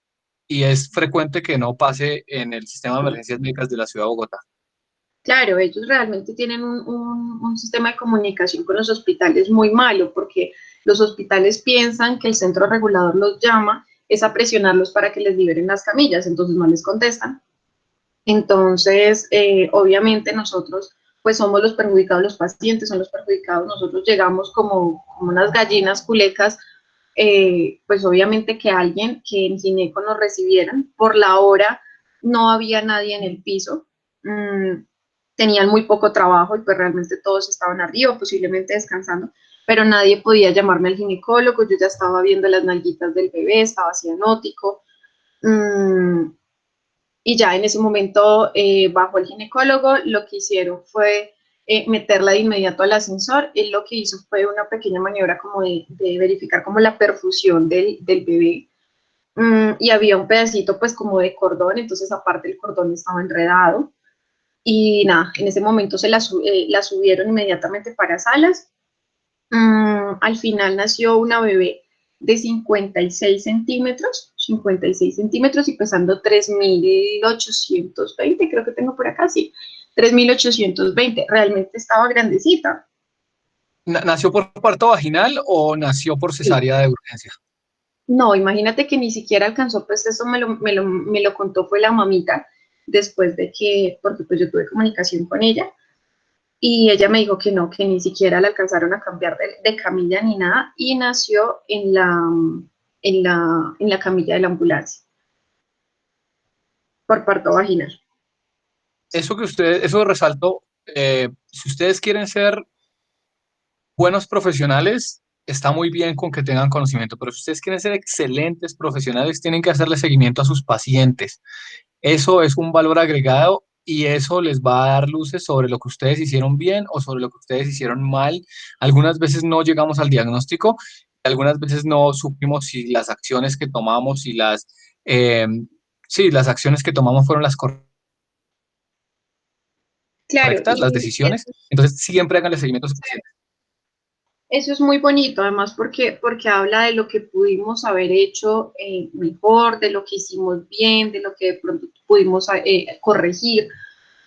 y es frecuente que no pase en el sistema de emergencias médicas de la ciudad de Bogotá. Claro, ellos realmente tienen un sistema de comunicación con los hospitales muy malo, porque los hospitales piensan que el centro regulador los llama, es a presionarlos para que les liberen las camillas, entonces no les contestan. Entonces, obviamente nosotros, pues somos los perjudicados, los pacientes son los perjudicados, nosotros llegamos como unas gallinas culecas, pues obviamente que alguien que en gineco nos recibieran, por la hora no había nadie en el piso, tenían muy poco trabajo y pues realmente todos estaban arriba, posiblemente descansando, pero nadie podía llamarme al ginecólogo, yo ya estaba viendo las nalguitas del bebé, estaba cianótico, y ya en ese momento bajó el ginecólogo, lo que hicieron fue meterla de inmediato al ascensor, él lo que hizo fue una pequeña maniobra como de verificar como la perfusión del bebé, y había un pedacito pues como de cordón, entonces aparte el cordón estaba enredado, y nada, en ese momento la subieron inmediatamente para salas, Al final nació una bebé de 56 centímetros y pesando 3.820, creo que tengo por acá, sí, 3.820, realmente estaba grandecita. ¿Nació por parto vaginal o nació por cesárea de urgencia? No, imagínate que ni siquiera alcanzó, pues eso me lo contó fue la mamita, después de que, porque pues yo tuve comunicación con ella, y ella me dijo que no, que ni siquiera la alcanzaron a cambiar de camilla ni nada, y nació en la camilla de la ambulancia, por parto vaginal. Eso resaltó, si ustedes quieren ser buenos profesionales, está muy bien con que tengan conocimiento, pero si ustedes quieren ser excelentes profesionales, tienen que hacerle seguimiento a sus pacientes. Eso es un valor agregado y eso les va a dar luces sobre lo que ustedes hicieron bien o sobre lo que ustedes hicieron mal. Algunas veces no llegamos al diagnóstico, algunas veces no supimos si las acciones que tomamos y las acciones que tomamos fueron las Claro, correctas, las y decisiones. Entonces, siempre háganle seguimiento a sus pacientes. eso es muy bonito, además, porque habla de lo que pudimos haber hecho mejor, de lo que hicimos bien, de lo que de pronto pudimos corregir,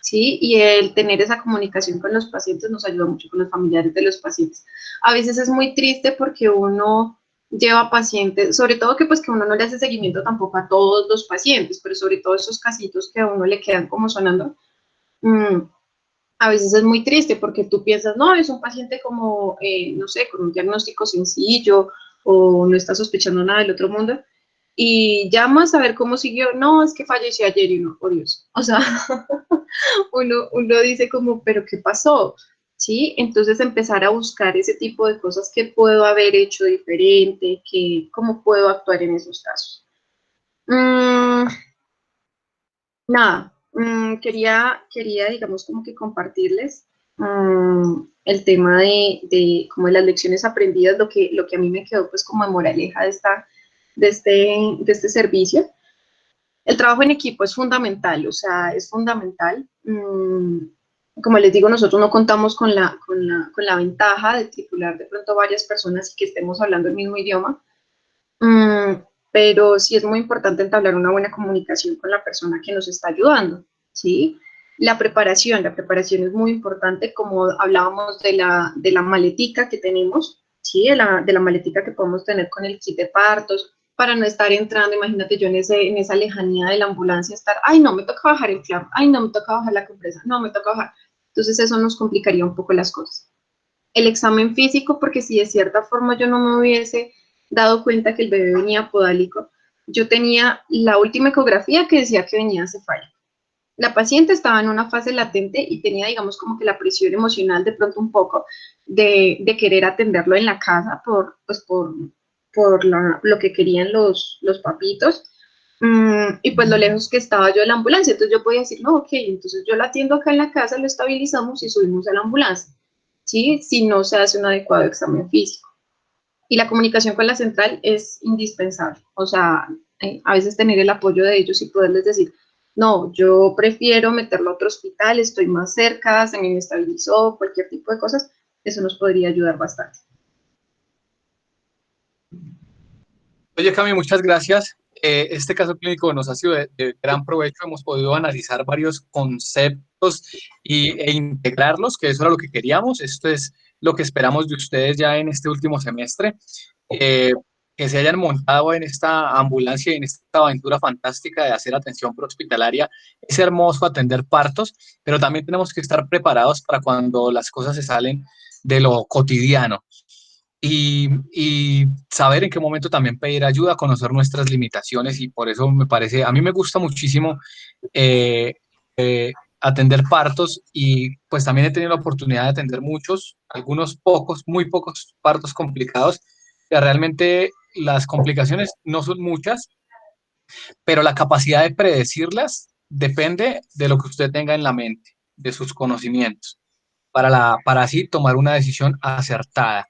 ¿sí? Y el tener esa comunicación con los pacientes nos ayuda mucho con los familiares de los pacientes. A veces es muy triste porque uno lleva pacientes, sobre todo que pues que uno no le hace seguimiento tampoco a todos los pacientes, pero sobre todo esos casitos que a uno le quedan como sonando, a veces es muy triste porque tú piensas, no, es un paciente como, no sé, con un diagnóstico sencillo o no está sospechando nada del otro mundo y llamas a ver cómo siguió, no, es que falleció ayer y no, por Dios. O sea, uno dice como, pero ¿qué pasó? ¿Sí? Entonces empezar a buscar ese tipo de cosas que puedo haber hecho diferente, cómo puedo actuar en esos casos. Nada, digamos, como que compartirles el tema como de las lecciones aprendidas, lo que a mí me quedó pues como de moraleja de este servicio. El trabajo en equipo es fundamental, o sea, es fundamental. Como les digo, nosotros no contamos con la ventaja de titular de pronto varias personas y que estemos hablando el mismo idioma. Pero sí es muy importante entablar una buena comunicación con la persona que nos está ayudando, ¿sí? La preparación es muy importante, como hablábamos de la maletica que tenemos, ¿sí? De la maletica que podemos tener con el kit de partos, para no estar entrando, imagínate yo en esa lejanía de la ambulancia, estar, ay, no, me toca bajar el flap, ay, no, me toca bajar la compresa, no, me toca bajar. Entonces eso nos complicaría un poco las cosas. El examen físico, porque si de cierta forma yo no me hubiese dado cuenta que el bebé venía podálico, yo tenía la última ecografía que decía que venía cefálico. La paciente estaba en una fase latente y tenía, digamos, como que la presión emocional de pronto un poco de querer atenderlo en la casa por lo que querían los papitos. Y pues lo lejos que estaba yo de la ambulancia. Entonces yo podía decir, no, ok, entonces yo la atiendo acá en la casa, lo estabilizamos y subimos a la ambulancia, ¿sí? Si no se hace un adecuado examen físico. Y la comunicación con la central es indispensable. O sea, a veces tener el apoyo de ellos y poderles decir, no, yo prefiero meterlo a otro hospital, estoy más cerca, se me estabilizó, cualquier tipo de cosas, eso nos podría ayudar bastante. Oye, Cami, muchas gracias. Este caso clínico nos ha sido de gran provecho. Hemos podido analizar varios conceptos e integrarlos, que eso era lo que queríamos. Esto es lo que esperamos de ustedes ya en este último semestre. Que se hayan montado en esta ambulancia y en esta aventura fantástica de hacer atención prehospitalaria. Es hermoso atender partos, pero también tenemos que estar preparados para cuando las cosas se salen de lo cotidiano. Y saber en qué momento también pedir ayuda, conocer nuestras limitaciones y por eso me parece, a mí me gusta muchísimo atender partos y pues también he tenido la oportunidad de atender muchos, algunos pocos, muy pocos partos complicados, que realmente las complicaciones no son muchas, pero la capacidad de predecirlas depende de lo que usted tenga en la mente, de sus conocimientos, para así tomar una decisión acertada.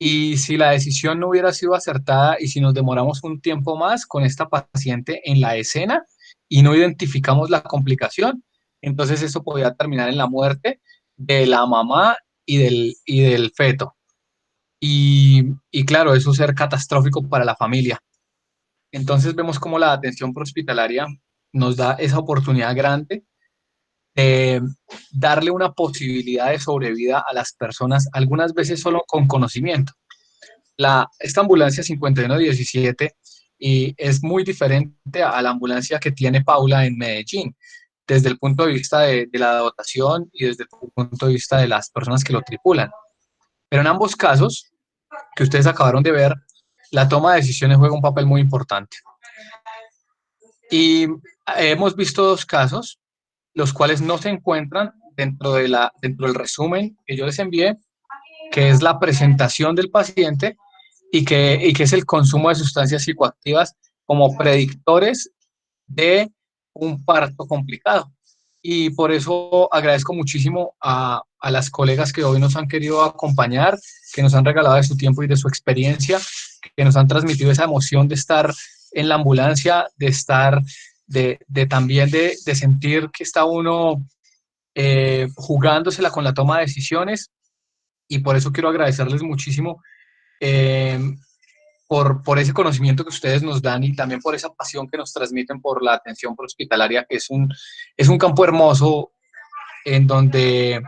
Y si la decisión no hubiera sido acertada y si nos demoramos un tiempo más con esta paciente en la escena y no identificamos la complicación, entonces eso podría terminar en la muerte de la mamá y del feto. y claro, eso ser catastrófico para la familia. Entonces vemos cómo la atención prehospitalaria nos da esa oportunidad grande de darle una posibilidad de sobrevida a las personas, algunas veces solo con conocimiento. Esta ambulancia 5117 y es muy diferente a la ambulancia que tiene Paula en Medellín, desde el punto de vista de la dotación y desde el punto de vista de las personas que lo tripulan. Pero en ambos casos que ustedes acabaron de ver, la toma de decisiones juega un papel muy importante. Y hemos visto dos casos, los cuales no se encuentran dentro del resumen que yo les envié, que es la presentación del paciente y que es el consumo de sustancias psicoactivas como predictores de un parto complicado. Y por eso agradezco muchísimo a las colegas que hoy nos han querido acompañar, que nos han regalado de su tiempo y de su experiencia, que nos han transmitido esa emoción de estar en la ambulancia, de estar, también de sentir que está uno jugándosela con la toma de decisiones. Y por eso quiero agradecerles muchísimo eh, por ese conocimiento que ustedes nos dan y también por esa pasión que nos transmiten por la atención prehospitalaria, que es un campo hermoso en donde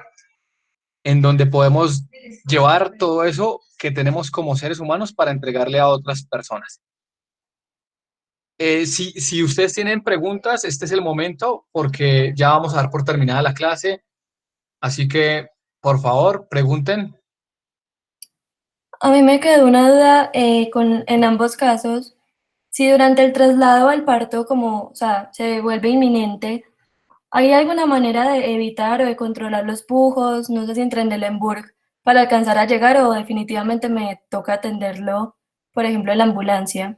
podemos llevar todo eso que tenemos como seres humanos para entregarle a otras personas. Si ustedes tienen preguntas, este es el momento porque ya vamos a dar por terminada la clase, así que por favor pregunten. A mí me quedó una duda en ambos casos. Si durante el traslado al parto, como, o sea, se vuelve inminente, ¿hay alguna manera de evitar o de controlar los pujos? No sé si en Trendelenburg para alcanzar a llegar o definitivamente me toca atenderlo, por ejemplo, en la ambulancia.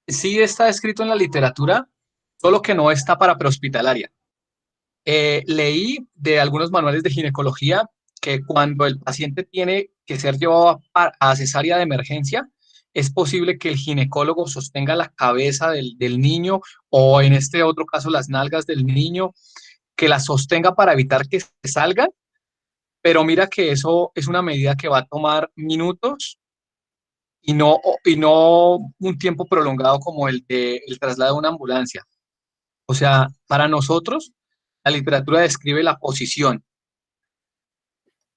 Sí está escrito en la literatura, solo que no está para prehospitalaria. Leí de algunos manuales de ginecología que cuando el paciente tiene que ser llevado a cesárea de emergencia, es posible que el ginecólogo sostenga la cabeza del niño o en este otro caso las nalgas del niño, que la sostenga para evitar que se salgan, pero mira que eso es una medida que va a tomar minutos y no un tiempo prolongado como el traslado de una ambulancia. O sea, para nosotros, la literatura describe la posición.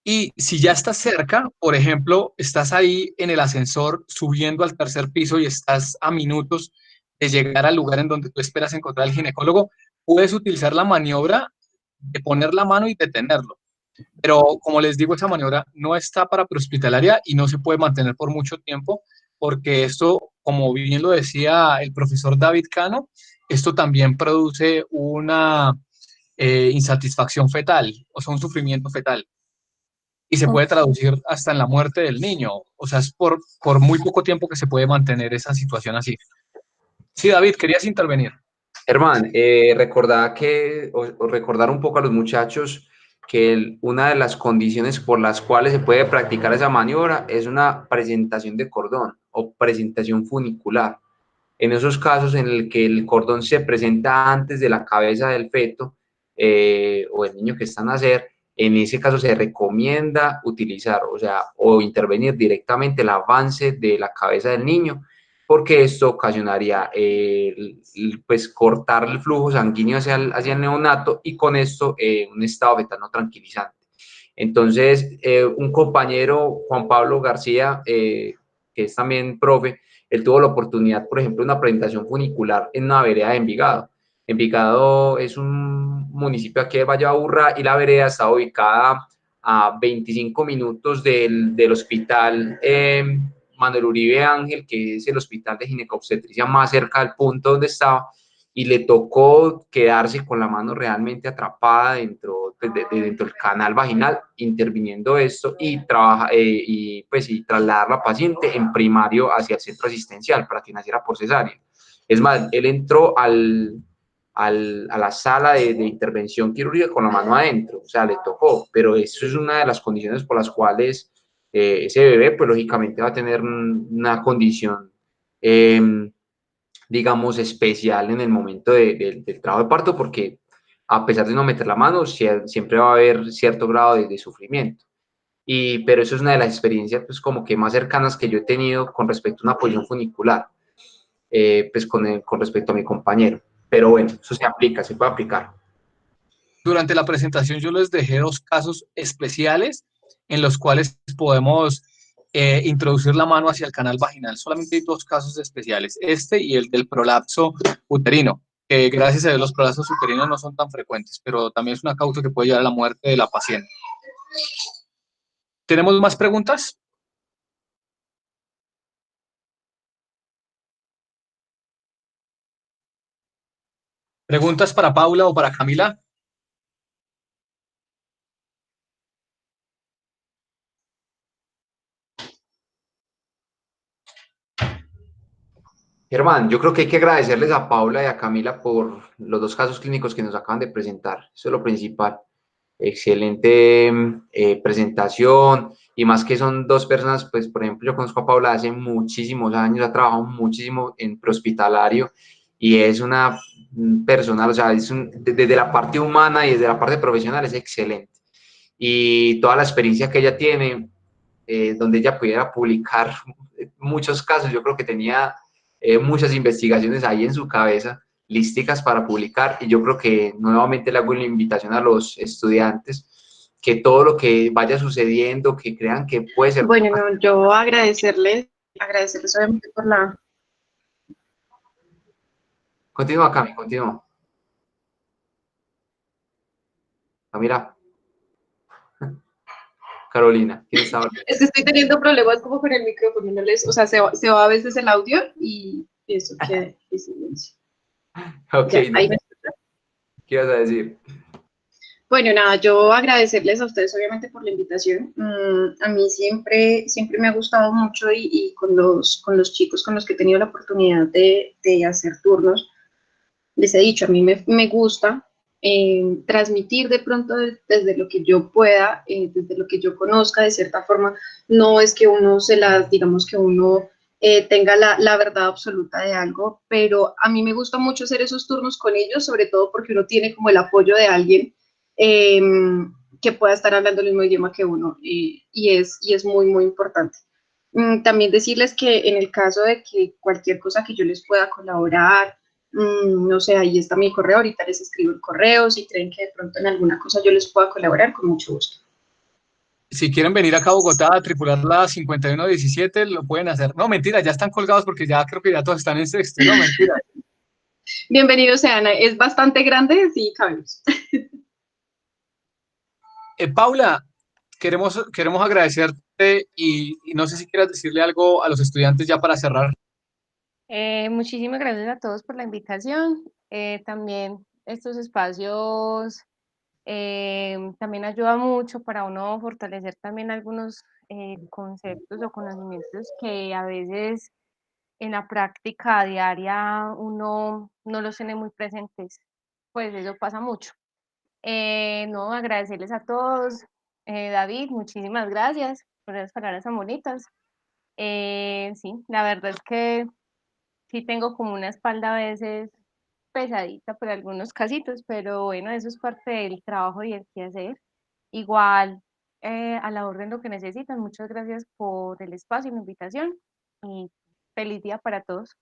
Y si ya estás cerca, por ejemplo, estás ahí en el ascensor subiendo al tercer piso y estás a minutos de llegar al lugar en donde tú esperas encontrar al ginecólogo, puedes utilizar la maniobra de poner la mano y detenerlo. Pero como les digo, esa maniobra no está para prehospitalaria y no se puede mantener por mucho tiempo, porque esto, como bien lo decía el profesor David Cano, esto también produce una insatisfacción fetal, o sea, un sufrimiento fetal. Y se puede traducir hasta en la muerte del niño. O sea, es por muy poco tiempo que se puede mantener esa situación así. Sí, David, querías intervenir. Herman, recordar un poco a los muchachos que una de las condiciones por las cuales se puede practicar esa maniobra es una presentación de cordón o presentación funicular. En esos casos en el que el cordón se presenta antes de la cabeza del feto o el niño que está a nacer, en ese caso se recomienda utilizar, o intervenir directamente el avance de la cabeza del niño, porque esto ocasionaría pues cortar el flujo sanguíneo hacia el neonato y con esto un estado fetal no tranquilizante. Entonces, un compañero, Juan Pablo García, que es también profe, él tuvo la oportunidad, por ejemplo, de una presentación funicular en una vereda de Envigado. Envigado es un municipio aquí de Valle de Aburrá y la vereda está ubicada a 25 minutos del hospital Manuel Uribe Ángel, que es el hospital de ginecobstetricia más cerca del punto donde estaba, y le tocó quedarse con la mano realmente atrapada dentro del canal vaginal, interviniendo esto y trasladar a la paciente en primario hacia el centro asistencial para que naciera por cesárea. Es más, él entró a la sala de intervención quirúrgica con la mano adentro, o sea, le tocó, pero eso es una de las condiciones por las cuales ese bebé, pues lógicamente va a tener una condición digamos, especial en el momento del trabajo de parto, porque a pesar de no meter la mano, siempre va a haber cierto grado de sufrimiento. pero eso es una de las experiencias pues como que más cercanas que yo he tenido con respecto a una posición funicular, pues con respecto a mi compañero. Pero bueno, eso se aplica, se puede aplicar. Durante la presentación yo les dejé 2 casos especiales en los cuales podemos introducir la mano hacia el canal vaginal. Solamente hay 2 casos especiales, este y el del prolapso uterino, que gracias a Dios los prolapsos uterinos no son tan frecuentes, pero también es una causa que puede llevar a la muerte de la paciente. ¿Tenemos más preguntas? ¿Preguntas para Paula o para Camila? Germán, yo creo que hay que agradecerles a Paula y a Camila por los 2 casos clínicos que nos acaban de presentar. Eso es lo principal. Excelente presentación, y más que son 2 personas, pues por ejemplo yo conozco a Paula hace muchísimos años, ha trabajado muchísimo en prehospitalario y es una persona, o sea, desde la parte humana y desde la parte profesional es excelente. Y toda la experiencia que ella tiene, donde ella pudiera publicar muchos casos, yo creo que tenía muchas investigaciones ahí en su cabeza, lísticas para publicar, y yo creo que nuevamente le hago la invitación a los estudiantes que todo lo que vaya sucediendo, que crean que puede ser... Bueno, no, yo agradecerles obviamente por la... Continúa, Cami, continúa. Camila. Carolina, ¿quién está hablando? Es que estoy teniendo problemas como con el micrófono, no les, o sea, se va a veces el audio y eso queda en silencio. Ok, Ya, ahí me... ¿Qué ibas a decir? Bueno, nada, yo agradecerles a ustedes obviamente por la invitación. A mí siempre me ha gustado mucho y con los chicos con los que he tenido la oportunidad de hacer turnos, les he dicho, a mí me gusta transmitir de pronto desde lo que yo pueda, desde lo que yo conozca, de cierta forma. No es que uno digamos que uno tenga la verdad absoluta de algo, pero a mí me gusta mucho hacer esos turnos con ellos, sobre todo porque uno tiene como el apoyo de alguien eh, que pueda estar hablando el mismo idioma que uno, y es muy, muy importante. También decirles que en el caso de que cualquier cosa que yo les pueda colaborar, no sé, ahí está mi correo, ahorita les escribo el correo, si creen que de pronto en alguna cosa yo les pueda colaborar, con mucho gusto. Si quieren venir acá a Bogotá a tripular la 5117, lo pueden hacer. No, mentira, ya están colgados porque ya creo que ya todos están en sexto. No, mentira. Bienvenidos sean, es bastante grande, sí, cabemos. Paula, queremos agradecerte y no sé si quieras decirle algo a los estudiantes ya para cerrar. Muchísimas gracias a todos por la invitación. También estos espacios también ayudan mucho para uno fortalecer también algunos conceptos o conocimientos que a veces en la práctica diaria uno no los tiene muy presentes. Pues eso pasa mucho. No, agradecerles a todos. David, muchísimas gracias por esas palabras tan bonitas. Sí, la verdad es que sí tengo como una espalda a veces pesadita por algunos casitos, pero bueno, eso es parte del trabajo y el quehacer. Igual, a la orden lo que necesitan. Muchas gracias por el espacio y la invitación y feliz día para todos.